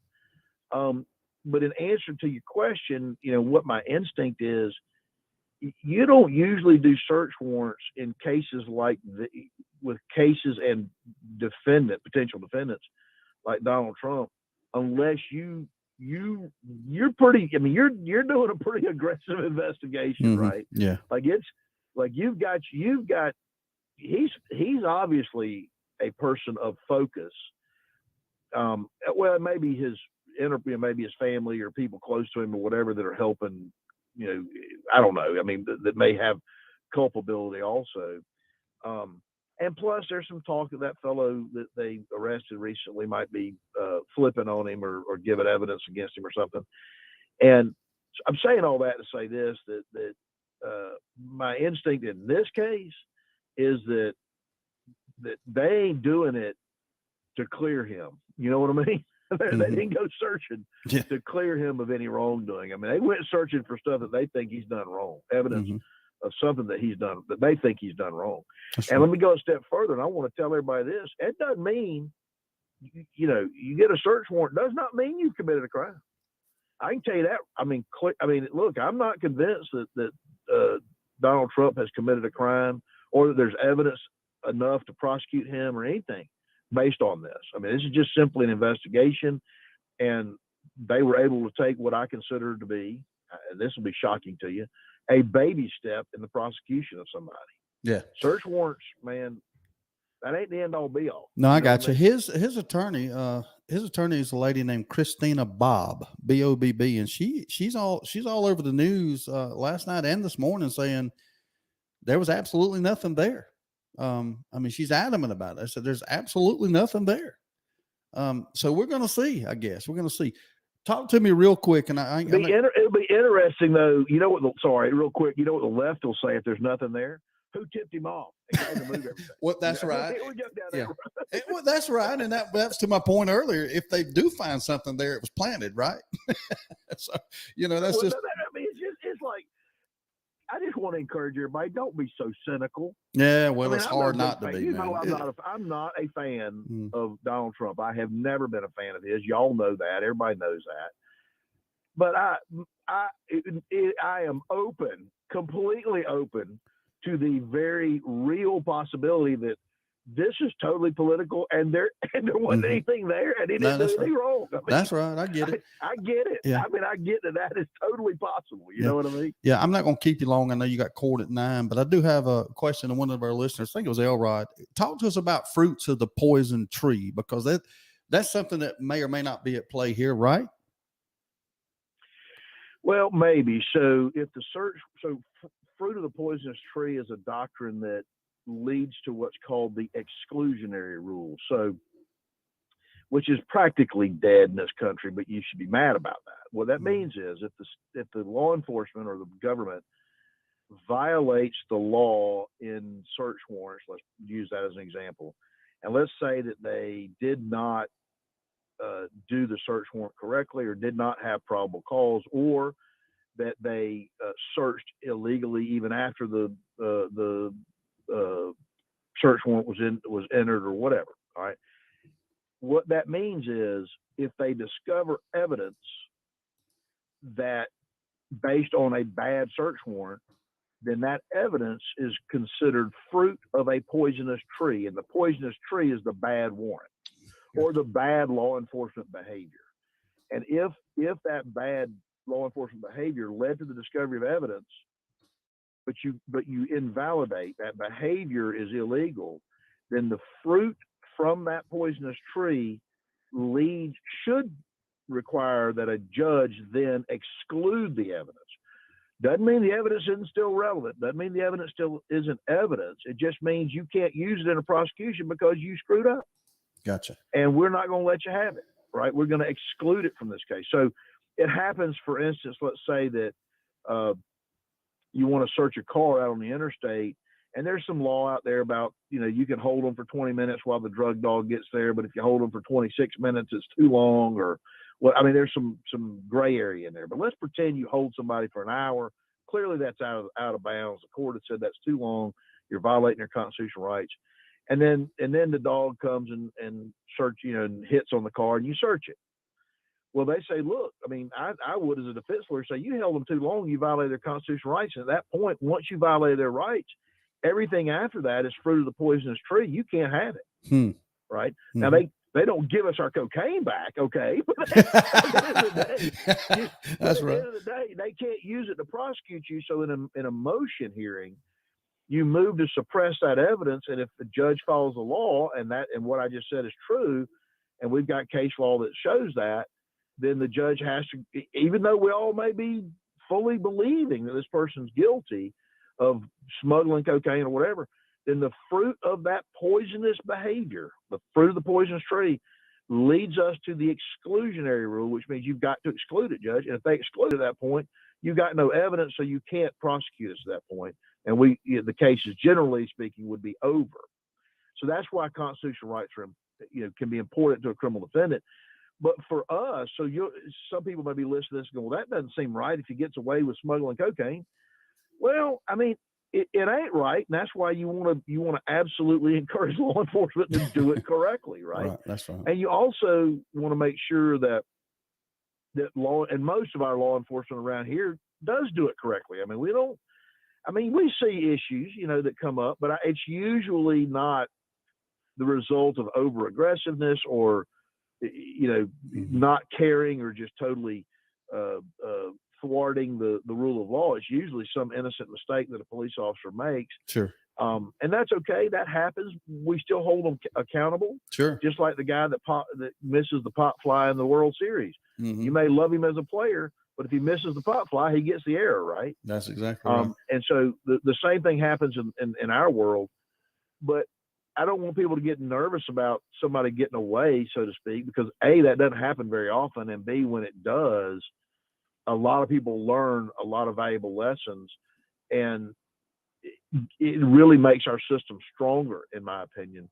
But in answer to your question, what my instinct is, you don't usually do search warrants in cases like with cases and potential defendants like Donald Trump, unless you're pretty. I mean, you're doing a pretty aggressive investigation, right? Yeah. Like it's like you've got. He's obviously a person of focus. Well, maybe maybe his family or people close to him or whatever that are helping. I don't know. I mean, that may have culpability also. And plus, there's some talk that fellow that they arrested recently might be flipping on him or giving evidence against him or something. And I'm saying all that to say this, that my instinct in this case is that they ain't doing it to clear him. You know what I mean? They didn't go searching to clear him of any wrongdoing. I mean, they went searching for stuff that they think he's done wrong, evidence of something that he's done, that they think he's done wrong. Let me go a step further, and I want to tell everybody this. It doesn't mean, you get a search warrant, does not mean you committed a crime. I can tell you that. I mean, look, I'm not convinced that Donald Trump has committed a crime or that there's evidence enough to prosecute him or anything based on this. I mean, this is just simply an investigation, and they were able to take what I consider to be, and this will be shocking to you, a baby step in the prosecution of somebody. Yeah. Search warrants, man, that ain't the end all be all. No, I got you. His attorney is a lady named Christina Bobb, B-O-B-B, and she's all over the news last night and this morning saying there was absolutely nothing there. I mean, she's adamant about it. I said, there's absolutely nothing there. So we're going to see, I guess. We're going to see. Talk to me real quick. And it'll be interesting, though. Real quick. You know what the left will say if there's nothing there? Who tipped him off? Well, that's right. Yeah. Well, that's right. And that's to my point earlier. If they do find something there, it was planted, right? So, that's just. I mean, it's like, I just want to encourage everybody, don't be so cynical. Yeah, well, it's hard not to be. I'm not a fan of Donald Trump. I have never been a fan of his. Y'all know that. Everybody knows that. But I am completely open to the very real possibility that this is totally political, and there wasn't anything there, and he didn't do anything wrong. I mean, that's right. I get it. I get it. Yeah. I mean, I get that is totally possible. You know what I mean? Yeah, I'm not going to keep you long. I know you got court at 9, but I do have a question to one of our listeners. I think it was Elrod. Talk to us about fruits of the poison tree, because that's something that may or may not be at play here, right? Well, maybe. So fruit of the poisonous tree is a doctrine that leads to what's called the exclusionary rule. So, which is practically dead in this country, but you should be mad about that. What that means is if the law enforcement or the government violates the law in search warrants, let's use that as an example, and let's say that they did not do the search warrant correctly or did not have probable cause, or that they searched illegally even after the search warrant was entered or whatever. All right. What that means is if they discover evidence that based on a bad search warrant, then that evidence is considered fruit of a poisonous tree. And the poisonous tree is the bad warrant or the bad law enforcement behavior. And if that bad law enforcement behavior led to the discovery of evidence, but you invalidate that behavior is illegal, then the fruit from that poisonous tree should require that a judge then exclude the evidence. Doesn't mean the evidence isn't still relevant. Doesn't mean the evidence still isn't evidence. It just means you can't use it in a prosecution because you screwed up. Gotcha. And we're not going to let you have it, right? We're going to exclude it from this case. So it happens, for instance, let's say that you want to search a car out on the interstate, and there's some law out there about, you can hold them for 20 minutes while the drug dog gets there, but if you hold them for 26 minutes, it's too long, or what? I mean, there's some gray area in there. But let's pretend you hold somebody for an hour. Clearly, that's out of bounds. The court had said that's too long. You're violating their constitutional rights. And then the dog comes and search, and hits on the car, and you search it. Well, they say, look, I mean, I would, as a defense lawyer, say you held them too long, you violated their constitutional rights. And at that point, once you violate their rights, everything after that is fruit of the poisonous tree. You can't have it. Right? Now, they don't give us our cocaine back, okay? But at the end of the day, That's right. At the end of the day, they can't use it to prosecute you. So in a motion hearing, you move to suppress that evidence, and if the judge follows the law and what I just said is true, and we've got case law that shows that, then the judge has to, even though we all may be fully believing that this person's guilty of smuggling cocaine or whatever, then the fruit of that poisonous behavior, the fruit of the poisonous tree, leads us to the exclusionary rule, which means you've got to exclude it, Judge. And if they exclude at that point, you've got no evidence, so you can't prosecute us at that point. And the cases, generally speaking, would be over. So that's why constitutional rights are, can be important to a criminal defendant. But for us, some people may be listening to this and go, well, that doesn't seem right if he gets away with smuggling cocaine. Well, I mean, it ain't right, and that's why you want to absolutely encourage law enforcement to do it correctly, right? Right, that's right. And you also want to make sure that law, and most of our law enforcement around here does do it correctly. I mean, we see issues, that come up, but it's usually not the result of over aggressiveness or not caring or just totally thwarting the rule of law. It's usually some innocent mistake that a police officer makes. Sure. And that's okay. That happens. We still hold them accountable. Sure. Just like the guy that misses the pop fly in the World Series. You may love him as a player, but if he misses the pop fly, he gets the error, right? That's exactly right. And so the same thing happens in our world. But I don't want people to get nervous about somebody getting away, so to speak, because A, that doesn't happen very often, and B, when it does, a lot of people learn a lot of valuable lessons, and it really makes our system stronger, in my opinion,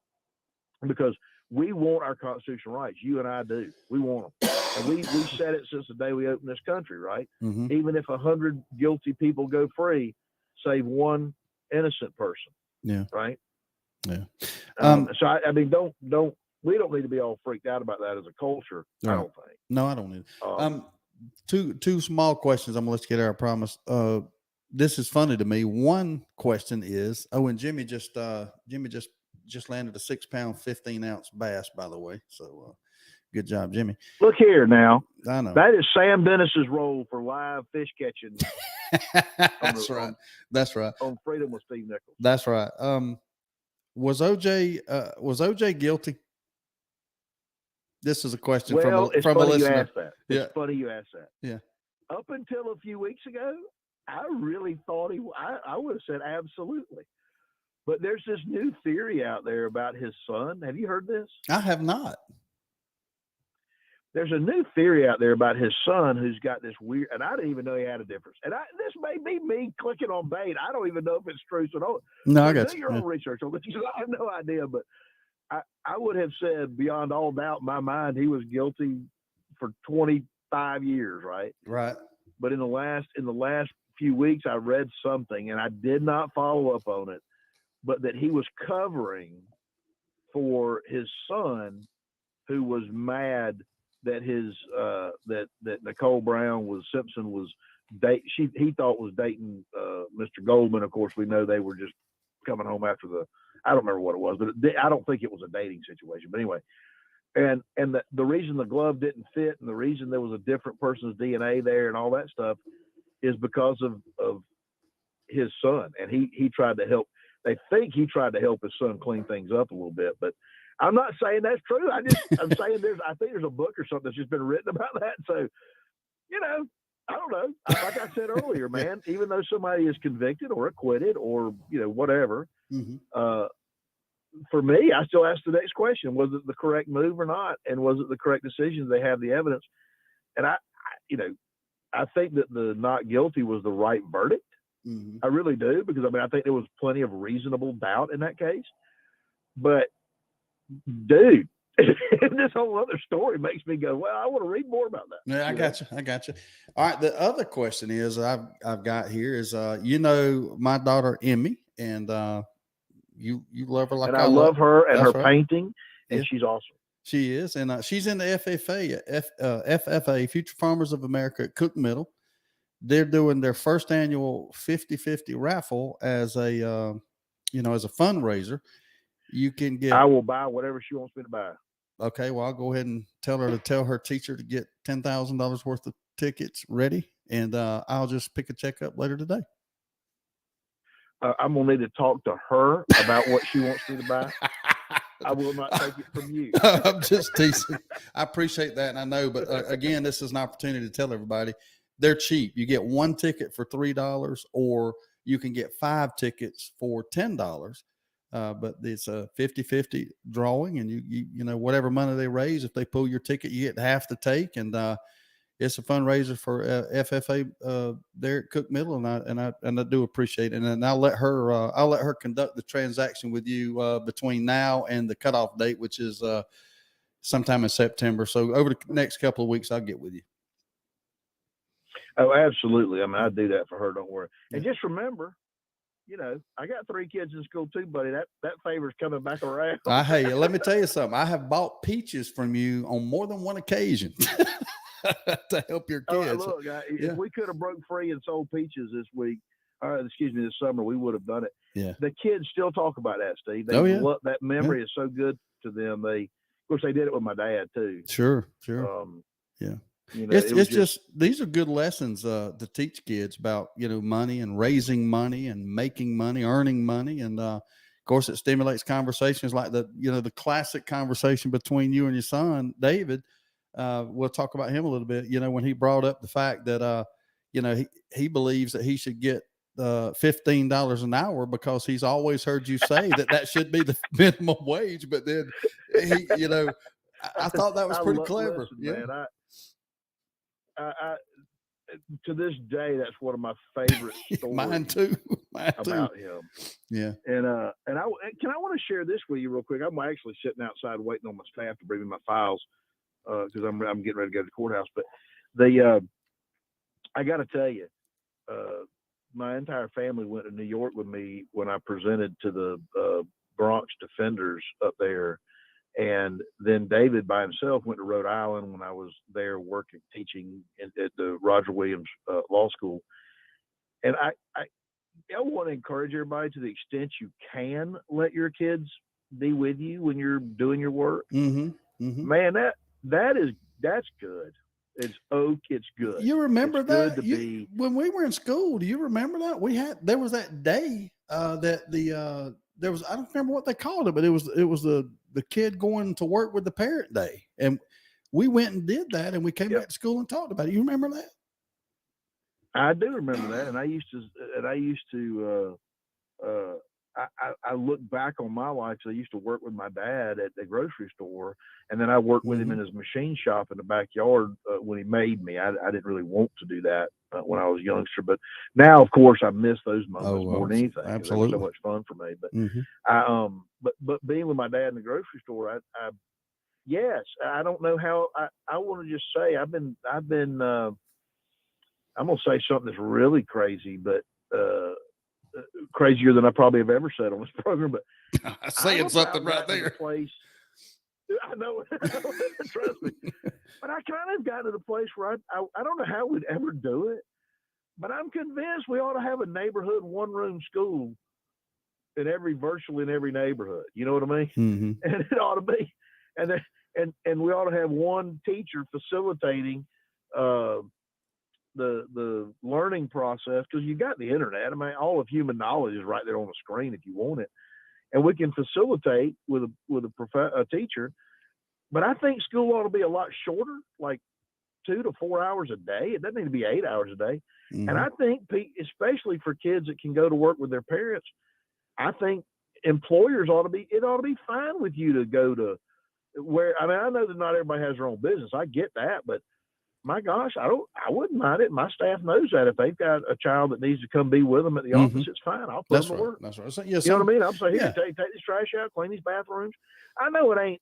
because we want our constitutional rights. You and I do. We want them. And we said it since the day we opened this country, right? Even if 100 guilty people go free, save one innocent person. Yeah. Right? Yeah. So I mean, we don't need to be all freaked out about that as a culture. Right. I don't think. No, I don't need. Two small questions. I'm gonna let you get there, I promise. This is funny to me. One question is, and Jimmy just landed a 6 pound, 15 ounce bass, by the way. So good job, Jimmy. Look here now. I know. That is Sam Dennis's role for live fish catching. That's right. That's right. On Freedom with Steve Nichols. That's right. Was OJ guilty? This is a question from a listener. You asked that. It's funny you asked that. Yeah. Up until a few weeks ago, I really thought I would have said absolutely. But there's this new theory out there about his son. Have you heard this? I have not. There's a new theory out there about his son who's got this weird, and I didn't even know he had a difference. And this may be me clicking on bait. I don't even know if it's true. So I got do your own research on this. I have no idea, but I would have said beyond all doubt in my mind he was guilty for 25 years, right? Right. But in the last few weeks, I read something, and I did not follow up on it, but that he was covering for his son, who was mad that that Nicole Brown Simpson was he thought was dating Mr. Goldman. Of course, we know they were just coming home after I don't remember what it was, but I don't think it was a dating situation. But anyway, and the reason the glove didn't fit and the reason there was a different person's DNA there and all that stuff is because of his son. And he tried to help. They think he tried to help his son clean things up a little bit, but I'm not saying that's true. I'm saying I think there's a book or something that's just been written about that. So, I don't know. Like I said earlier, man, even though somebody is convicted or acquitted or, whatever, for me, I still ask the next question. Was it the correct move or not? And was it the correct decision? They have the evidence. And I think that the not guilty was the right verdict. Mm-hmm. I really do, because I think there was plenty of reasonable doubt in that case. But dude, this whole other story makes me go, well, I want to read more about that. Yeah, I got you. All right. The other question is I've got here is my daughter Emmy, and you love her like and I love her and her right. painting, and yeah. she's awesome. She is, and she's in the FFA, Future Farmers of America at Cook Middle. They're doing their first annual 50-50 raffle as a as a fundraiser. You can get. I will buy whatever she wants me to buy. Okay, well, I'll go ahead and tell her teacher to get $10,000 worth of tickets ready, and I'll just pick a check up later today. I'm gonna need to talk to her about what she wants me to buy. I will not take it from you. I'm just teasing. I appreciate that, and I know, but again, this is an opportunity to tell everybody they're cheap. You get one ticket for $3, or you can get 5 tickets for $10. But it's a 50-50 drawing, and you know whatever money they raise, if they pull your ticket, you get half the take, and it's a fundraiser for FFA there at Cook Middle, and I do appreciate it, and I'll let her conduct the transaction with you between now and the cutoff date, which is sometime in September. So over the next couple of weeks, I'll get with you. Oh, absolutely. I mean, I do that for her. Don't worry. And just remember, I got 3 kids in school too, buddy. That favor's coming back around. Hey, let me tell you something. I have bought peaches from you on more than one occasion to help your kids. Look, if we could have broke free and sold peaches this summer, we would have done it. Yeah. The kids still talk about that, Steve. That memory is so good to them. Of course, they did it with my dad too. Sure. Yeah. It's just these are good lessons to teach kids about money and raising money and making money, earning money, and of course it stimulates conversations like the classic conversation between you and your son David. We'll talk about him a little bit. When he brought up the fact that he believes that he should get $15 an hour because he's always heard you say that should be the minimum wage, but then I thought that was pretty clever. Listen, man, I to this day, that's one of my favorite stories. Mine too. About him. Yeah. And I want to share this with you real quick. I'm actually sitting outside waiting on my staff to bring me my files because I'm getting ready to go to the courthouse. But I got to tell you, my entire family went to New York with me when I presented to the Bronx Defenders up there. And then David by himself went to Rhode Island when I was there teaching at the Roger Williams Law School. And I want to encourage everybody, to the extent you can, let your kids be with you when you're doing your work. Mm-hmm. Mm-hmm. Man, that's good. It's good. You remember that when we were in school? Do you remember that there was that day that there was, I don't remember what they called it, but it was the kid going to work with the parent day, and we went and did that, and we came back to school and talked about it. You remember that? I do remember that, and I look back on my life. So I used to work with my dad at the grocery store, and then I worked with him in his machine shop in the backyard when he made me. I didn't really want to do that when I was a youngster, but now, of course, I miss those moments more than anything. Absolutely, they were so much fun for me. But but being with my dad in the grocery store, yes, I don't know how. I want to just say I've been. I'm gonna say something that's really crazy, but crazier than I probably have ever said on this program. But saying something right there. I know, trust me. But I kind of got to the place where I don't know how we'd ever do it, but I'm convinced we ought to have a neighborhood one-room school virtually in every neighborhood. You know what I mean? Mm-hmm. And it ought to be, and we ought to have one teacher facilitating the learning process, because you got the internet. I mean, all of human knowledge is right there on the screen if you want it, and we can facilitate with a teacher. But I think school ought to be a lot shorter, like 2 to 4 hours a day. It doesn't need to be 8 hours a day. Mm-hmm. And I think, especially for kids that can go to work with their parents, I think employers ought to be fine with you to go to where, I mean, I know that not everybody has their own business. I get that, but my gosh, I wouldn't mind it. My staff knows that if they've got a child that needs to come be with them at the office, it's fine. I'll put them to work. That's right. So, yeah, you know what I mean? I'm saying, here, take this trash out, clean these bathrooms. I know it ain't,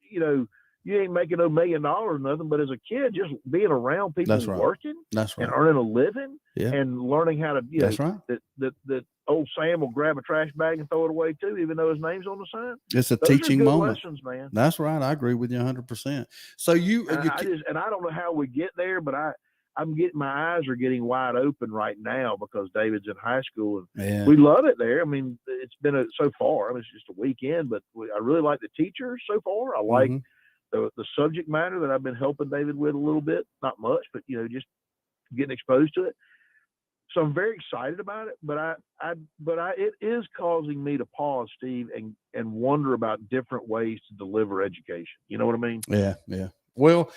you know, you ain't making no $1 million or nothing, but as a kid, just being around people working and earning a living and learning how to, you know, that old Sam will grab a trash bag and throw it away too, even though his name's on the sign. It's a teaching moment. Lessons, man. That's right. I agree with you 100%. So and I don't know how we get there, but my eyes are getting wide open right now because David's in high school and we love it there. I mean, it's been so far. I mean, it's just a weekend, but I really like the teachers so far. I like the subject matter that I've been helping David with a little bit, not much, but you know, just getting exposed to it. So I'm very excited about it, but it is causing me to pause, Steve, and wonder about different ways to deliver education. You know what I mean? Yeah. Yeah. Well,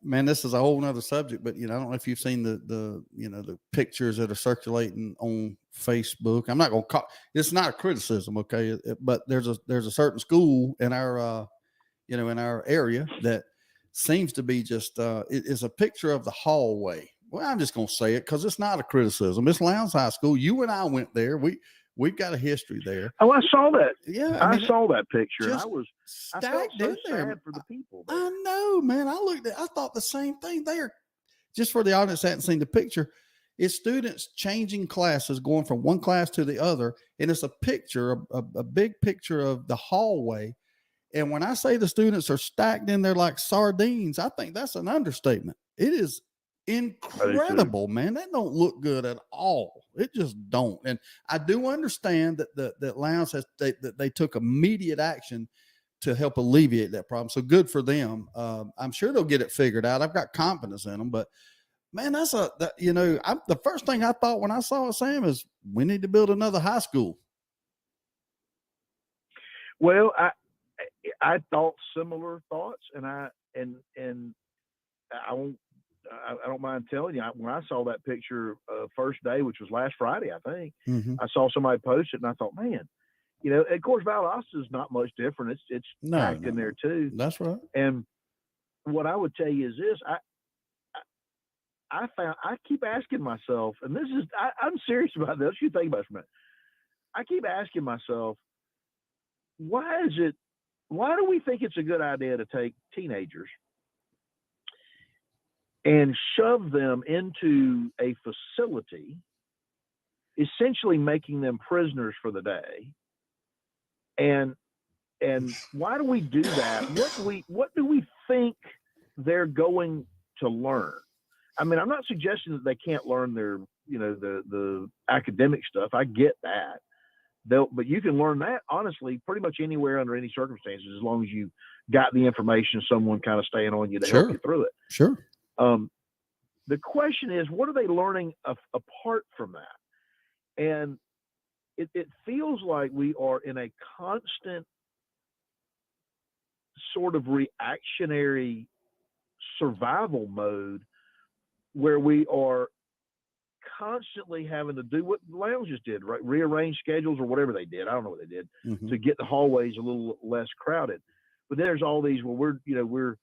man, this is a whole nother subject, but you know, I don't know if you've seen the pictures that are circulating on Facebook. I'm not going to call it's not a criticism. Okay. But there's a certain school in our, in our area that seems to be just, it is a picture of the hallway. Well, I'm just going to say it because it's not a criticism. It's Lowndes High School. You and I went there. We've got a history there. Oh, I saw that. Yeah. I saw that picture. I felt so in there. sad for the people. I know, man. I thought the same thing there. Just for the audience that hadn't seen the picture, it's students changing classes, going from one class to the other. And it's a picture, a big picture of the hallway. And when I say the students are stacked in there like sardines, I think that's an understatement. It is incredible, man. That don't look good at all. It just don't. And I do understand that Lowndes they took immediate action to help alleviate that problem. So good for them. I'm sure they'll get it figured out. I've got confidence in them, but man, the first thing I thought when I saw it, Sam, is we need to build another high school. Well, I thought similar thoughts, and I don't mind telling you, when I saw that picture first day, which was last Friday, I think, I saw somebody post it, and I thought, man, you know, of course, Valdosta is not much different. It's packed in there too. That's right. And what I would tell you is this: I keep asking myself, and this is I'm serious about this. You think about it for a minute. I keep asking myself, why do we think it's a good idea to take teenagers and shove them into a facility, essentially making them prisoners for the day? And why do we do that? What do we think they're going to learn? I mean, I'm not suggesting that they can't learn their, the academic stuff. I get that. But you can learn that, honestly, pretty much anywhere under any circumstances, as long as you got the information, someone kind of staying on you to help you through it. Sure. The question is, what are they learning apart from that? And it feels like we are in a constant sort of reactionary survival mode where we are constantly having to do what Lowndes just did, right? Rearrange schedules or whatever they did. I don't know what they did to get the hallways a little less crowded. But then there's all these, we're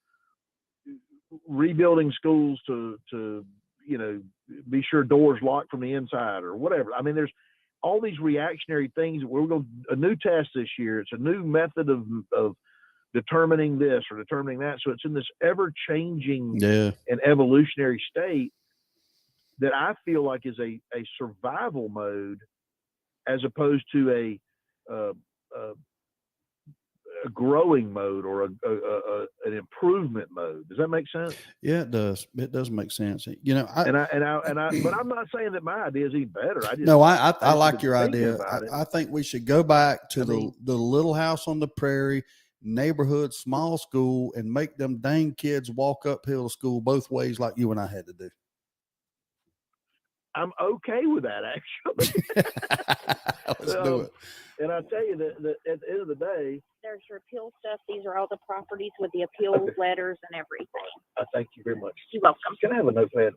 rebuilding schools to be sure doors locked from the inside or whatever. I mean, there's all these reactionary things. We're going a new test this year. It's a new method of determining this or determining that. So it's in this ever changing and evolutionary state that I feel like is a survival mode as opposed to a growing mode or an improvement mode. Does that make sense? Yeah, it does. It does make sense. But I'm not saying that my idea is any better. I like your idea. I think we should go back to the little house on the prairie, neighborhood, small school, and make them dang kids walk uphill to school both ways like you and I had to do. I'm okay with that, actually. Let's do it. And I tell you that at the end of the day, there's your appeal stuff. These are all the properties with the appeal letters and everything. Thank you very much. You're welcome. Can I have a notepad?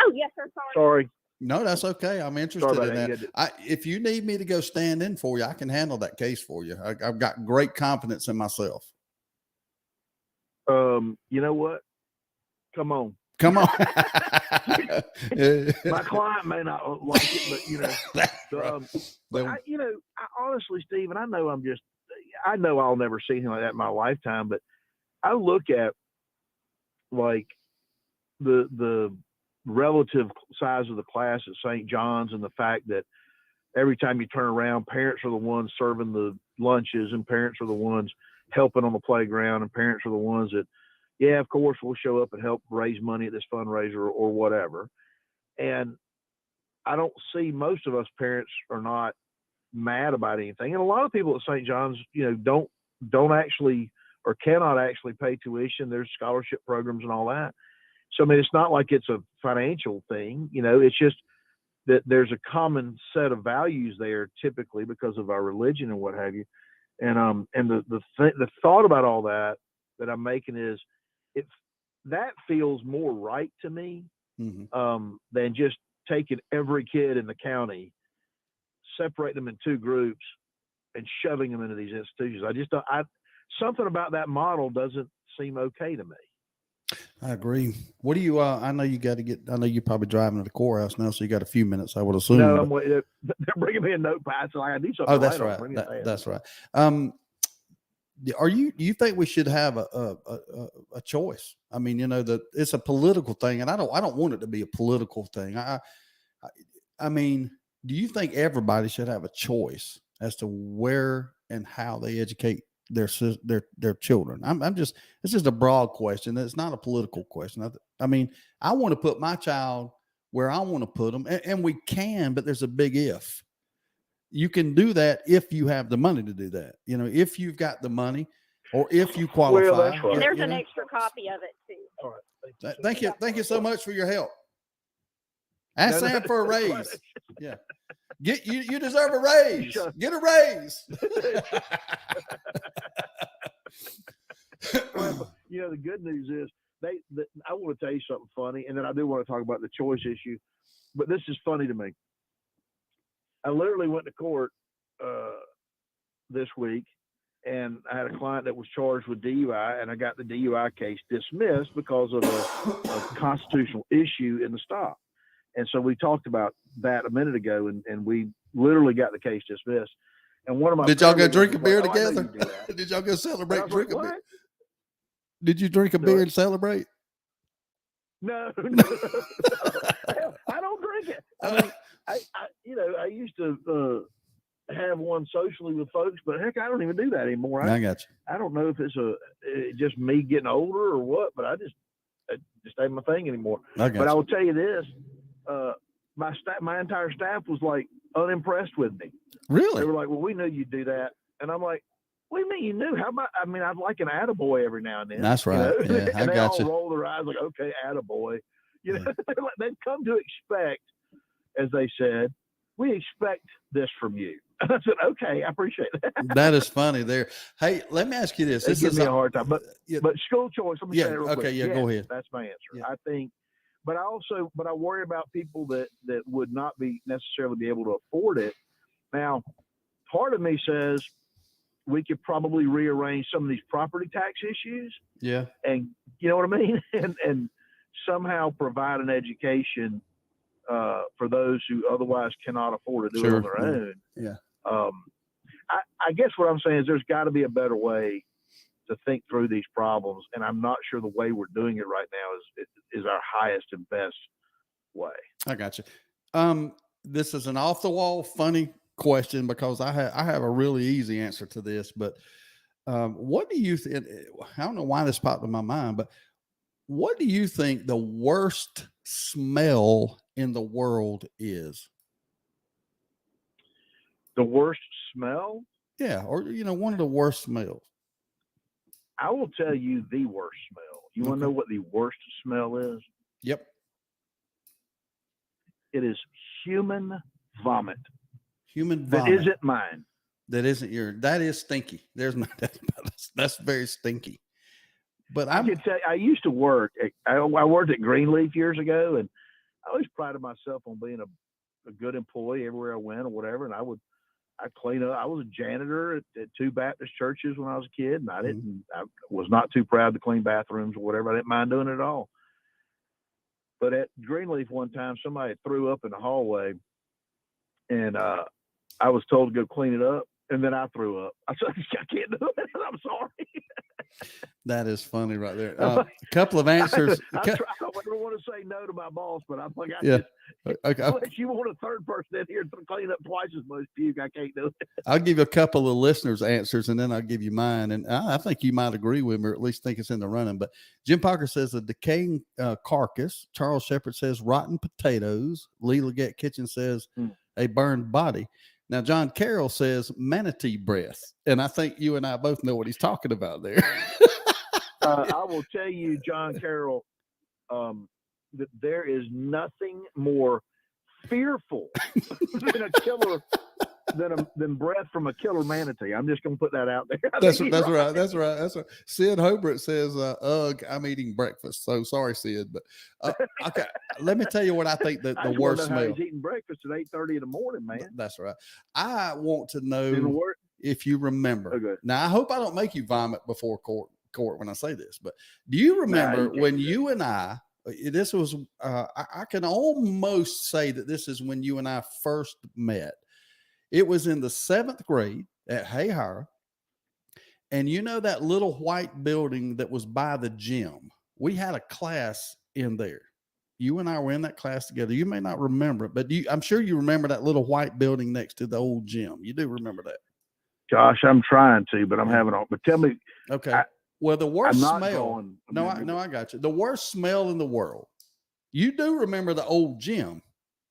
Oh, yes, sir. Sorry. No, that's okay. I'm interested in that. If you need me to go stand in for you, I can handle that case for you. I've got great confidence in myself. You know what? Come on. Come on. My client may not like it, but I honestly, Stephen, I know I'll never see anything like that in my lifetime, but I look at like the relative size of the class at St. John's and the fact that every time you turn around, parents are the ones serving the lunches and parents are the ones helping on the playground and parents are the ones that, yeah, of course, we'll show up and help raise money at this fundraiser or whatever. And I don't see, most of us parents are not mad about anything. And a lot of people at St. John's, don't actually or cannot actually pay tuition. There's scholarship programs and all that. So, I mean, it's not like it's a financial thing, it's just that there's a common set of values there typically because of our religion and what have you. And the thought about all that I'm making is that feels more right to me than just taking every kid in the county, separate them in two groups and shoving them into these institutions. Something about that model doesn't seem okay to me. I agree. What do you, I know you're probably driving to the courthouse now, so you got a few minutes, I would assume. No, I'm waiting. They're bringing me a notepad, so I need something. Oh, that's right. That's right. Do you think we should have a choice? I mean, it's a political thing, and I don't want it to be a political thing. I mean, do you think everybody should have a choice as to where and how they educate their children? It's just a broad question. It's not a political question. I mean, I want to put my child where I want to put them, and we can, but there's a big if. You can do that if you have the money to do that. If you've got the money, or if you qualify. Well, that's right. And there's an extra copy of it too. All right. Thank you so much for your help. Ask Sam for a raise. Yeah. You deserve a raise. Get a raise. Well, the good news is I want to tell you something funny, and then I do want to talk about the choice issue, but this is funny to me. I literally went to court this week, and I had a client that was charged with DUI, and I got the DUI case dismissed because of a constitutional issue in the stop. And so we talked about that a minute ago, and we literally got the case dismissed. And one of my did y'all go drink a beer like, together? Did y'all go celebrate? Drink a like, beer? Did you drink a beer and celebrate? No. I don't drink it. I mean, I used to have one socially with folks, but heck, I don't even do that anymore. I got you. I don't know if it's just me getting older or what, but it just ain't my thing anymore. But I will tell you this, my entire staff was like unimpressed with me. Really? They were like, well, we knew you'd do that. And I'm like, what do you mean you knew? How about, I'd like an attaboy every now and then. That's right. Yeah, and I they got all you. roll their eyes like, okay, attaboy. They've come to expect, as they said, we expect this from you. I said, okay, I appreciate that. That is funny there. Hey, let me ask you this. This gives me a hard time, but school choice. Let me say it real quick. Okay, yeah, go ahead. That's my answer. Yeah. I think, but I worry about people that would not be necessarily be able to afford it. Now, part of me says we could probably rearrange some of these property tax issues. Yeah. And you know what I mean? and somehow provide an education for those who otherwise cannot afford to do it on their own. Yeah. I guess what I'm saying is there's got to be a better way to think through these problems, and I'm not sure the way we're doing it right now is our highest and best way. I got you. This is an off the wall funny question because I have a really easy answer to this, but what do you think? I don't know why this popped in my mind, but what do you think the worst smell in the world is? The worst smell? Yeah, or one of the worst smells. I will tell you the worst smell. You want to know what the worst smell is? Yep. It is human vomit. Human vomit. That isn't mine. That isn't yours. That is stinky. That's very stinky. But I can tell you, I used to work. I worked at Greenleaf years ago, and I always prided myself on being a good employee everywhere I went or whatever. And I clean up. I was a janitor at two Baptist churches when I was a kid, and I was not too proud to clean bathrooms or whatever. I didn't mind doing it at all. But at Greenleaf one time, somebody threw up in the hallway, and I was told to go clean it up, and then I threw up. I said, I can't do it. I'm sorry. That is funny right there. A couple of answers. I don't want to say no to my boss, but I'm like, Okay. unless you want a third person in here to clean up twice as much puke, I can't do it. I'll give you a couple of listeners' answers, and then I'll give you mine. And I think you might agree with me, or at least think it's in the running. But Jim Parker says a decaying carcass. Charles Shepard says rotten potatoes. Lee Leggett Kitchen says a burned body. Now, John Carroll says manatee breath. And I think you and I both know what he's talking about there. I will tell you, John Carroll, that there is nothing more fearful than a killer than breath from a killer manatee. I'm just going to put that out there. That's right. That's right. Sid Hobart says, ugh, I'm eating breakfast. So sorry, Sid. But okay, let me tell you what I think the worst smell. He's eating breakfast at 8:30 in the morning, man. That's right. I want to know if you remember. Okay. Now, I hope I don't make you vomit before court when I say this, but do you remember when you and I, this was, I can almost say that this is when you and I first met. It was in the 7th grade at Hayhire. And you know that little white building that was by the gym? We had a class in there. You and I were in that class together. You may not remember it, but I'm sure you remember that little white building next to the old gym. You do remember that? Gosh, I'm trying to, but I'm having all. But tell me. Okay. Well, the worst smell. I got you. The worst smell in the world. You do remember the old gym,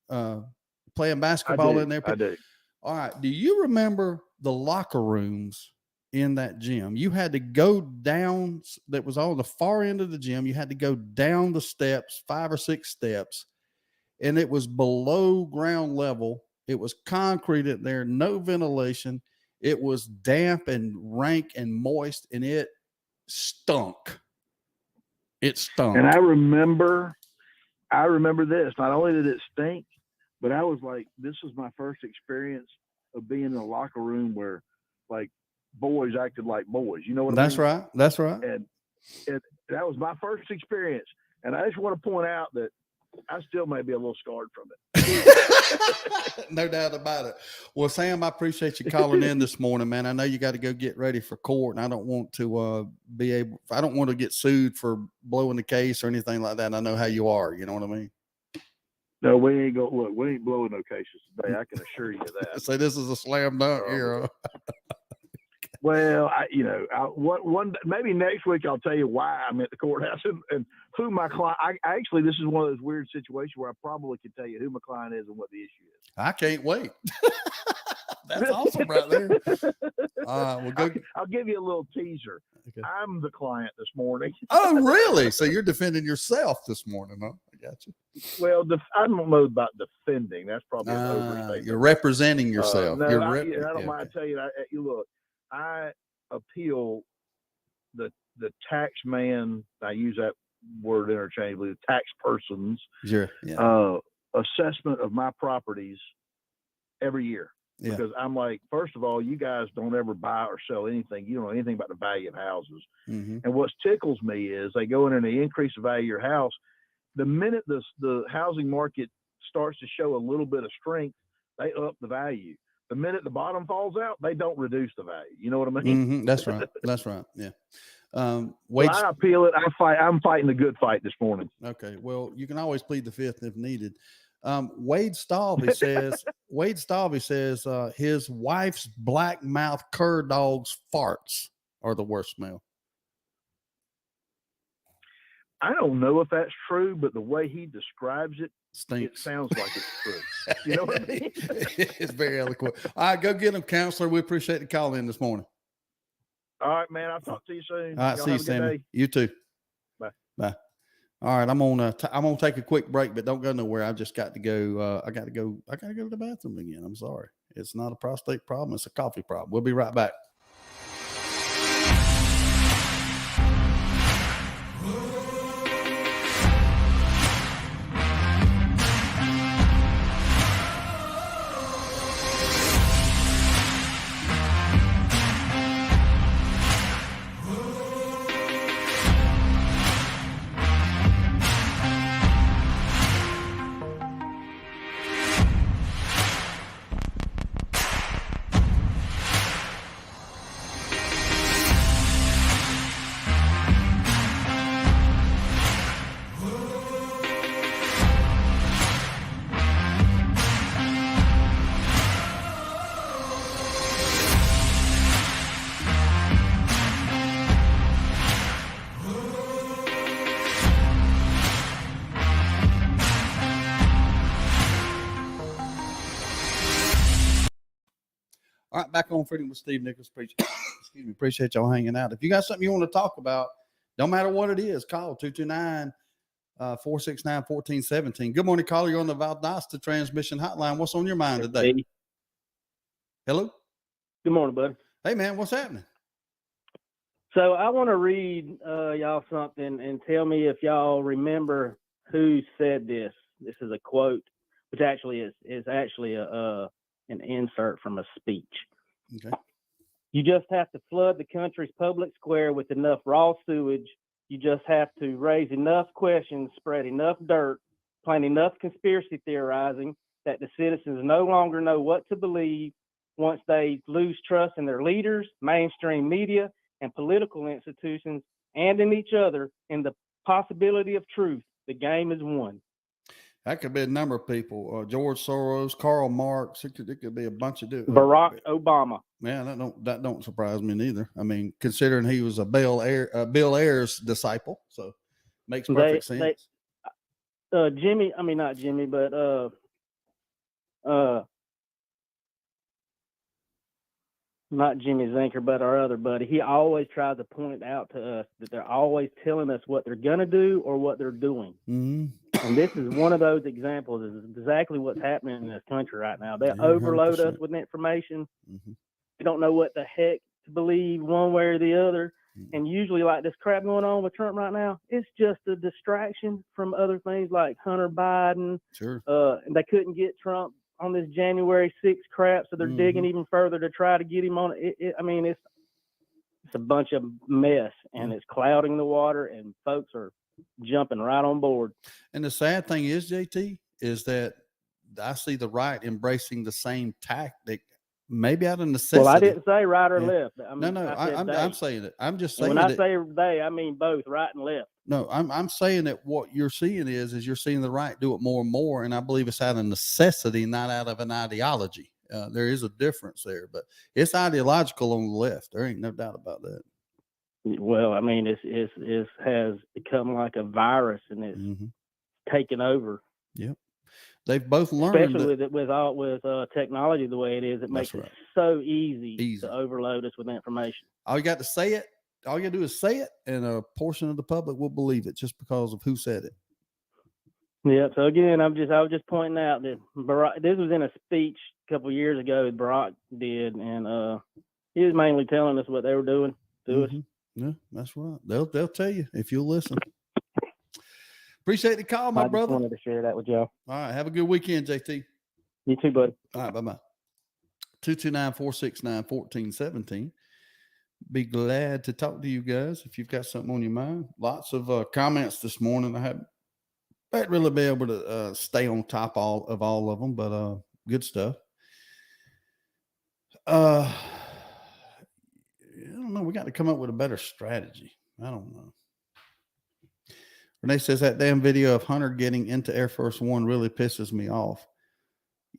playing basketball in there? I do. All right. Do you remember the locker rooms in that gym? You had to go down, that was on the far end of the gym. You had to go down the steps, 5 or 6 steps, and it was below ground level. It was concrete in there, no ventilation. It was damp and rank and moist, and it stunk. It stunk. And I remember this. Not only did it stink, but I was like, this was my first experience of being in a locker room where, like, boys acted like boys. You know what I mean? That's right. That's right. And that was my first experience. And I just want to point out that I still may be a little scarred from it. No doubt about it. Well, Sam, I appreciate you calling in this morning, man. I know you got to go get ready for court, and I don't want to I don't want to get sued for blowing the case or anything like that. And I know how you are. You know what I mean? No, we ain't blowing no cases today. I can assure you that. So this is a slam dunk here. Well, maybe next week I'll tell you why I'm at the courthouse and who my client. Actually, this is one of those weird situations where I probably can tell you who my client is and what the issue is. I can't wait. That's awesome right there. I'll give you a little teaser. Okay. I'm the client this morning. Oh, really? So you're defending yourself this morning, huh? I got you. Well, I don't know about defending. That's probably an overstatement. You're representing yourself. No, I don't mind telling you. Look, I appeal the tax man. I use that word interchangeably. The tax person's assessment of my properties every year. Yeah. Because I'm like, first of all, you guys don't ever buy or sell anything. You don't know anything about the value of houses. Mm-hmm. And what tickles me is they go in and they increase the value of your house. The minute the housing market starts to show a little bit of strength, they up the value. The minute the bottom falls out, they don't reduce the value. You know what I mean? Mm-hmm. That's right. That's right. Yeah. I appeal it. I'm fighting a good fight this morning. Okay. Well, you can always plead the fifth if needed. Wade Stalvey says his wife's black mouth cur dog's farts are the worst smell. I don't know if that's true, but the way he describes it, stinks. It sounds like it's true. You know what I mean? It's very eloquent. All right, go get him, counselor. We appreciate the call in this morning. All right, man. I'll talk to you soon. All right, see you, Sammy. You too. Bye. Bye. All right, I'm gonna take a quick break, but don't go nowhere. I just got to go. I got to go to the bathroom again. I'm sorry. It's not a prostate problem. It's a coffee problem. We'll be right back. back on Freedom with Steve Nichols. Appreciate y'all hanging out. If you got something you want to talk about, no matter what it is, call 229-469-1417. Good morning, caller. You're on the Valdosta Transmission Hotline. What's on your mind today? Hey. Hello. Good morning, bud. Hey, man. What's happening? So I want to read y'all something and tell me if y'all remember who said this. This is a quote, which actually is actually an insert from a speech. Okay. You just have to flood the country's public square with enough raw sewage. You just have to raise enough questions, spread enough dirt, plant enough conspiracy theorizing that the citizens no longer know what to believe. Once they lose trust in their leaders, mainstream media, and political institutions, and in each other, in the possibility of truth, the game is won. That could be a number of people. George Soros, Karl Marx. It could be a bunch of Barack Obama. Man, that don't surprise me neither. I mean, considering he was a Bill Ayers disciple, so makes perfect sense. Not Jimmy, but not Jimmy Zinker, but our other buddy. He always tries to point out to us that they're always telling us what they're gonna do or what they're doing. Mm-hmm. And this is one of those examples. Is exactly what's happening in this country right now. They overload us with information. Mm-hmm. We don't know what the heck to believe one way or the other. Mm-hmm. And usually, like this crap going on with Trump right now, it's just a distraction from other things like Hunter Biden. Sure. And they couldn't get Trump on this January 6th crap, so they're digging even further to try to get him on it. It's a bunch of mess, and it's clouding the water, and folks are jumping right on board. And the sad thing is, JT, is that I see the right embracing the same tactic, maybe out of necessity. Well, I didn't say right or left. I'm saying it. I'm just saying. When I say they, I mean both, right and left. No, I'm saying that what you're seeing is you're seeing the right do it more and more, and I believe it's out of necessity, not out of an ideology. There is a difference there, but it's ideological on the left. There ain't no doubt about that. Well, I mean, it has become like a virus, and it's taken over. Yep, they've both learned, especially with technology the way it is. It makes it so easy to overload us with information. All you got to say it. All you got to do is say it, and a portion of the public will believe it just because of who said it. Yeah. So again, I was just pointing out that Barack, this was in a speech a couple of years ago that Barack did, and he was mainly telling us what they were doing to us. Yeah, that's right. They'll tell you if you'll listen. Appreciate the call, my brother. I wanted to share that with y'all. All right. Have a good weekend, JT. You too, buddy. All right. Bye-bye. 229-469-1417. Be glad to talk to you guys if you've got something on your mind. Lots of comments this morning. I haven't really been able to stay on top of all of them, but good stuff. I don't know. We got to come up with a better strategy. I don't know. Renee says that damn video of Hunter getting into Air Force One really pisses me off.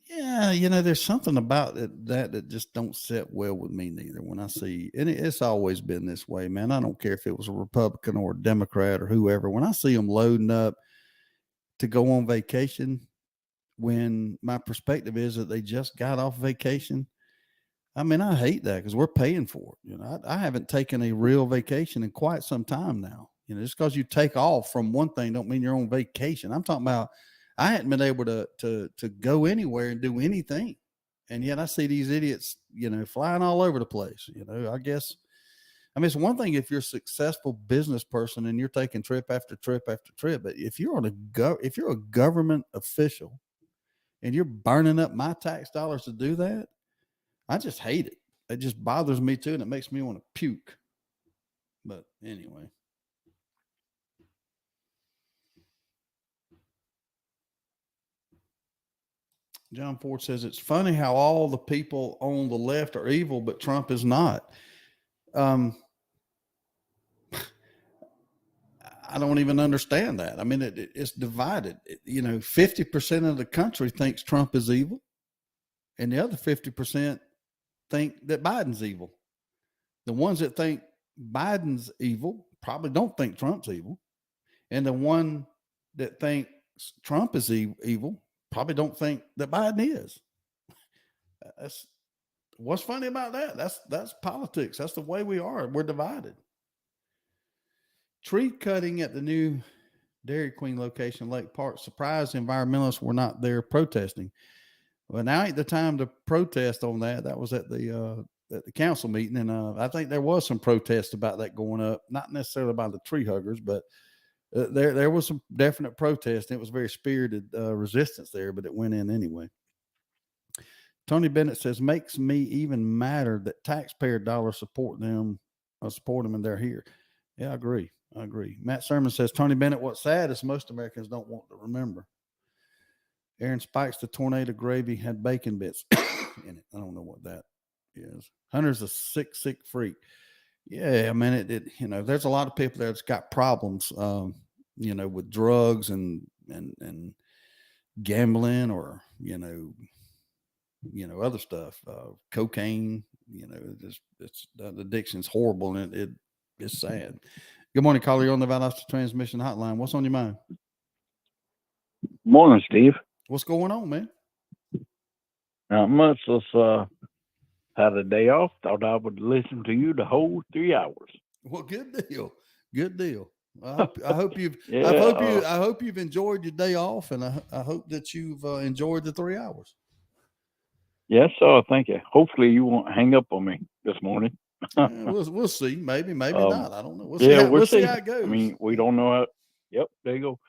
Yeah, there's something about it that just don't sit well with me neither. When I see, and it's always been this way, man. I don't care if it was a Republican or a Democrat or whoever. When I see them loading up to go on vacation, when my perspective is that they just got off vacation, I mean, I hate that because we're paying for it. I haven't taken a real vacation in quite some time now. Just because you take off from one thing don't mean you're on vacation. I'm talking about I hadn't been able to go anywhere and do anything. And yet I see these idiots, flying all over the place. I guess, it's one thing if you're a successful business person and you're taking trip after trip after trip, but if you're a government official and you're burning up my tax dollars to do that, I just hate it. It just bothers me too, and it makes me want to puke. But anyway. John Ford says, it's funny how all the people on the left are evil, but Trump is not. I don't even understand that. It's divided. 50% of the country thinks Trump is evil, and the other 50% think that Biden's evil. The ones that think Biden's evil probably don't think Trump's evil. And the one that thinks Trump is evil probably don't think that Biden is. What's funny about that? That's politics. That's the way we are. We're divided. Tree cutting at the new Dairy Queen location, Lake Park. Surprised environmentalists were not there protesting. Well, now ain't the time to protest on that. That was at the council meeting, and I think there was some protest about that going up. Not necessarily by the tree huggers, but there was some definite protest. And it was very spirited resistance there, but it went in anyway. Tony Bennett says, makes me even madder that taxpayer dollars support them, and they're here. Yeah, I agree. Matt Sermon says, Tony Bennett, what's sad is most Americans don't want to remember. Aaron Spikes, the tornado gravy had bacon bits in it. I don't know what that is. Hunter's a sick freak. Yeah, I mean, it there's a lot of people there that's got problems, with drugs and gambling or, other stuff, cocaine, it's the addiction's horrible and it's sad. Good morning, caller. You're on the Valdosta Transmission Hotline. What's on your mind? Morning, Steve. What's going on, man? Not much. Just had a day off. Thought I would listen to you the whole 3 hours. Well, good deal. I hope you've Yeah, I hope you've enjoyed your day off, and I hope that you've enjoyed the 3 hours. Yes, thank you. Hopefully you won't hang up on me this morning. We'll see. Maybe not. I don't know. We'll see how it goes. I mean, we don't know how. Yep, there you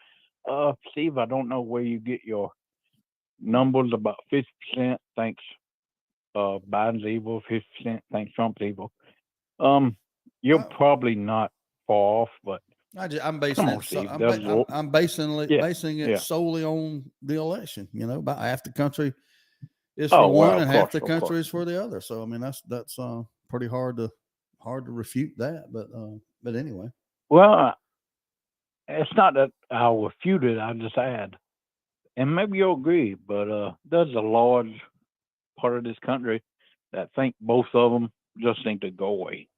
go. Steve, I don't know where you get your numbers about 50%. Thanks. Biden's evil. 50%. Thanks. Trump's evil. You're probably not far off, but I'm basing it. Steve, I'm basing it solely on the election. About half the country is for one, and half the country is for the other. So I mean, that's pretty hard to refute that. But anyway. Well, it's not that I'll refute it. I just add, and maybe you'll agree, but there's a large part of this country that think both of them just need to go away.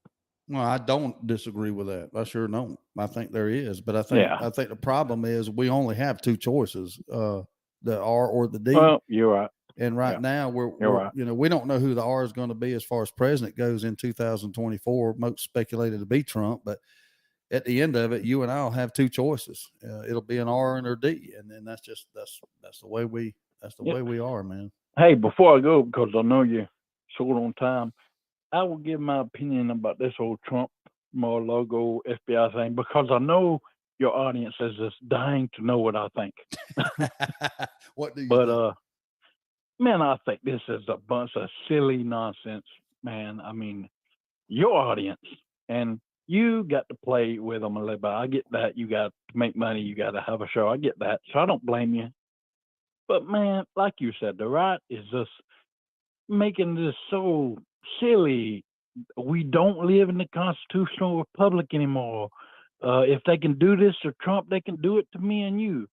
Well, I don't disagree with that. I sure don't. I think there is, but I think the problem is we only have two choices: the R or the D. Well, you're right. And now we're right. We don't know who the R is going to be as far as president goes in 2024. Most speculated to be Trump, but at the end of it, you and I'll have two choices. It'll be an R and or D, and then that's the way we are, man. Hey, before I go, because I know you're short on time, I will give my opinion about this whole Trump Mar-a-Lago FBI thing, because I know your audience is just dying to know what I think. What do you think? Man, I think this is a bunch of silly nonsense, man. I mean, your audience, and you got to play with them a little bit. I get that. You got to make money. You got to have a show. I get that. So I don't blame you. But, man, like you said, the right is just making this so silly. We don't live in the constitutional republic anymore. If they can do this to Trump, they can do it to me and you.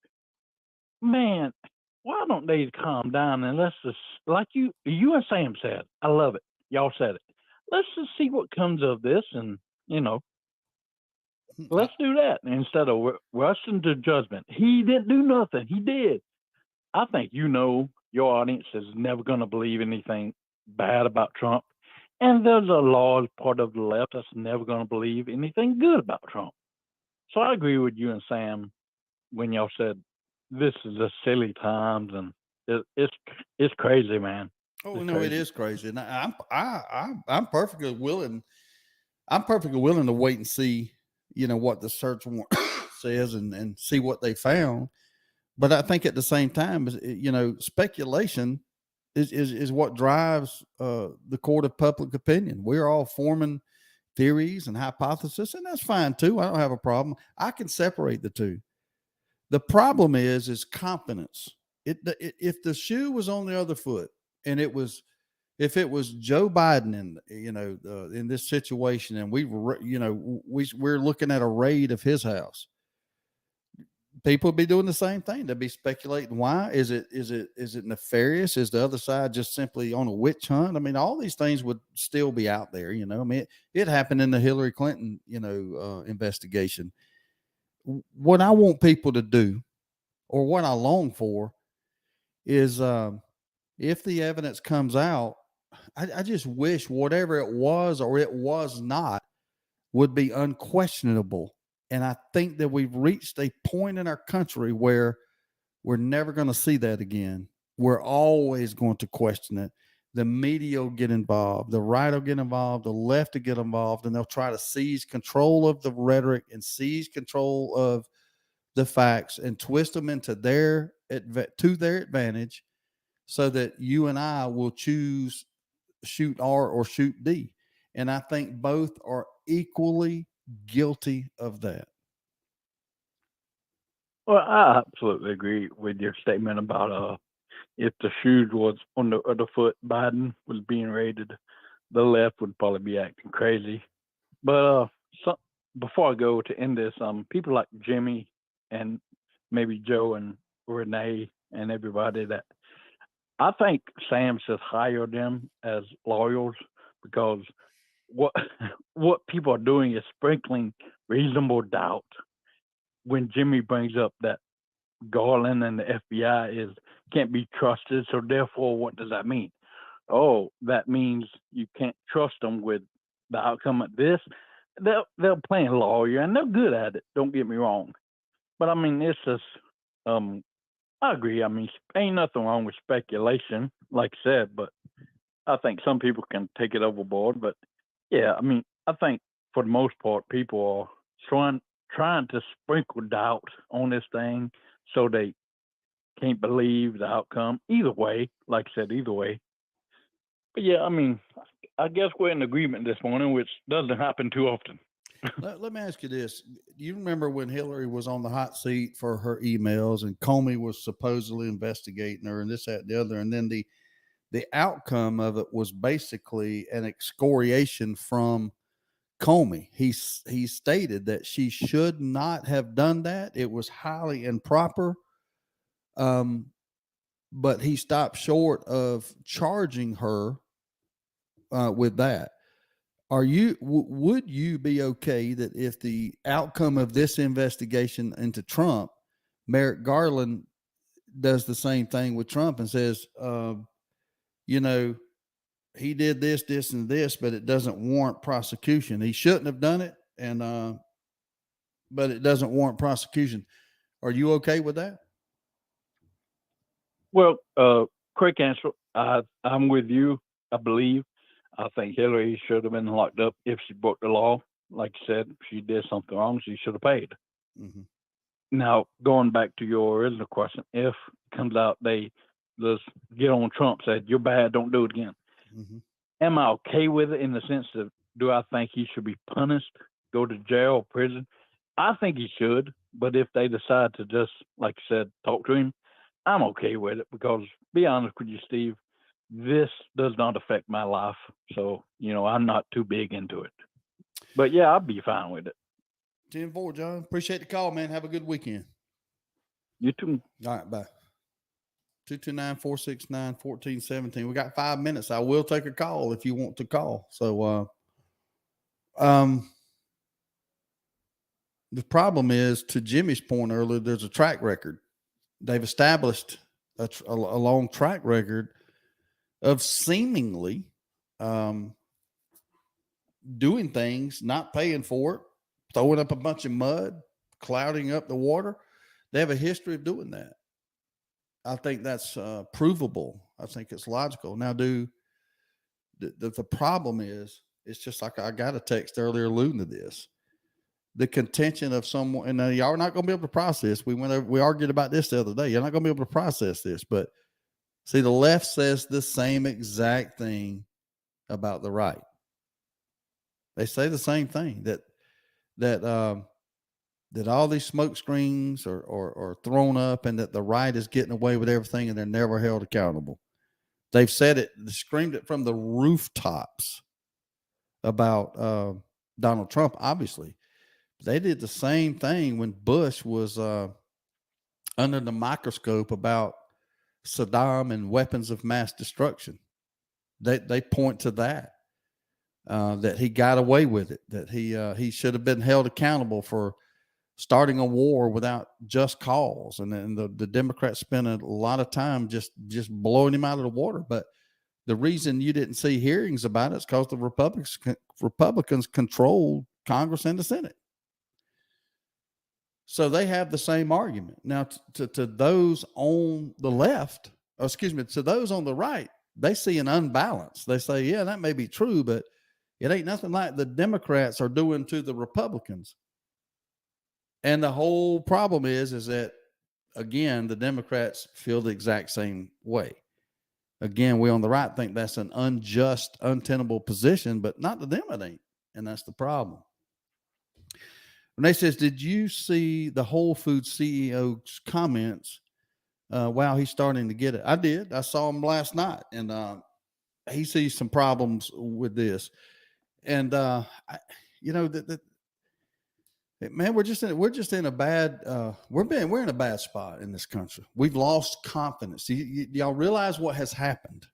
Man, why don't they calm down and let's just, like you and Sam said, I love it. Y'all said it. Let's just see what comes of this, and let's do that instead of rushing to judgment. He didn't do nothing. He did. I think your audience is never going to believe anything bad about Trump, and there's a large part of the left that's never going to believe anything good about Trump. So I agree with you and Sam when y'all said this is a silly times, and it's crazy, man. Oh no, it is crazy, and I'm perfectly willing. I'm perfectly willing to wait and see, what the search warrant says and see what they found. But I think at the same time, speculation is what drives the court of public opinion. We're all forming theories and hypotheses, and that's fine too. I don't have a problem. I can separate the two. The problem is confidence. If the shoe was on the other foot, and if it was Joe Biden in this situation, and we're looking at a raid of his house, people would be doing the same thing. They'd be speculating. Why is it nefarious? Is the other side just simply on a witch hunt? I mean, all these things would still be out there. I mean, it happened in the Hillary Clinton investigation. What I want people to do, or what I long for, is if the evidence comes out, I just wish whatever it was or it was not would be unquestionable. And I think that we've reached a point in our country where we're never going to see that again. We're always going to question it. The media will get involved, the right will get involved, the left will get involved, and they'll try to seize control of the rhetoric and seize control of the facts and twist them into their advantage, so that you and I will choose shoot R or shoot D. And I think both are equally guilty of that. Well, I absolutely agree with your statement about if the shoes was on the other foot, Biden was being raided, the left would probably be acting crazy. But before I go to end this, people like Jimmy and maybe Joe and Renee and everybody, that I think Sam should hire them as lawyers, because what people are doing is sprinkling reasonable doubt when Jimmy brings up that Garland and the FBI can't be trusted. So therefore, what does that mean? Oh, that means you can't trust them with the outcome of this. They're playing lawyer, and they're good at it. Don't get me wrong, but I mean, it's just I agree. I mean, ain't nothing wrong with speculation, like I said, but I think some people can take it overboard. But yeah, I mean, I think for the most part, people are trying to sprinkle doubt on this thing so they can't believe the outcome. Either way, like I said, either way. But yeah, I mean, I guess we're in agreement this morning, which doesn't happen too often. Let me ask you this. Do you remember when Hillary was on the hot seat for her emails and Comey was supposedly investigating her and this, that, and the other? And then the outcome of it was basically an excoriation from Comey. He stated that she should not have done that. It was highly improper. But he stopped short of charging her with that. Would you be okay that if the outcome of this investigation into Trump, Merrick Garland does the same thing with Trump and says, he did this, this, and this, but it doesn't warrant prosecution. He shouldn't have done it, but it doesn't warrant prosecution. Are you okay with that? Well, quick answer. I'm with you. I believe. I think Hillary should have been locked up if she broke the law. Like you said, if she did something wrong, she should have paid. Mm-hmm. Now, going back to your original question, if it comes out they just get on Trump, said, you're bad, don't do it again. Mm-hmm. Am I okay with it in the sense of, do I think he should be punished, go to jail or prison? I think he should, but if they decide to just, like I said, talk to him, I'm okay with it, because, be honest with you, Steve, this does not affect my life. So, I'm not too big into it. But yeah, I'll be fine with it. 10-4, John. Appreciate the call, man. Have a good weekend. You too. All right, bye. 229-469-1417. We got 5 minutes. I will take a call if you want to call. So, the problem is, to Jimmy's point earlier, there's a track record. They've established a long track record of seemingly doing things, not paying for it, throwing up a bunch of mud, clouding up the water. They have a history of doing that. I think that's provable. I think it's logical. Now, the problem is, it's just like I got a text earlier alluding to this. The contention of someone, and y'all are not going to be able to process. We argued about this the other day. You're not going to be able to process this, but see, the left says the same exact thing about the right. They say the same thing, that all these smoke screens are thrown up, and that the right is getting away with everything, and they're never held accountable. They've said it, screamed it from the rooftops about Donald Trump, obviously. They did the same thing when Bush was under the microscope about Saddam and weapons of mass destruction. They point to that he got away with it, that he should have been held accountable for starting a war without just cause. And then the Democrats spent a lot of time just blowing him out of the water. But The reason you didn't see hearings about it is because the Republicans controlled Congress and the Senate. So they have the same argument. Now, to those on the left, to those on the right, they see an unbalance. They say, yeah, that may be true, but it ain't nothing like the Democrats are doing to the Republicans. And the whole problem is that, again, the Democrats feel the exact same way. Again, we on the right think that's an unjust, untenable position, but not to them it ain't. And that's the problem. Renee says, did you see the Whole Foods CEO's comments? Wow, he's starting to get it. I did. I saw him last night, and he sees some problems with this. And man, we're just in a bad. We're in a bad spot in this country. We've lost confidence. Y'all realize what has happened?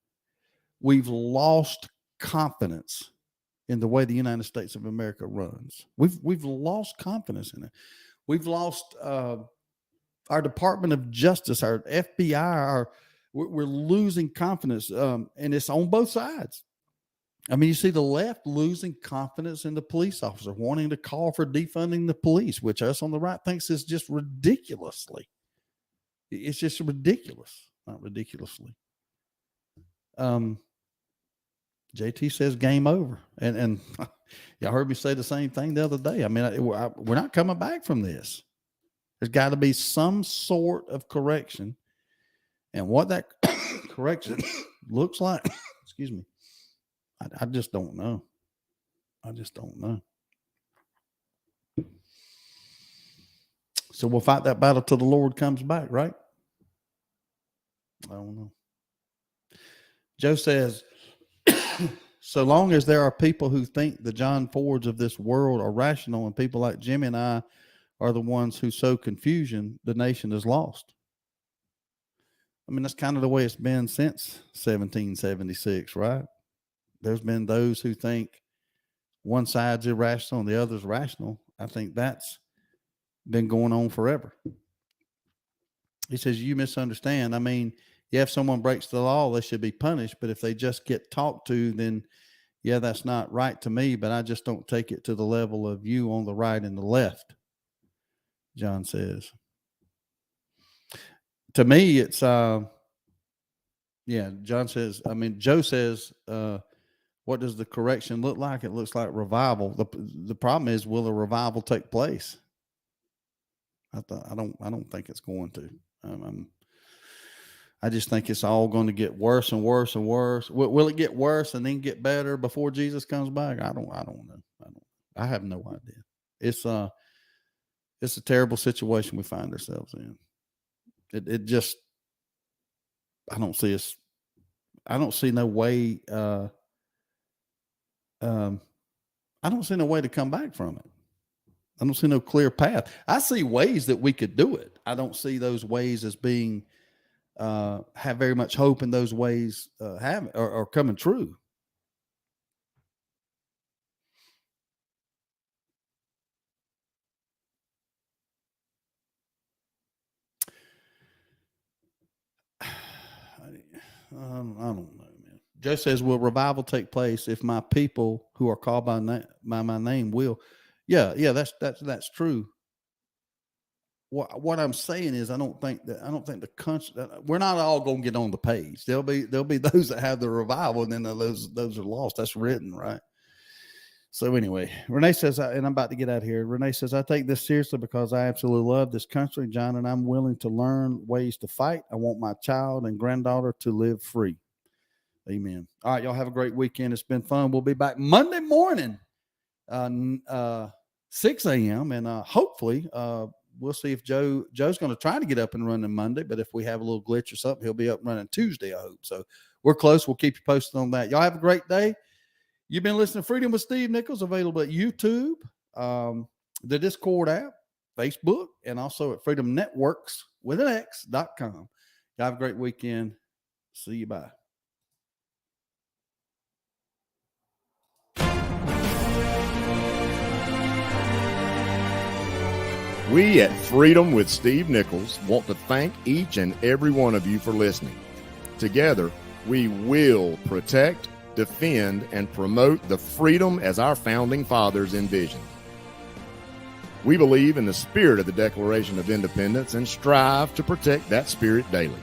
We've lost confidence in the way the United States of America runs. We've lost confidence in it. We've lost our Department of Justice, our FBI. We're losing confidence, and it's on both sides. I mean, you see the left losing confidence in the police officer, wanting to call for defunding the police, which us on the right thinks is just ridiculously. It's just ridiculous, not ridiculously. JT says game over. And y'all heard me say the same thing the other day. I mean, we're not coming back from this. There's got to be some sort of correction. And what that correction looks like, excuse me, I just don't know. I just don't know. So we'll fight that battle till the Lord comes back, right? I don't know. Joe says, so long as there are people who think the John Fords of this world are rational and people like Jimmy and I are the ones who sow confusion, the nation is lost. I mean, that's kind of the way it's been since 1776, right? There's been those who think one side's irrational and the other's rational. I think that's been going on forever. He says, you misunderstand. I mean, yeah, if someone breaks the law, they should be punished. But if they just get talked to, then yeah, that's not right to me. But I just don't take it to the level of you on the right and the left, John says. To me, it's, John says, I mean, Joe says, what does the correction look like? It looks like revival. The problem is, will a revival take place? I don't think it's going to. I just think it's all going to get worse and worse and worse. Will it get worse and then get better before Jesus comes back? I don't know. I have no idea. It's a terrible situation we find ourselves in. It just, I don't see no way. I don't see no way to come back from it. I don't see no clear path. I see ways that we could do it. I don't see those ways as being, have very much hope in those ways, or coming true. I don't know, man. Joe says, will revival take place if my people who are called by my name will? Yeah, that's true. What I'm saying is, I don't think the country, we're not all going to get on the page. There'll be those that have the revival, and then those are lost. That's written, right? So anyway, Renee says, and I'm about to get out of here. Renee says, I take this seriously because I absolutely love this country, John, and I'm willing to learn ways to fight. I want my child and granddaughter to live free. Amen. All right, y'all have a great weekend. It's been fun. We'll be back Monday morning, 6 a.m. And hopefully we'll see if Joe's going to try to get up and running Monday. But if we have a little glitch or something, he'll be up and running Tuesday, I hope. So we're close. We'll keep you posted on that. Y'all have a great day. You've been listening to Freedom with Steve Nichols, available at YouTube, the Discord app, Facebook, and also at freedomnetworks.com. Y'all have a great weekend. See you. Bye. We at Freedom with Steve Nichols want to thank each and every one of you for listening. Together, We will protect, defend, and promote the freedom as our founding fathers envisioned. We believe in the spirit of the Declaration of Independence and strive to protect that spirit daily.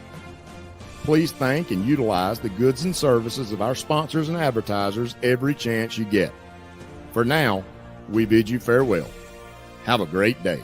Please thank and utilize the goods and services of our sponsors and advertisers every chance you get. For now, we bid you farewell. Have a great day.